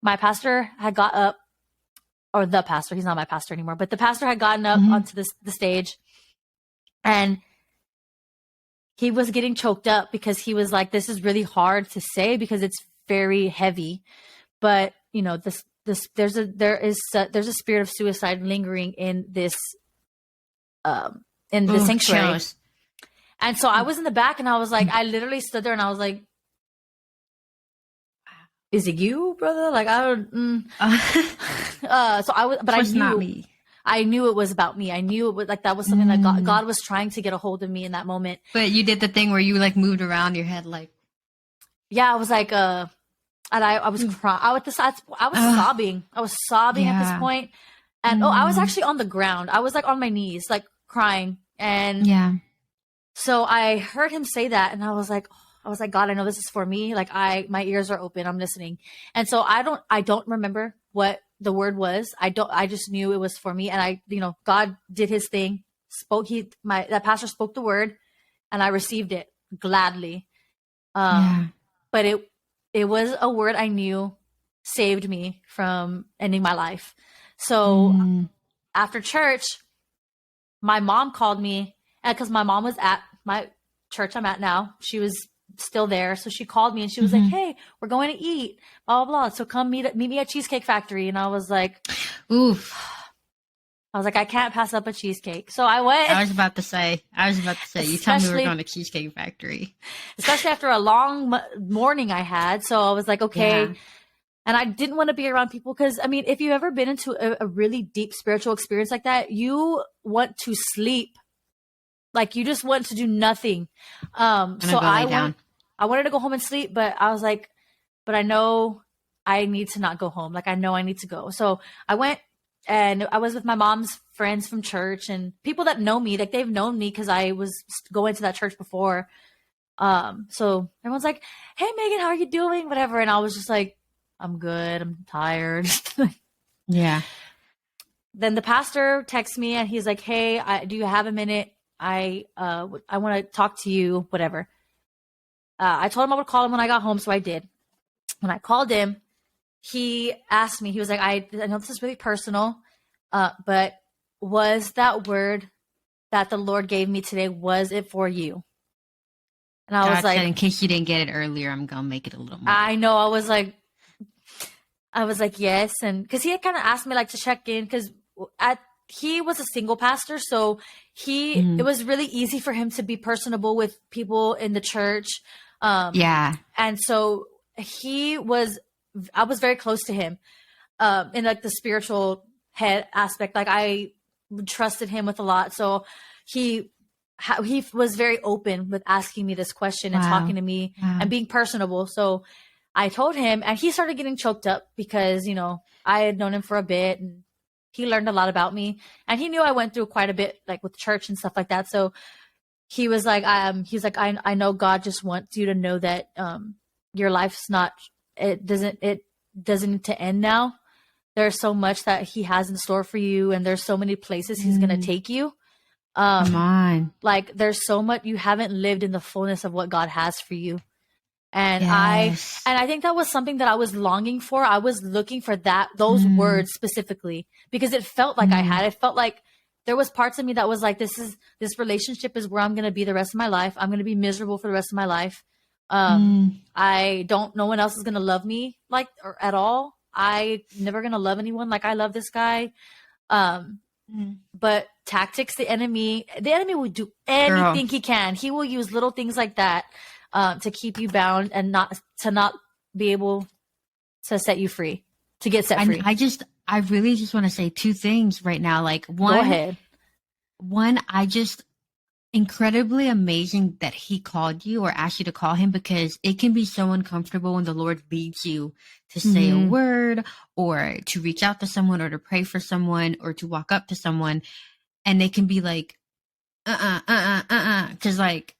my pastor had got up, or the pastor, he's not my pastor anymore, but the pastor had gotten up onto the stage, and he was getting choked up because he was like, this is really hard to say because it's very heavy, but there's a spirit of suicide lingering in this sanctuary. Chills. And so I was in the back, and I was like, I literally stood there and I was like, is it you, brother? Like, I don't, so I was, but I knew, not me. I knew it was about me. I knew it was like, that was something that God was trying to get a hold of me in that moment. But you did the thing where you like moved around your head, like, yeah, I was like, and I was crying. I was sobbing. I was sobbing at this point. And I was actually on the ground. I was like on my knees, like crying. And so I heard him say that, and I was like, God, I know this is for me. Like my ears are open. I'm listening. And so I don't remember what the word was. I just knew it was for me. And God did his thing. That pastor spoke the word, and I received it gladly. But it was a word I knew saved me from ending my life. So after church, my mom called me, and because my mom was at my church I'm at now, she was still there. So she called me, and she was like, hey, we're going to eat, blah, blah, blah. So come meet me at Cheesecake Factory. And I was like, oof. I was like, I can't pass up a cheesecake. So I went. I was about to say, you told me we were going to Cheesecake Factory. Especially after a long morning I had. So I was like, okay. Yeah. And I didn't want to be around people because, I mean, if you've ever been into a really deep spiritual experience like that, you want to sleep. Like, you just want to do nothing. So I wanted to go home and sleep, but I was like, but I know I need to not go home. Like, I know I need to go. So I went, and I was with my mom's friends from church and people that know me. Like, they've known me because I was going to that church before. So everyone's like, hey, Megan, how are you doing? Whatever. And I was just like, I'm good. I'm tired. Yeah. Then the pastor texts me, and he's like, hey, do you have a minute? I want to talk to you, whatever. I told him I would call him when I got home, so I did. When I called him, he asked me, he was like, I know this is really personal, but was that word that the Lord gave me today, was it for you? And I was like, in case you didn't get it earlier, I'm going to make it a little more. I know. I was like, yes. And because he had kind of asked me like to check in, because he was a single pastor. So it was really easy for him to be personable with people in the church. And so I was very close to him in like the spiritual head aspect. Like, I trusted him with a lot. So he was very open with asking me this question and talking to me and being personable. So I told him, and he started getting choked up because, you know, I had known him for a bit and he learned a lot about me. And he knew I went through quite a bit, like with church and stuff like that. So he was like, I know God just wants you to know that your life's not, it doesn't need to end now. There's so much that he has in store for you, and there's so many places he's going to take you. Come on. Like there's so much you haven't lived in the fullness of what God has for you. And Yes. I think that was something that I was longing for. I was looking for those words specifically because it felt like it felt like there was parts of me that was like, this relationship is where I'm going to be the rest of my life. I'm going to be miserable for the rest of my life. No one else is going to love me like, or at all. I never going to love anyone like I love this guy. But tactics, the enemy will do anything he can. He will use little things like that to keep you bound and not be able to set you free, to get set free. I really just want to say two things right now. Like Go ahead. One, I just incredibly amazing that he called you or asked you to call him, because it can be so uncomfortable when the Lord leads you to say a word or to reach out to someone or to pray for someone or to walk up to someone. And they can be like, because like,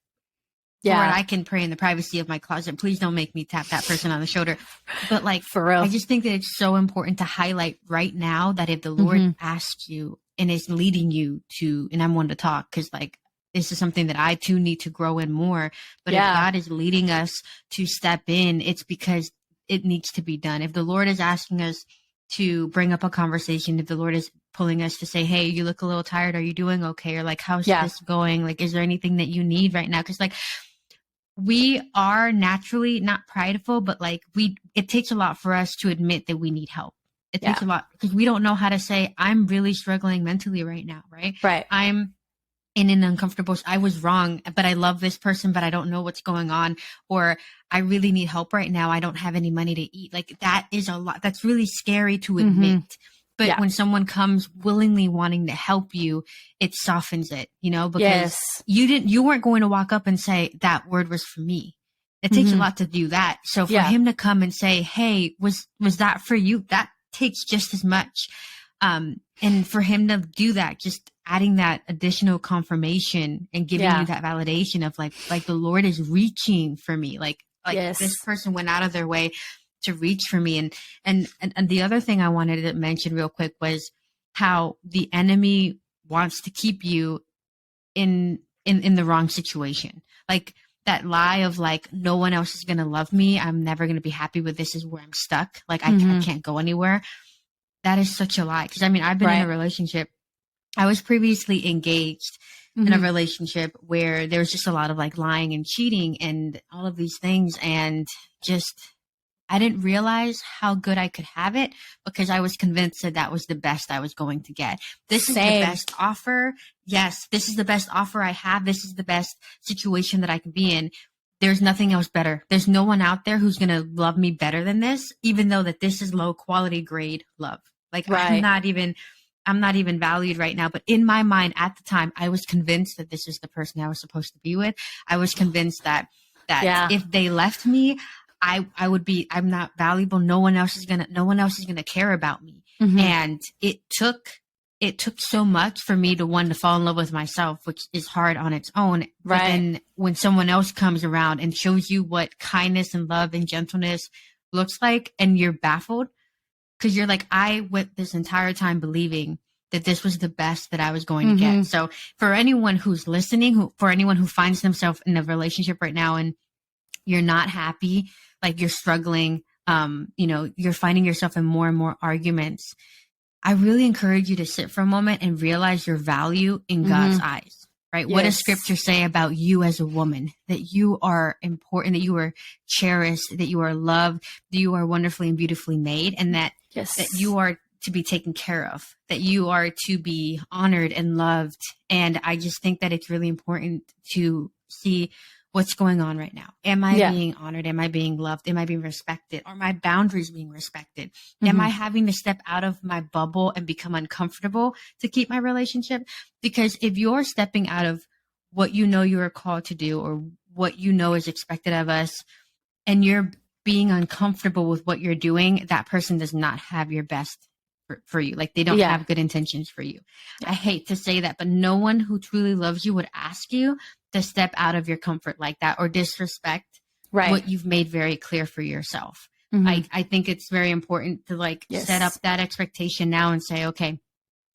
Lord, I can pray in the privacy of my closet. Please don't make me tap that person on the shoulder. But like, for real, I just think that it's so important to highlight right now that if the Lord asks you and is leading you to, and I'm one to talk because like, this is something that I too need to grow in more. But if God is leading us to step in, it's because it needs to be done. If the Lord is asking us to bring up a conversation, if the Lord is pulling us to say, hey, you look a little tired. Are you doing okay? Or like, how's this going? Like, is there anything that you need right now? Because like, we are naturally not prideful, but like it takes a lot for us to admit that we need help. It takes a lot because we don't know how to say, I'm really struggling mentally right now. Right. Right. I'm in an uncomfortable, I was wrong, but I love this person, but I don't know what's going on. Or I really need help right now. I don't have any money to eat. Like that is a lot. That's really scary to admit. But when someone comes willingly wanting to help you, it softens it, you know, because you weren't going to walk up and say that word was for me. It takes a lot to do that. So for him to come and say, hey, was that for you? That takes just as much. And for him to do that, just adding that additional confirmation and giving you that validation of like the Lord is reaching for me. Like this person went out of their way to reach for me. And the other thing I wanted to mention real quick was how the enemy wants to keep you in the wrong situation. Like that lie of like, no one else is going to love me. I'm never going to be happy with this is where I'm stuck. Like I can't go anywhere. That is such a lie. Cause I mean, I've been in a relationship. I was previously engaged in a relationship where there was just a lot of like lying and cheating and all of these things. And just, I didn't realize how good I could have it because I was convinced that that was the best I was going to get. This is the best offer. Yes, this is the best offer I have. This is the best situation that I can be in. There's nothing else better. There's no one out there who's going to love me better than this, even though that this is low quality grade love. Like I'm not even valued right now. But in my mind at the time, I was convinced that this is the person I was supposed to be with. I was convinced that if they left me, I'm not valuable. No one else is gonna care about me. And it took so much for me to want to fall in love with myself, which is hard on its own. But then when someone else comes around and shows you what kindness and love and gentleness looks like, and you're baffled because you're like, I went this entire time believing that this was the best that I was going to get. So for anyone who's listening, for anyone who finds themselves in a relationship right now and you're not happy, like you're struggling, you're finding yourself in more and more arguments, I really encourage you to sit for a moment and realize your value in God's eyes, right? What does scripture say about you as a woman? That you are important, that you are cherished, that you are loved, that you are wonderfully and beautifully made, and that you are to be taken care of, that you are to be honored and loved. And I just think that it's really important to see what's going on right now. Am I being honored? Am I being loved? Am I being respected? Are my boundaries being respected? Am I having to step out of my bubble and become uncomfortable to keep my relationship? Because if you're stepping out of what you know you are called to do or what you know is expected of us, and you're being uncomfortable with what you're doing, that person does not have your best for you. Like they don't Yeah. have good intentions for you. Yeah. I hate to say that, but no one who truly loves you would ask you to step out of your comfort like that or disrespect Right. what you've made very clear for yourself. I think it's very important to like set up that expectation now and say, okay,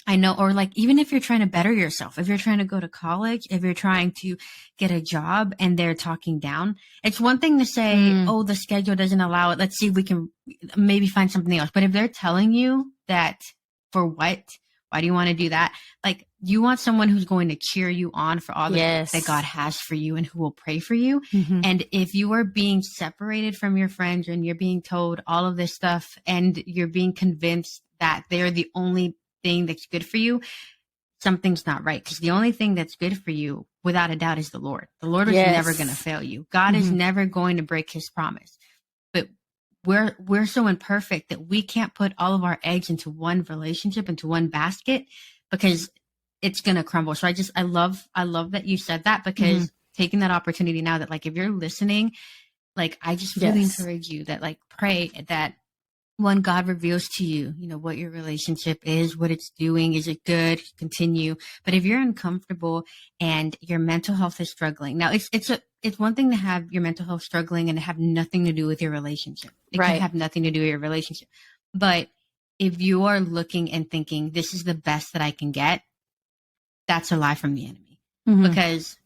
I know, or like, even if you're trying to better yourself, if you're trying to go to college, if you're trying to get a job and they're talking down, it's one thing to say, oh, the schedule doesn't allow it. Let's see if we can maybe find something else. But if they're telling you that for what, why do you want to do that? Like, you want someone who's going to cheer you on for all the things that God has for you and who will pray for you. And if you are being separated from your friends and you're being told all of this stuff and you're being convinced that they're the only thing that's good for you, something's not right. Because the only thing that's good for you, without a doubt, is the Lord. The Lord is never going to fail you. God is never going to break his promise. But we're so imperfect that we can't put all of our eggs into one relationship, into one basket, because it's going to crumble. So I love that you said that, because taking that opportunity now, that like, if you're listening, like, I just really encourage you that like, pray that when God reveals to you, you know, what your relationship is, what it's doing, is it good? Continue. But if you're uncomfortable and your mental health is struggling, now it's one thing to have your mental health struggling and have nothing to do with your relationship. It can have nothing to do with your relationship. But if you are looking and thinking, this is the best that I can get, that's a lie from the enemy. Because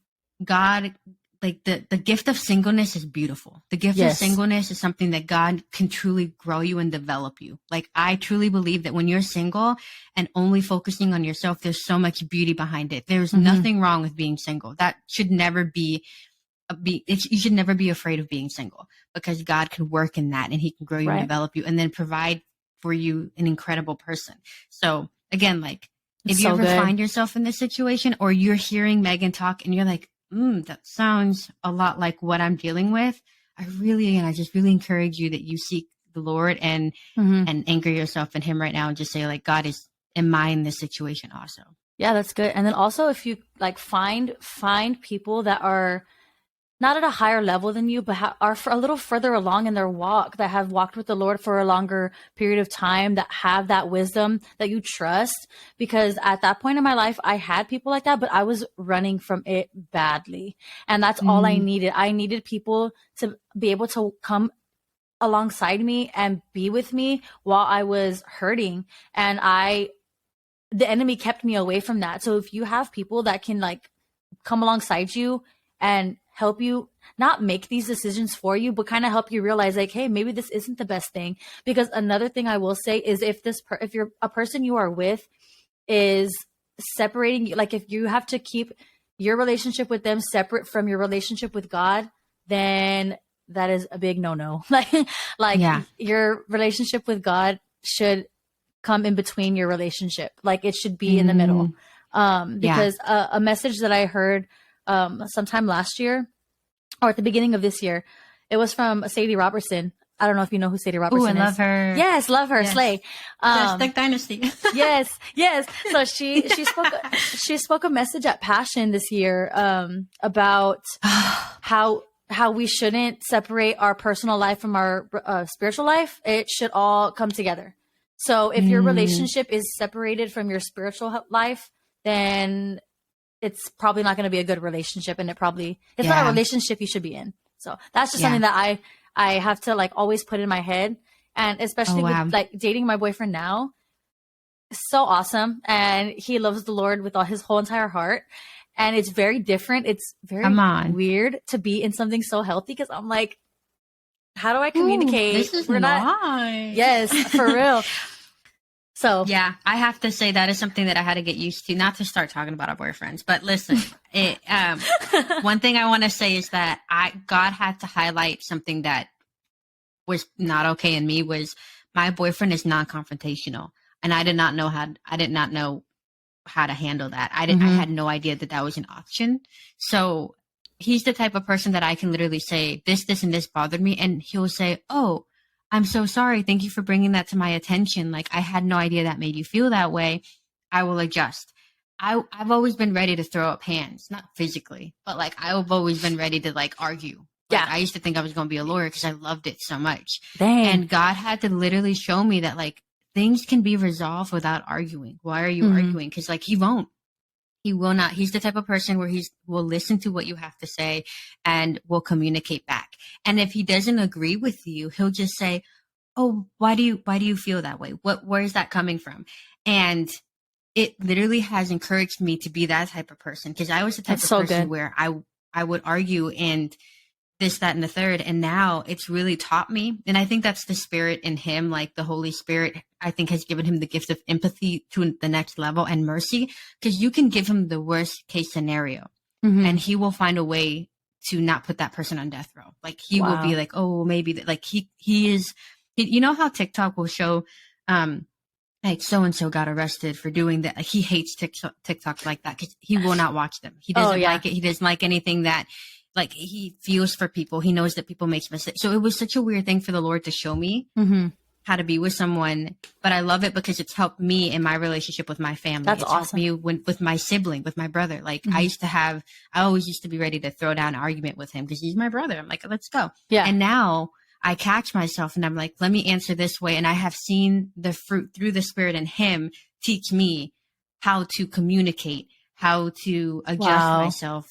God, like the gift of singleness is beautiful. The gift of singleness is something that God can truly grow you and develop you. Like, I truly believe that when you're single and only focusing on yourself, there's so much beauty behind it. There's nothing wrong with being single. That should never be you should never be afraid of being single, because God can work in that and he can grow you and develop you and then provide for you an incredible person. So again, like, if you ever find yourself in this situation, or you're hearing Megan talk and you're like, that sounds a lot like what I'm dealing with, I just really encourage you that you seek the Lord and anchor yourself in him right now and just say, like, God, am I in this situation also? Yeah, that's good. And then also, if you like find people that are not at a higher level than you, but are a little further along in their walk, that have walked with the Lord for a longer period of time, that have that wisdom that you trust. Because at that point in my life, I had people like that, but I was running from it badly. And that's all I needed. I needed people to be able to come alongside me and be with me while I was hurting. And the enemy kept me away from that. So if you have people that can like come alongside you and help you not make these decisions for you, but kind of help you realize, like, hey, maybe this isn't the best thing. Because another thing I will say is, if you're a person you are with is separating you, like if you have to keep your relationship with them separate from your relationship with God, then that is a big no. Like your relationship with God should come in between your relationship. Like, it should be in the middle. Because a message that I heard sometime last year, or at the beginning of this year, it was from Sadie Robertson. I don't know if you know who Sadie Robertson is. I love her. Yes, love her. Yes. Slay. Duck Dynasty. yes. So she spoke a message at Passion this year about how we shouldn't separate our personal life from our spiritual life. It should all come together. So if your relationship is separated from your spiritual life, then it's probably not going to be a good relationship, and it's not a relationship you should be in. So that's just something that I have to like always put in my head. And especially with like dating my boyfriend now, so awesome. And he loves the Lord with his whole entire heart. And it's very different. It's very weird to be in something so healthy, because I'm like, how do I communicate? This is nice. Yes, for real. So yeah, I have to say that is something that I had to get used to. Not to start talking about our boyfriends, but listen, one thing I want to say is that God had to highlight something that was not okay in me. Was my boyfriend is non-confrontational, and I did not know how to handle that. I had no idea that was an option. So he's the type of person that I can literally say this and this bothered me, and he'll say, "Oh, I'm so sorry. Thank you for bringing that to my attention. Like, I had no idea that made you feel that way. I will adjust." I've always been ready to throw up hands, not physically, but like I've always been ready to like argue. Like, Yeah. I used to think I was going to be a lawyer because I loved it so much. Dang. And God had to literally show me that, like, things can be resolved without arguing. Why are you arguing? Because, like, he won't. He will not. He's the type of person where will listen to what you have to say and will communicate back. And if he doesn't agree with you, he'll just say, "Oh, why do you feel that way? Where is that coming from?" And it literally has encouraged me to be that type of person, because I was the type That's of so person good. where I would argue and this, that, and the third. And now it's really taught me. And I think that's the spirit in him, like the Holy Spirit, I think, has given him the gift of empathy to the next level, and mercy, because you can give him the worst case scenario and he will find a way to not put that person on death row. Like, he will be like, oh, maybe that, like, he is, you know how TikTok will show, like, so-and-so got arrested for doing that. Like, he hates TikTok like that because he will not watch them. He doesn't like it. He doesn't like anything that, like, he feels for people. He knows that people make mistakes. So it was such a weird thing for the Lord to show me how to be with someone. But I love it because it's helped me in my relationship with my family. That's it's awesome. helped me with my sibling, with my brother. Like, I always used to be ready to throw down an argument with him because he's my brother. I'm like, let's go. Yeah. And now I catch myself and I'm like, let me answer this way. And I have seen the fruit through the Spirit in him teach me how to communicate, how to adjust myself.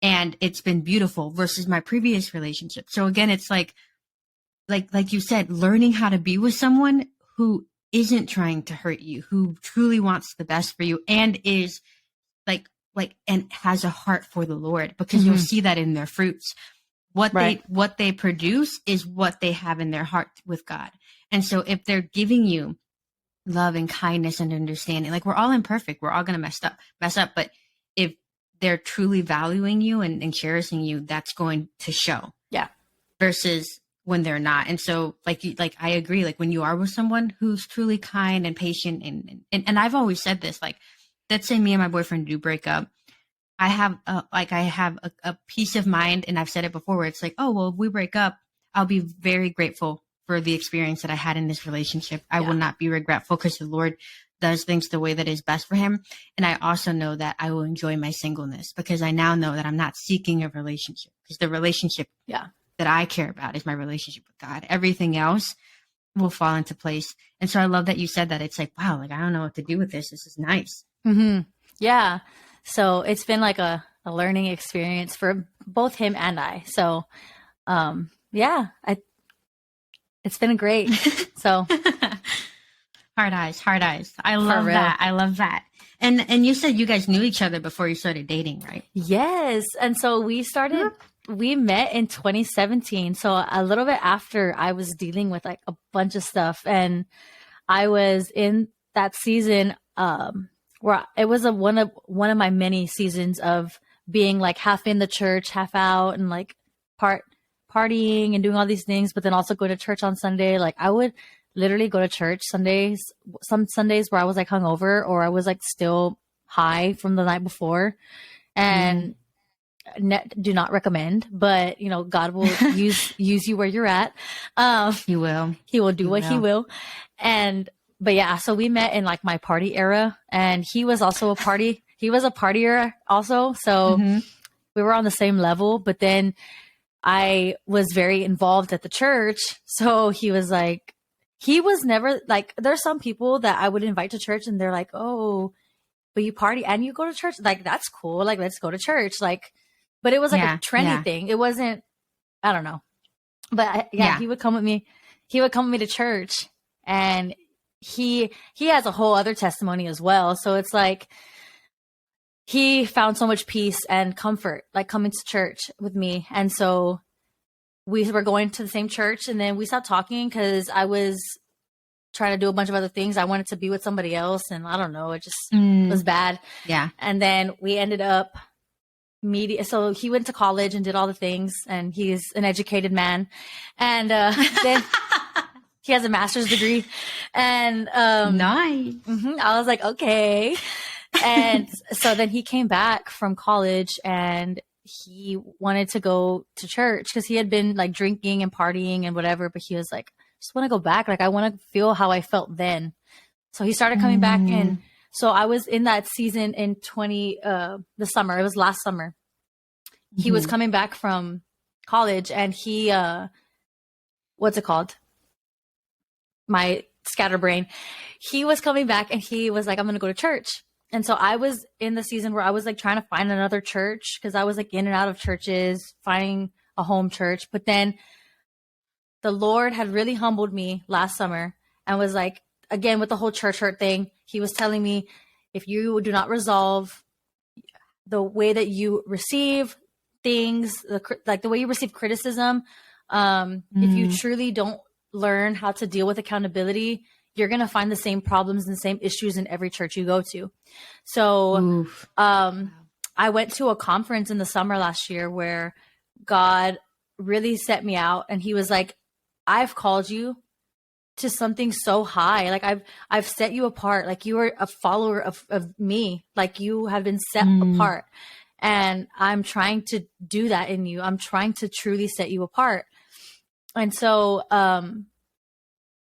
And it's been beautiful versus my previous relationship. So again, it's like you said, learning how to be with someone who isn't trying to hurt you, who truly wants the best for you and is like, and has a heart for the Lord, because you'll see that in their fruits. What they produce is what they have in their heart with God. And so if they're giving you love and kindness and understanding, like, we're all imperfect, we're all going to mess up. But if they're truly valuing you and cherishing you, that's going to show. Yeah. Versus when they're not. And so, like I agree, like, when you are with someone who's truly kind and patient, and I've always said this, like, let's say me and my boyfriend do break up, I have a peace of mind, and I've said it before, where it's like, oh, well, if we break up, I'll be very grateful for the experience that I had in this relationship. I will not be regretful, because the Lord does things the way that is best for him. And I also know that I will enjoy my singleness, because I now know that I'm not seeking a relationship, because the relationship that I care about is my relationship with God. Everything else will fall into place. And so I love that you said that. It's like, wow, like, I don't know what to do with this. This is nice. Yeah. So it's been like a learning experience for both him and I. So, it's been great. So hard eyes. I love that. I love that. And you said you guys knew each other before you started dating, right? Yes. And so we met in 2017. So a little bit after I was dealing with like a bunch of stuff, and I was in that season, where it was one of my many seasons of being like half in the church, half out, and like partying and doing all these things, but then also going to church on Sunday. Like, I would literally go to church Sundays, some Sundays where I was like hungover, or I was like still high from the night before, and do not recommend, but you know, God will use you where you're at. He will do what he will. But yeah, so we met in like my party era, and he was also he was a partier also. So we were on the same level, but then I was very involved at the church. So he was never like, there's some people that I would invite to church and they're like, oh, but you party and you go to church? Like, that's cool. Like, let's go to church. Like, but it was like a trendy thing. It wasn't, I don't know. But he would come with me. He would come with me to church, and he has a whole other testimony as well. So it's like, he found so much peace and comfort, like coming to church with me. And so we were going to the same church, and then we stopped talking because I was trying to do a bunch of other things. I wanted to be with somebody else, and I don't know, it just was bad. Yeah. And then we ended up meeting. So he went to college and did all the things, and he's an educated man. And then he has a master's degree. And nice. I was like, okay. And so then he came back from college, and he wanted to go to church because he had been like drinking and partying and whatever. But he was like, I just want to go back. Like, I want to feel how I felt then. So he started coming back. And so I was in that season in the summer. It was last summer. He was coming back from college, and he what's it called? My scatterbrain. He was coming back and he was like, I'm gonna go to church. And so I was in the season where I was like trying to find another church because I was like in and out of churches, finding a home church. But then the Lord had really humbled me last summer and was like, again, with the whole church hurt thing, he was telling me, if you do not resolve the way that you receive things, like the way you receive criticism, if you truly don't learn how to deal with accountability, you're going to find the same problems and the same issues in every church you go to. So I went to a conference in the summer last year where God really set me out, and he was like, I've called you to something so high. Like I've set you apart. Like you are a follower of me. Like you have been set apart, and I'm trying to do that in you. I'm trying to truly set you apart. And so,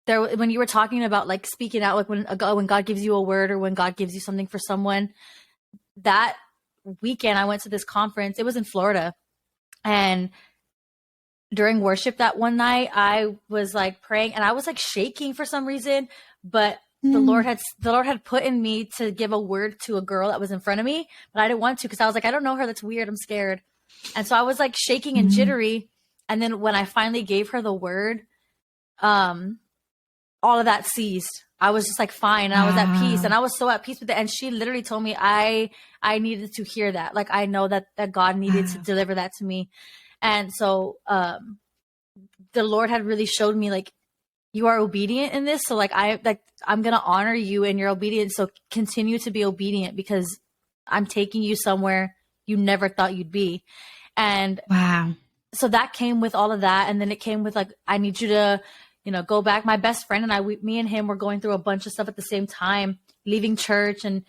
when you were talking about like speaking out, like when God gives you a word or when God gives you something for someone, that weekend I went to this conference. It was in Florida, and during worship that one night, I was like praying and I was like shaking for some reason, but the Lord had put in me to give a word to a girl that was in front of me, but I didn't want to because I was like, I don't know her. That's weird. I'm scared. And so I was like shaking and jittery. And then when I finally gave her the word, all of that ceased. I was just like fine, and I was at peace, and I was so at peace with it. And she literally told me I needed to hear that. Like I know that God needed to deliver that to me. And so the Lord had really showed me like, you are obedient in this. So like I'm gonna honor you in your obedience. So continue to be obedient because I'm taking you somewhere you never thought you'd be. And so that came with all of that. And then it came with like, I need you to, go back. My best friend and me and him were going through a bunch of stuff at the same time, leaving church, and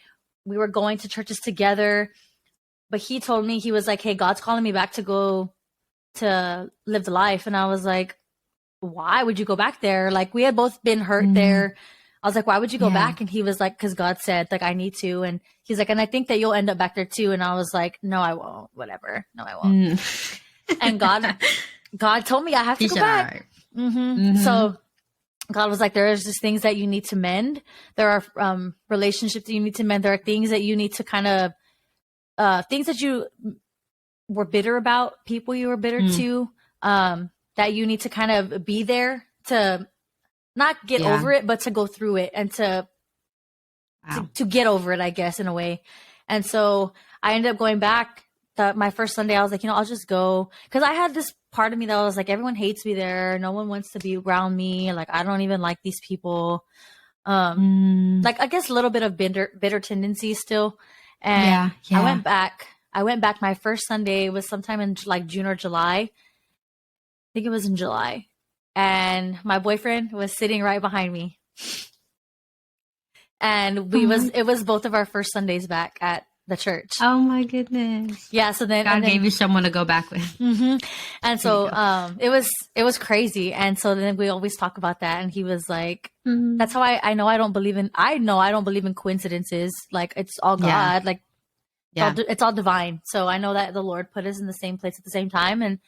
we were going to churches together. But he told me, he was like, hey, God's calling me back to go to live the life. And I was like, why would you go back there? Like we had both been hurt there. I was like, why would you go back? And he was like, because God said like, I need to. And he's like, and I think that you'll end up back there too. And I was like, no, I won't. Whatever. No, I won't. And God told me I have to go back. So God was like, there is just things that you need to mend. There are relationships that you need to mend. There are things that you need to kind of, things that you were bitter about, people you were bitter to, that you need to kind of be there to not get over it, but to go through it and to get over it, I guess, in a way. And so I ended up going back. My first Sunday, I was like, I'll just go. Because I had this part of me that was like, everyone hates me there. No one wants to be around me. Like, I don't even like these people. Like, I guess a little bit of bitter tendencies still. And I went back. My first Sunday was sometime in like June or July. I think it was in July. And my boyfriend was sitting right behind me. And it was both of our first Sundays back at the church. Oh my goodness. Yeah. So then God gave you someone to go back with. And so it was crazy. And so then we always talk about that. And he was like, that's how I know I don't believe in coincidences. Like it's all God. Like it's all divine. So I know that the Lord put us in the same place at the same time. And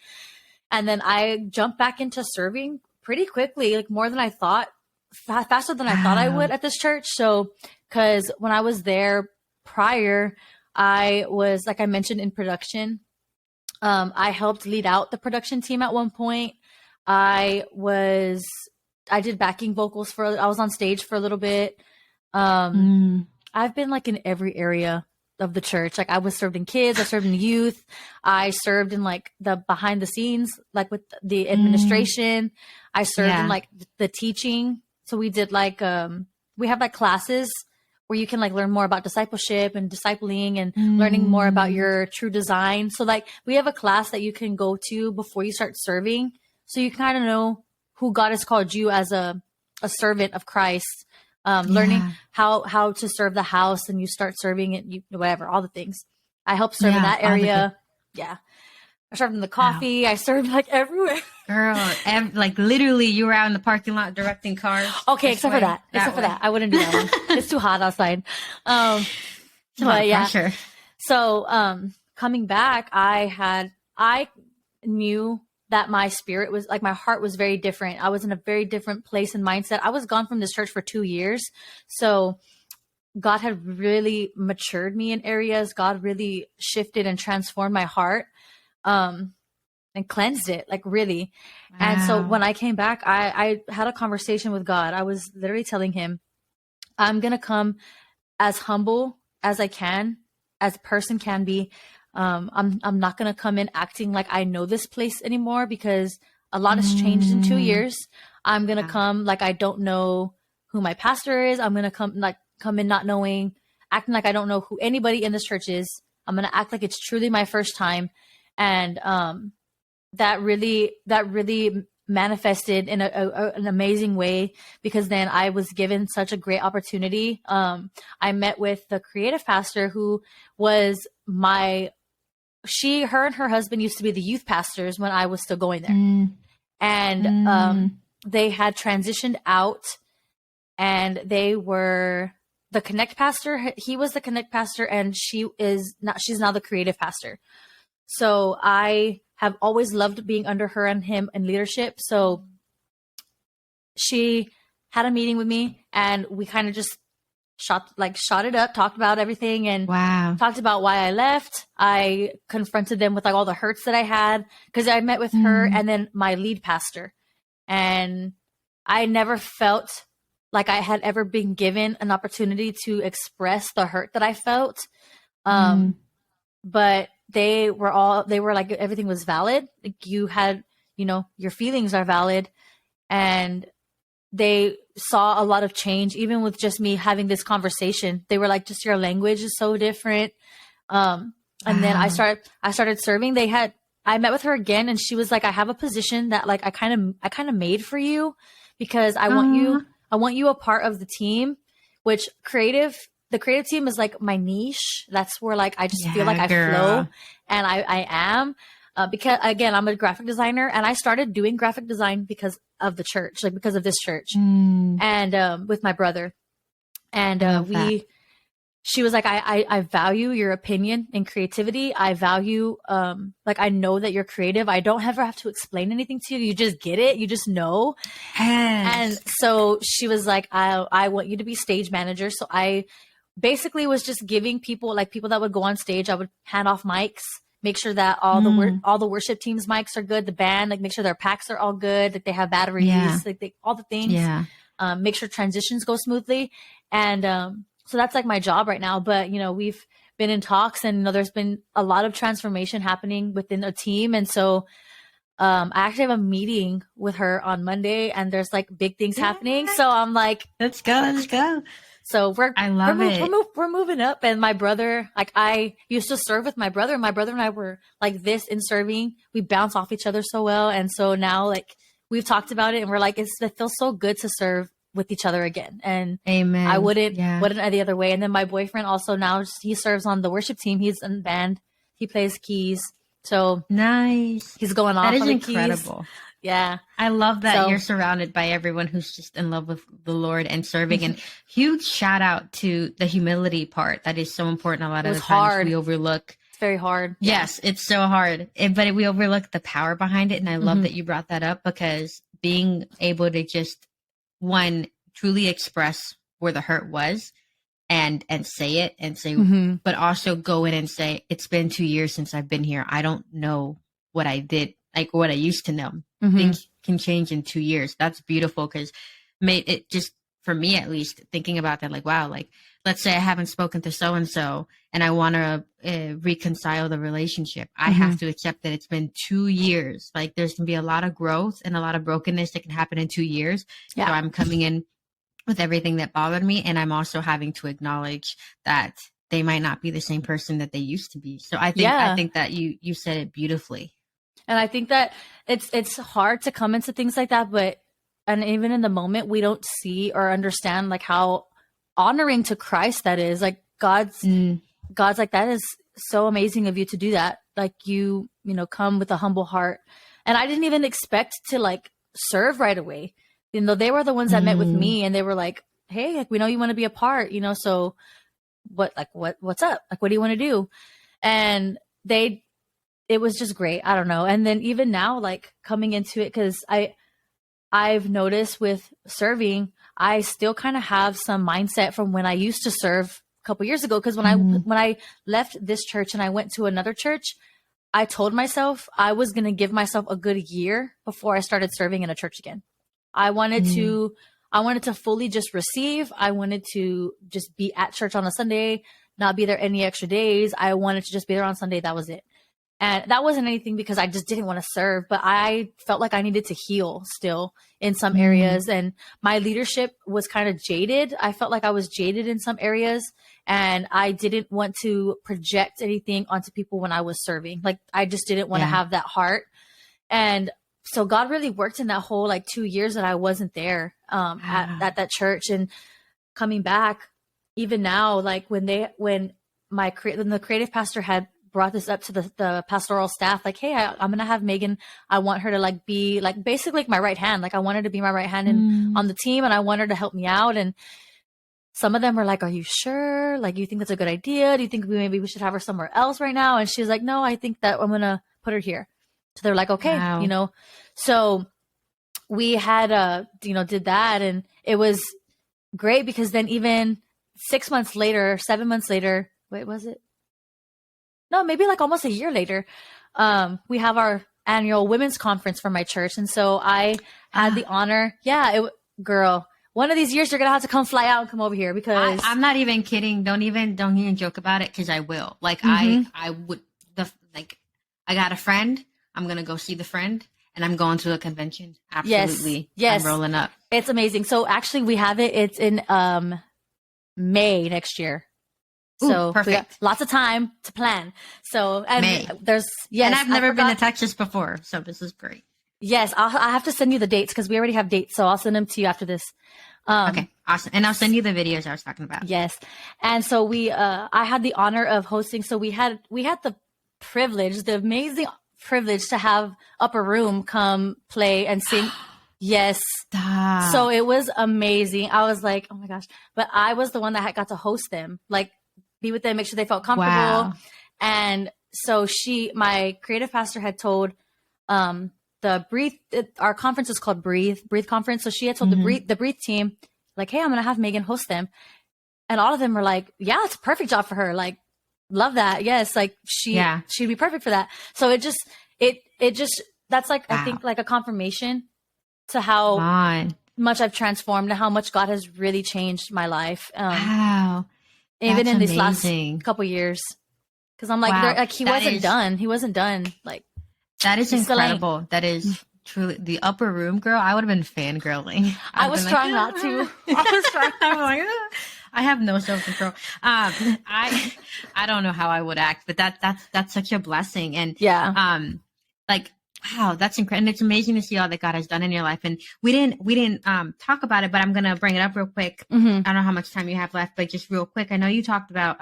then I jumped back into serving pretty quickly, like more than I thought, faster than I thought I would at this church. So, cause when I was there prior, I was, like I mentioned, in production. I helped lead out the production team at one point. I did backing vocals I was on stage for a little bit. I've been like in every area of the church. Like I was served in kids, I served in youth, I served in like the behind the scenes, like with the administration. I served in like the teaching. So we did like, we have like classes where you can like learn more about discipleship and discipling and learning more about your true design. So like we have a class that you can go to before you start serving. So you kind of know who God has called you as a servant of Christ, learning how to serve the house, and you start serving it, whatever, all the things. I helped serve in that area. Yeah. I served in the coffee. I served like everywhere. Girl, like literally you were out in the parking lot directing cars. Okay, except for that. I wouldn't do that one. It's too hot outside. But yeah. Pressure. So coming back, I knew that my spirit was like, my heart was very different. I was in a very different place and mindset. I was gone from this church for 2 years. So God had really matured me in areas. God really shifted and transformed my heart, and cleansed it, like really. Wow. And so when I came back, I had a conversation with God. I was literally telling him, I'm going to come as humble as I can, as a person can be. I'm not going to come in acting like I know this place anymore, because a lot has changed in 2 years. I'm going to come like I don't know who my pastor is. I'm going to come in not knowing, acting like I don't know who anybody in this church is. I'm going to act like it's truly my first time. And that really manifested in an amazing way, because then I was given such a great opportunity. I met with the creative pastor, who was her and her husband used to be the youth pastors when I was still going there. And they had transitioned out, and they were the connect pastor. He was the connect pastor, and she's now the creative pastor. So I have always loved being under her and him in leadership. So she had a meeting with me, and we kind of just shot it up, talked about everything, and talked about why I left. I confronted them with like all the hurts that I had, because I met with her and then my lead pastor, and I never felt like I had ever been given an opportunity to express the hurt that I felt. But they were like, everything was valid. Like, you had, your feelings are valid. And they saw a lot of change, even with just me having this conversation. They were like, just your language is so different. And then I started serving. I met with her again, and she was like, I have a position that like, I kind of made for you, because I want you a part of the team, which the creative team is like my niche. That's where like I just feel like I flow, and I am, because again, I'm a graphic designer, and I started doing graphic design because of the church, like because of this church, and with my brother, and she was like, I value your opinion and creativity. I value, like, I know that you're creative. I don't ever have to explain anything to you. You just get it. You just know. Yes. And so she was like, I want you to be stage manager. So I basically was just giving people that would go on stage. I would hand off mics, make sure that all the worship team's mics are good. The band, like, make sure their packs are all good. Like, they have batteries, all the things. Yeah. Make sure transitions go smoothly. And, so that's like my job right now. But, we've been in talks, and, there's been a lot of transformation happening within the team. And so, I actually have a meeting with her on Monday, and there's like big things happening. So I'm like, let's go. So I love it. We're moving up. And my brother, like, I used to serve with my brother. My brother and I were like this in serving. We bounce off each other so well. And so now, like, we've talked about it, and we're like, it feels so good to serve with each other again. And amen. I wouldn't the other way. And then my boyfriend also now, he serves on the worship team. He's in band. He plays keys. So nice. He's going off. That is on the incredible. Keys. Yeah. I love that you're surrounded by everyone who's just in love with the Lord and serving. And huge shout out to the humility part. That is so important. A lot of the times we overlook. It's very hard. Yes, it's so hard. But we overlook the power behind it. And I love that you brought that up, because being able to just, one, truly express where the hurt was and say it, and say, but also go in and say, it's been 2 years since I've been here. I don't know what I did, like what I used to know. Things can change in 2 years. That's beautiful, because it just, for me at least, thinking about that, like, wow, like, let's say I haven't spoken to so-and-so and I want to reconcile the relationship. I have to accept that it's been 2 years. Like, there's going to be a lot of growth and a lot of brokenness that can happen in 2 years. Yeah. So I'm coming in with everything that bothered me. And I'm also having to acknowledge that they might not be the same person that they used to be. So I think that you said it beautifully. And I think that it's hard to come into things like that, and even in the moment, we don't see or understand like how honoring to Christ that is. Like, God's like, that is so amazing of you to do that. Like, you come with a humble heart. And I didn't even expect to like serve right away. They were the ones that met with me, and they were like, hey, like, we know you want to be a part, so what's up? Like, what do you want to do? And it was just great. I don't know. And then even now, like coming into it, because I've noticed with serving, I still kind of have some mindset from when I used to serve a couple years ago. Because when I left this church and I went to another church, I told myself I was going to give myself a good year before I started serving in a church again. I wanted to fully just receive. I wanted to just be at church on a Sunday, not be there any extra days. I wanted to just be there on Sunday. That was it. And that wasn't anything because I just didn't want to serve, but I felt like I needed to heal still in some areas. And my leadership was kind of jaded. I felt like I was jaded in some areas, and I didn't want to project anything onto people when I was serving. Like I just didn't want to have that heart. And so God really worked in that whole like 2 years that I wasn't there at that church. And coming back, even now, like when the creative pastor had brought this up to the pastoral staff, like, hey, I'm going to have Megan. I want her to like be like basically like my right hand. Like I want her to be my right hand on the team, and I want her to help me out. And some of them were like, are you sure? Like, you think that's a good idea? Do you think maybe we should have her somewhere else right now? And she's like, no, I think that I'm going to put her here. So they're like, okay, you know, so we had, did that, and it was great because then even 7 months later, wait, was it? No, maybe like almost a year later, we have our annual women's conference for my church. And so I had the honor. Yeah, girl, one of these years you're going to have to come fly out and come over here because I'm not even kidding. Don't even joke about it. Cause I will. Like I would, I got a friend. I'm going to go see the friend, and I'm going to a convention. Absolutely. Yes. I'm rolling up. It's amazing. So actually we have it. It's in May next year. So perfect. Lots of time to plan. So and May. And I've never been to Texas before, so this is great. Yes, I have to send you the dates because we already have dates. So I'll send them to you after this. Okay, awesome. And I'll send you the videos I was talking about. Yes, and so I had the honor of hosting. So we had the amazing privilege to have Upper Room come play and sing. Yes. Stop. So it was amazing. I was like, oh my gosh. But I was the one that got to host them, like be with them, make sure they felt comfortable. Wow. And so my creative pastor had told our conference is called Breathe Conference. So she had told the Breathe team, like, hey, I'm going to have Megan host them. And all of them were like, yeah, it's a perfect job for her. Like, love that. Yes. Like she'd be perfect for that. So it just, that's like, I think like a confirmation to how much I've transformed and how much God has really changed my life. Wow. Even in these amazing. last couple years. Cause I'm like, he wasn't done. He wasn't done. Like that is incredible. That is truly the Upper Room, girl. I would have been fangirling. I was trying not to. I'm like, I have no self-control. I don't know how I would act, but that's such a blessing. And like, wow, that's incredible. And it's amazing to see all that God has done in your life. And we didn't talk about it, but I'm gonna bring it up real quick. I don't know how much time you have left, but just real quick. I know you talked about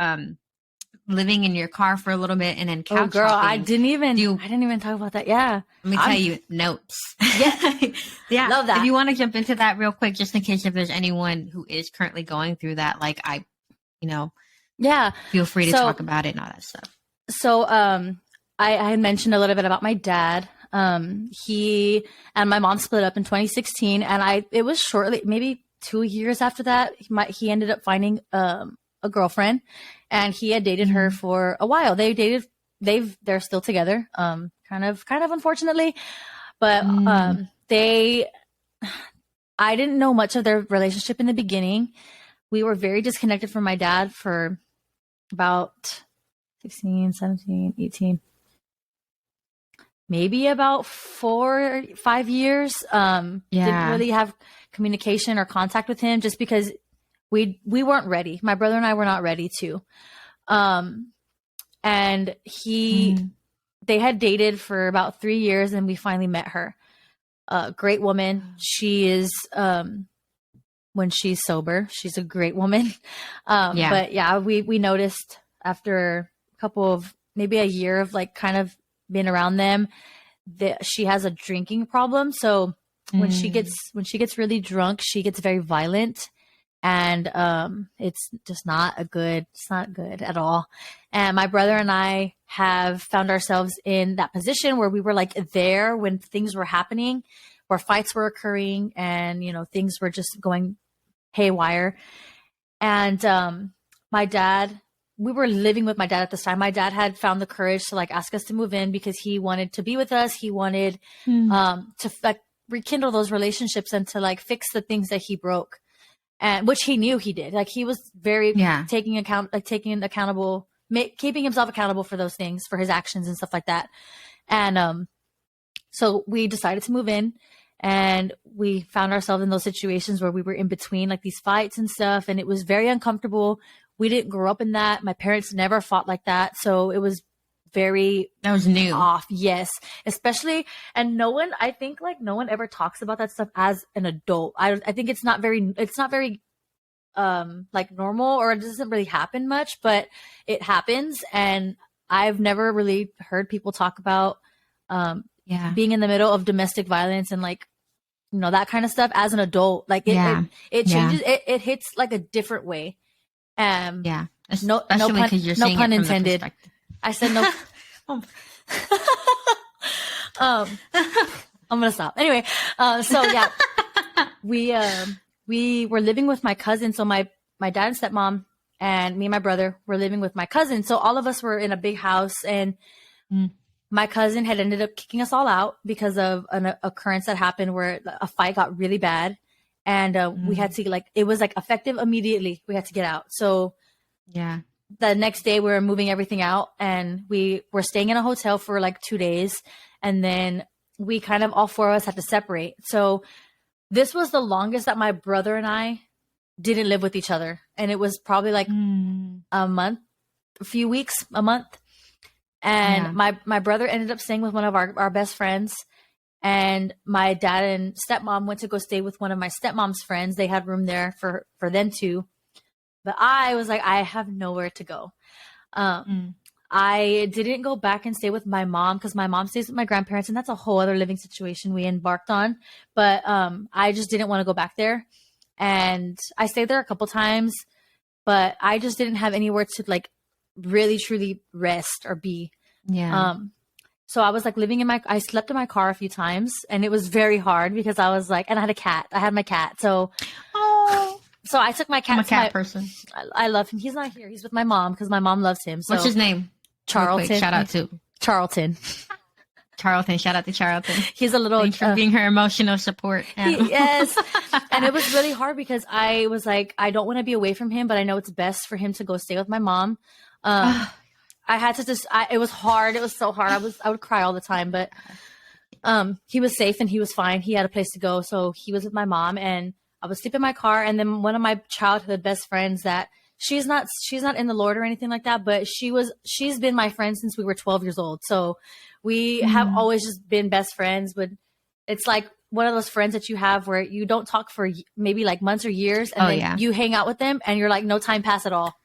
living in your car for a little bit and then couch girl, hopping. I didn't even talk about that. Yeah. Let me tell you, notes. Yeah. Love that. If you want to jump into that real quick, just in case if there's anyone who is currently going through that, like feel free to talk about it and all that stuff. So I had mentioned a little bit about my dad. He and my mom split up in 2016, and it was shortly, maybe 2 years after that, he ended up finding a girlfriend, and he had dated her for a while. They're still together, kind of unfortunately, but I didn't know much of their relationship in the beginning. We were very disconnected from my dad for about 16, 17, 18, maybe about 4 or 5 years. Didn't really have communication or contact with him just because we weren't ready. My brother and I were not ready to. And they had dated for about 3 years, and we finally met her. Great woman. She is, when she's sober, she's a great woman. But yeah, we noticed after a couple of, maybe a year of like kind of being around them, that she has a drinking problem. So when she gets really drunk, she gets very violent. and it's not good at all. And my brother and I have found ourselves in that position where we were like there when things were happening, where fights were occurring, and things were just going haywire. And my dad, we were living with my dad at this time. My dad had found the courage to like ask us to move in because he wanted to be with us. He wanted to like rekindle those relationships and to like fix the things that he broke, and which he knew he did. Like he was very keeping himself accountable for those things, for his actions and stuff like that. And so we decided to move in, and we found ourselves in those situations where we were in between like these fights and stuff, and it was very uncomfortable. We didn't grow up in that. My parents never fought like that, so it was that was new off. Yes, especially, and I think like no one ever talks about that stuff as an adult. I think it's not very like normal, or it doesn't really happen much, but it happens. And I've never really heard people talk about being in the middle of domestic violence and like that kind of stuff as an adult. Like it changes. It hits like a different way. Especially because you're saying pun it from intended. The perspective. I said no. I'm gonna stop. Anyway, so yeah, we were living with my cousin. So my dad and stepmom and me and my brother were living with my cousin. So all of us were in a big house, and my cousin had ended up kicking us all out because of an occurrence that happened where a fight got really bad, and we had to it was like effective immediately. We had to get out. So the next day we were moving everything out, and we were staying in a hotel for like 2 days, and then we kind of all four of us had to separate. So this was the longest that my brother and I didn't live with each other, and it was probably like a month, a few weeks, a month. And my brother ended up staying with one of our best friends, and my dad and stepmom went to go stay with one of my stepmom's friends. They had room there for them too. But I was like, I have nowhere to go. I didn't go back and stay with my mom because my mom stays with my grandparents, and that's a whole other living situation we embarked on. But I just didn't want to go back there. And I stayed there a couple times, but I just didn't have anywhere to like really truly rest or be. So I was like I slept in my car a few times, and it was very hard because I was like, and I had a cat. I had my cat. So I took my cat. I'm a cat person. I love him. He's not here. He's with my mom because my mom loves him. So. What's his name? Charlton. Shout out to Charlton. Shout out to Charlton. He's a little. Thanks for being her emotional support. Yes. And it was really hard because I was like, I don't want to be away from him, but I know it's best for him to go stay with my mom. I had to it was hard. It was so hard. I would cry all the time, but he was safe and he was fine. He had a place to go. So he was with my mom, and I would sleep in my car. And then one of my childhood best friends that she's not in the Lord or anything like that, but she's been my friend since we were 12 years old. So we have always just been best friends. But it's like one of those friends that you have where you don't talk for maybe like months or years, and then you hang out with them and you're like, no time passed at all.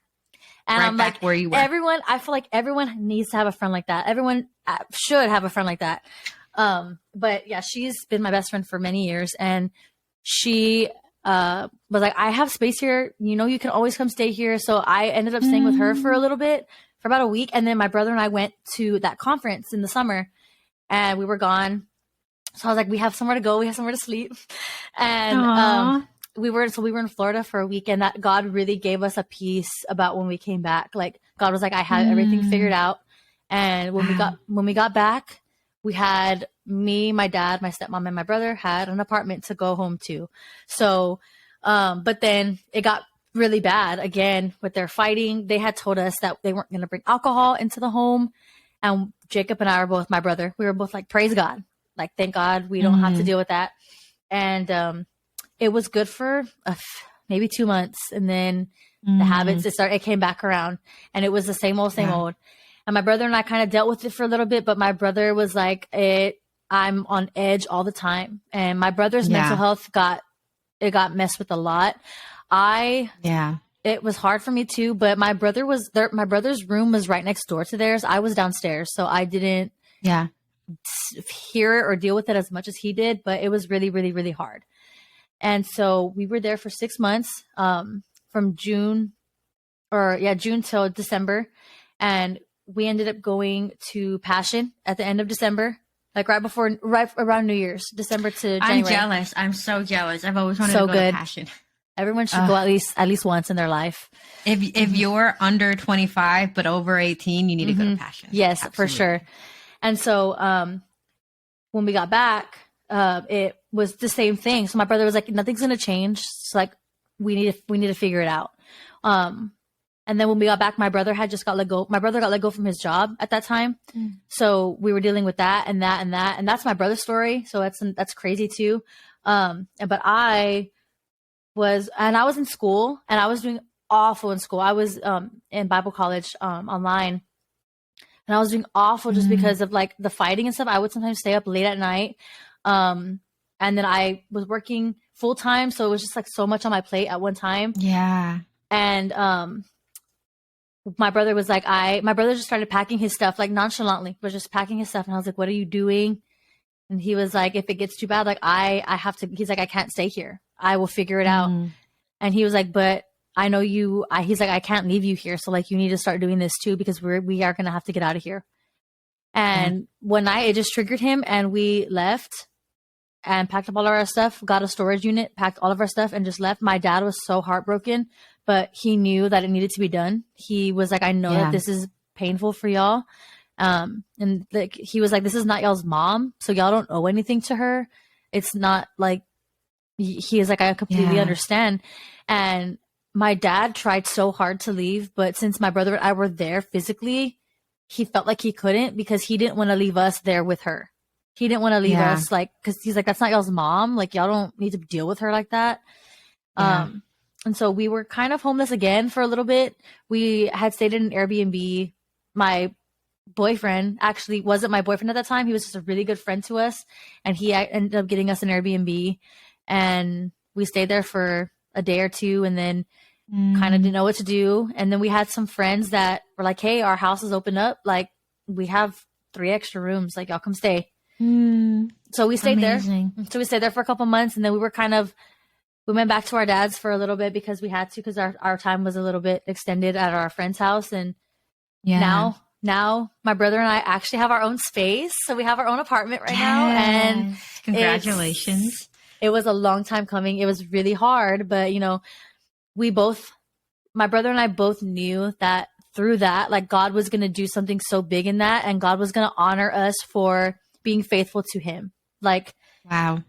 And right I'm back like, where you were. I feel like everyone needs to have a friend like that. Everyone should have a friend like that. But yeah, she's been my best friend for many years, and she was like, I have space here. You can always come stay here. So I ended up staying with her for a little bit, for about a week. And then my brother and I went to that conference in the summer, and we were gone. So I was like, we have somewhere to go. We have somewhere to sleep. And we were in Florida for a week, and that God really gave us a peace about when we came back. Like God was like, I had everything figured out. And when we got back, we had me, my dad, my stepmom, and my brother had an apartment to go home to. So, but then it got really bad again with their fighting. They had told us that they weren't going to bring alcohol into the home. And Jacob and I were both, my brother, we were both like, praise God. Like, thank God we don't have to deal with that. And, it was good for maybe 2 months. And then the habits, it came back around, and it was the same old. And my brother and I kind of dealt with it for a little bit, but my brother was like, I'm on edge all the time. And my brother's mental health got messed with a lot. It was hard for me too, but my brother's room was right next door to theirs. I was downstairs, so I didn't hear it or deal with it as much as he did, but it was really, really, really hard. And so we were there for 6 months, from June till December. And we ended up going to Passion at the end of December, like right around New Year's, December to January. I'm jealous. I'm so jealous. I've always wanted So to go good. to Passion. Everyone should go at least once in their life. If you're under 25 but over 18, you need to go to Passion. Yes, Absolutely. for sure. And so when we got back, it was the same thing. So my brother was like, nothing's gonna change. So like we need to figure it out. And then when we got back, my brother had just got let go. My brother got let go from his job at that time. So we were dealing with that and that and that. And that's my brother's story. So that's crazy too. But I was in school, and I was doing awful in school. I was in Bible college online, and I was doing awful just because of like the fighting and stuff. I would sometimes stay up late at night. And then I was working full time. So it was just like so much on my plate at one time. Yeah. And my brother was like, my brother just started packing his stuff, like nonchalantly, was just packing his stuff. And I was like, what are you doing? And he was like, if it gets too bad, like I have to, he's like, I can't stay here. I will figure it out. And he was like, but I know you, he's like, I can't leave you here. So like, you need to start doing this too, because we are going to have to get out of here. And one night it just triggered him, and we left and packed up all of our stuff, got a storage unit, packed all of our stuff, and just left. My dad was so heartbroken, but he knew that it needed to be done. He was like, I know that this is painful for y'all. And like, he was like, this is not y'all's mom, so y'all don't owe anything to her. It's not like, he is like, I completely understand. And my dad tried so hard to leave, but since my brother and I were there physically, he felt like he couldn't, because he didn't want to leave us there with her. He didn't want to leave us, like, because he's like, that's not y'all's mom. Like, y'all don't need to deal with her like that. And so we were kind of homeless again for a little bit. We had stayed in an Airbnb. My boyfriend actually wasn't my boyfriend at that time. He was just a really good friend to us. And he ended up getting us an Airbnb. And we stayed there for a day or two, and then kind of didn't know what to do. And then we had some friends that were like, hey, our house is open up. Like, we have 3 extra rooms. Like, y'all come stay. So we stayed there. So we stayed there for a couple months, and then we went back to our dad's for a little bit because we had to, because our time was a little bit extended at our friend's house. And now my brother and I actually have our own space. So we have our own apartment right now. And congratulations. It was a long time coming. It was really hard, but my brother and I both knew that through that, like, God was going to do something so big in that, and God was going to honor us for being faithful to him. Like, wow.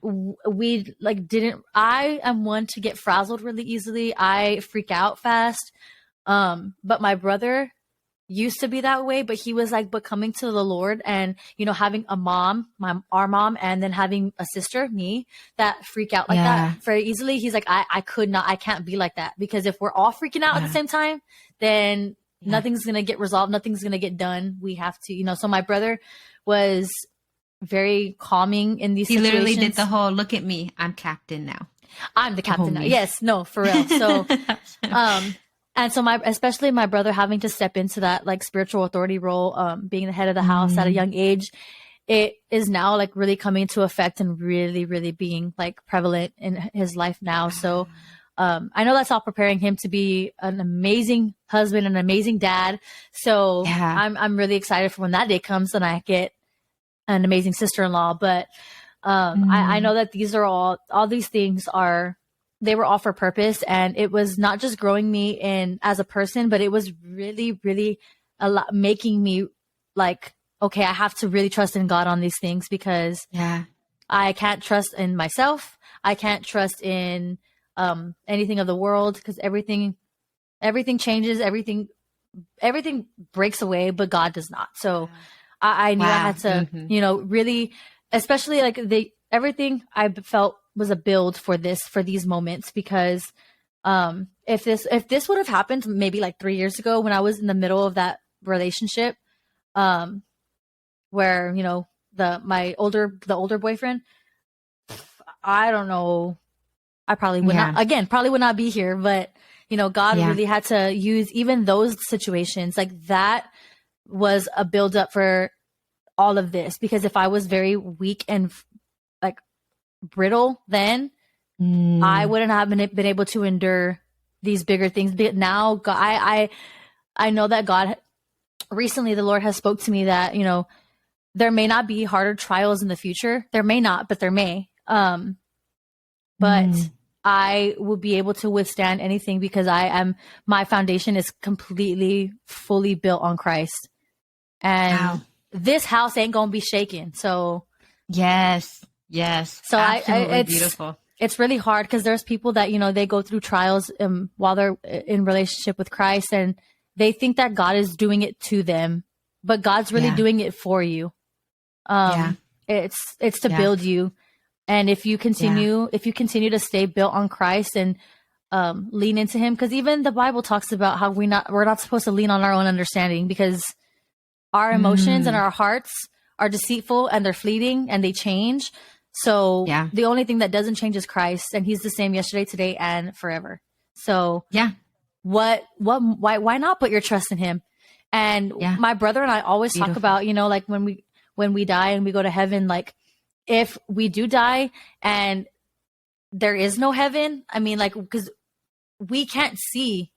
I am one to get frazzled really easily. I freak out fast. But my brother used to be that way, but he was like, but coming to the Lord and, having a mom, our mom, and then having a sister, me, that freak out like that very easily. He's like, I can't be like that, because if we're all freaking out at the same time, then nothing's going to get resolved. Nothing's going to get done. We have to, so my brother was very calming in these situations. He literally did the whole, look at me, I'm captain now. I'm the captain now. Yes, no, for real. So, and so especially my brother having to step into that like spiritual authority role, being the head of the house at a young age, it is now like really coming into effect and really, really being like prevalent in his life now. So, I know that's all preparing him to be an amazing husband, an amazing dad. So I'm really excited for when that day comes and I get an amazing sister-in-law. But I know that these are all these things they were all for purpose, and it was not just growing me in as a person, but it was really, really making me like, okay, I have to really trust in God on these things, because I can't trust in myself. I can't trust in anything of the world, because everything changes, everything breaks away, but God does not. So I knew I had to, really, especially like everything I felt was a build for these moments, because if this would have happened maybe like 3 years ago when I was in the middle of that relationship, where the older boyfriend, I don't know, I probably would not be here. But God really had to use even those situations. Like, that was a build up for all of this, because if I was very weak and like brittle then, I wouldn't have been able to endure these bigger things. But now, God, I know that God, recently the Lord has spoke to me that, there may not be harder trials in the future. There may not, but there may. But I will be able to withstand anything because my foundation is completely, fully built on Christ. And this house ain't going to be shaken. So yes. So absolutely beautiful. It's really hard because there's people that, they go through trials while they're in relationship with Christ, and they think that God is doing it to them, but God's really doing it for you. It's to build you. And if you continue to stay built on Christ and lean into him, because even the Bible talks about how we're not supposed to lean on our own understanding, because our emotions and our hearts are deceitful and they're fleeting and they change. So the only thing that doesn't change is Christ, and he's the same yesterday, today, and forever. So why not put your trust in him? And my brother and I always talk about, like when we die and we go to heaven, like if we do die and there is no heaven, I mean, like, because we can't see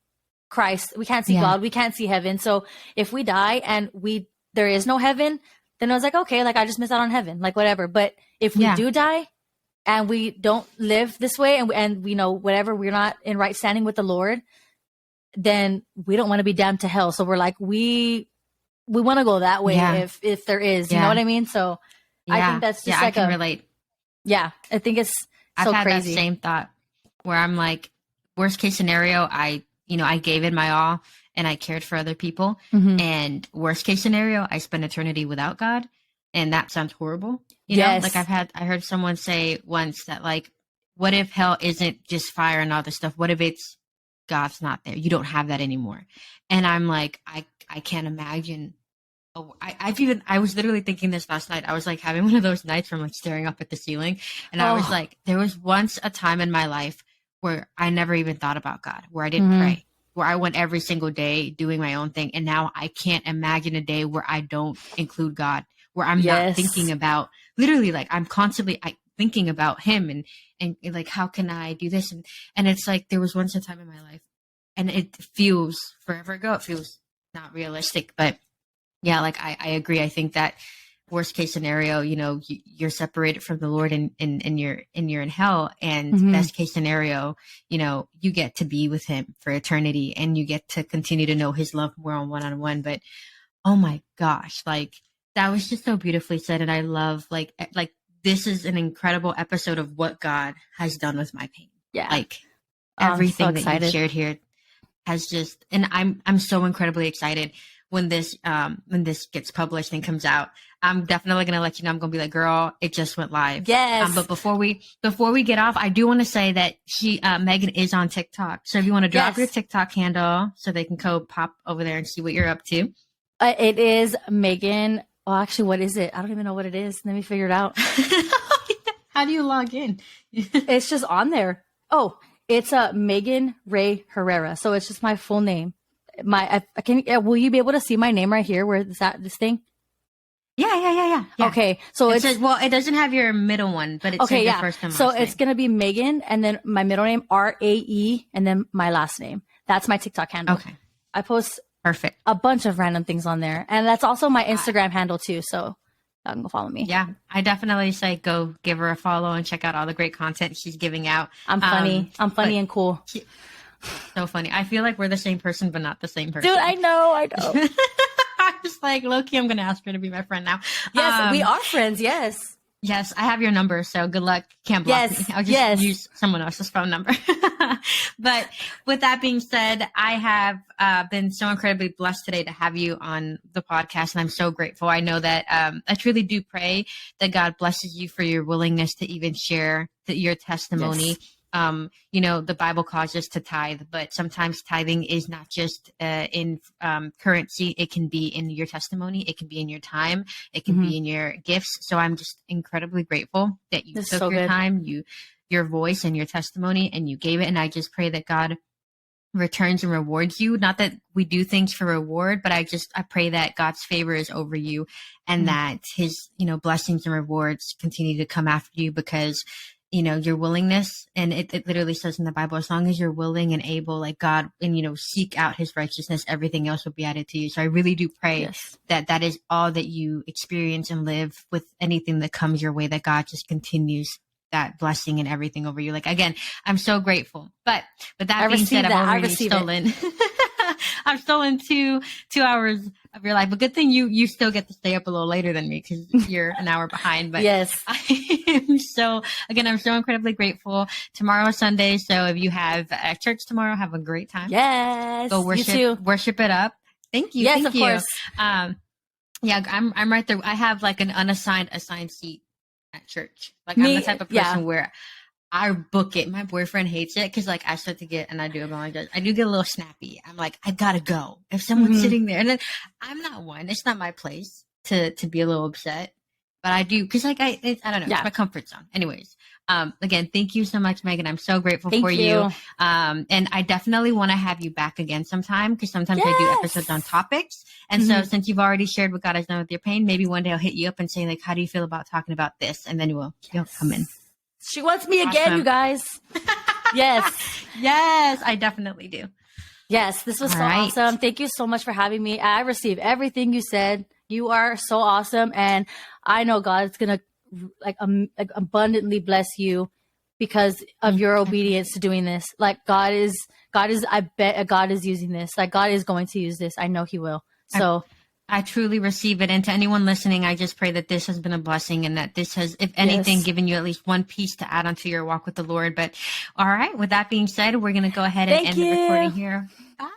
Christ, we can't see God, we can't see heaven. So if we die and there is no heaven, then I was like, okay, like I just missed out on heaven, like whatever. But if we do die and we don't live this way, and we know whatever, we're not in right standing with the Lord, then we don't want to be damned to hell. So we're like, we want to go that way if there is, you know what I mean? So I think that's just like I can relate. Yeah, I think it's so I've had crazy. that same thought where I'm like, worst case scenario, I gave it my all and I cared for other people. And worst case scenario, I spend eternity without God. And that sounds horrible. You know, like I heard someone say once that, like, what if hell isn't just fire and all this stuff? What if it's God's not there? You don't have that anymore. And I'm like, I can't imagine. Oh, I was literally thinking this last night. I was like having one of those nights where I'm like staring up at the ceiling. And I was like, there was once a time in my life where I never even thought about God, where I didn't pray, where I went every single day doing my own thing. And now I can't imagine a day where I don't include God, where I'm not thinking about, literally, like I'm constantly thinking about him and like, how can I do this? And it's like, there was once a time in my life, and it feels forever ago. It feels not realistic, but yeah, like I agree. I think that worst case scenario, you're separated from the Lord and you're in hell, and best case scenario, you get to be with him for eternity and you get to continue to know his love more on one-on-one. But oh my gosh, like that was just so beautifully said. And I love like this is an incredible episode of what God has done with my pain. Yeah. Like everything that you shared here has just, and I'm so incredibly excited when this gets published and comes out. I'm definitely going to let you know. I'm going to be like, girl, it just went live. Yes. But before we get off, I do want to say that Megan is on TikTok. So if you want to drop your TikTok handle so they can go pop over there and see what you're up to. It is Megan. Oh, actually, what is it? I don't even know what it is. Let me figure it out. How do you log in? It's just on there. Oh, it's Megan Rae Herrera. So it's just my full name. Will you be able to see my name right here? Where is that? This thing? Yeah. Okay, so it says, it doesn't have your middle one, but it's your first and last so name. it's gonna be Megan, and then my middle name Rae, and then my last name. That's my TikTok handle. Okay, I post perfect a bunch of random things on there, and that's also my Instagram handle too. So y'all can go follow me. Yeah, I definitely say go give her a follow and check out all the great content she's giving out. I'm funny. I'm funny and cool. So funny. I feel like we're the same person, but not the same person. Dude, I know. I'm just like, low-key, I'm going to ask her to be my friend now. Yes, we are friends. Yes. Yes, I have your number, so good luck. Can't block me. I'll just use someone else's phone number. But with that being said, I have been so incredibly blessed today to have you on the podcast, and I'm so grateful. I know that I truly do pray that God blesses you for your willingness to even share your testimony. Yes. The Bible calls us to tithe, but sometimes tithing is not just in currency. It can be in your testimony. It can be in your time. It can be in your gifts. So I'm just incredibly grateful that you took your time, your voice and your testimony, and you gave it. And I just pray that God returns and rewards you. Not that we do things for reward, but I pray that God's favor is over you, and that his, blessings and rewards continue to come after you, because your willingness. And it literally says in the Bible, as long as you're willing and able, like God, and, seek out his righteousness, everything else will be added to you. So I really do pray that is all that you experience and live with anything that comes your way, that God just continues that blessing and everything over you. Like, again, I'm so grateful. But with that being said, I've already stolen. I've stolen 2 hours of your life. But good thing you still get to stay up a little later than me because you're an hour behind. But yes, I'm so incredibly grateful. Tomorrow is Sunday, so if you have church tomorrow, have a great time. Yes, go worship it up. Thank you. Yes, thank of you. course. Yeah, I'm right there. I have like an assigned seat at church. Like, I'm the type of person where I book it. My boyfriend hates it because, like, I start to get, and I do get a little snappy. I'm like, I gotta go. If someone's sitting there, and then I'm not one. It's not my place to be a little upset, but I do because, like, I don't know. It's my comfort zone. Anyways, again, thank you so much, Megan. I'm so grateful for you. And I definitely want to have you back again sometime because sometimes I do episodes on topics. And so since you've already shared what God has done with your pain, maybe one day I'll hit you up and say, like, how do you feel about talking about this? And then you'll come in. She wants me again, you guys. Yes. Yes, I definitely do. Yes, this was awesome. Thank you so much for having me. I receive everything you said. You are so awesome. And I know God's going to like abundantly bless you because of your obedience to doing this. Like God is, I bet God is using this. Like God is going to use this. I know he will. So I truly receive it. And to anyone listening, I just pray that this has been a blessing and that this has, if anything, given you at least one piece to add onto your walk with the Lord. But all right, with that being said, we're going to go ahead and end the recording here. Bye.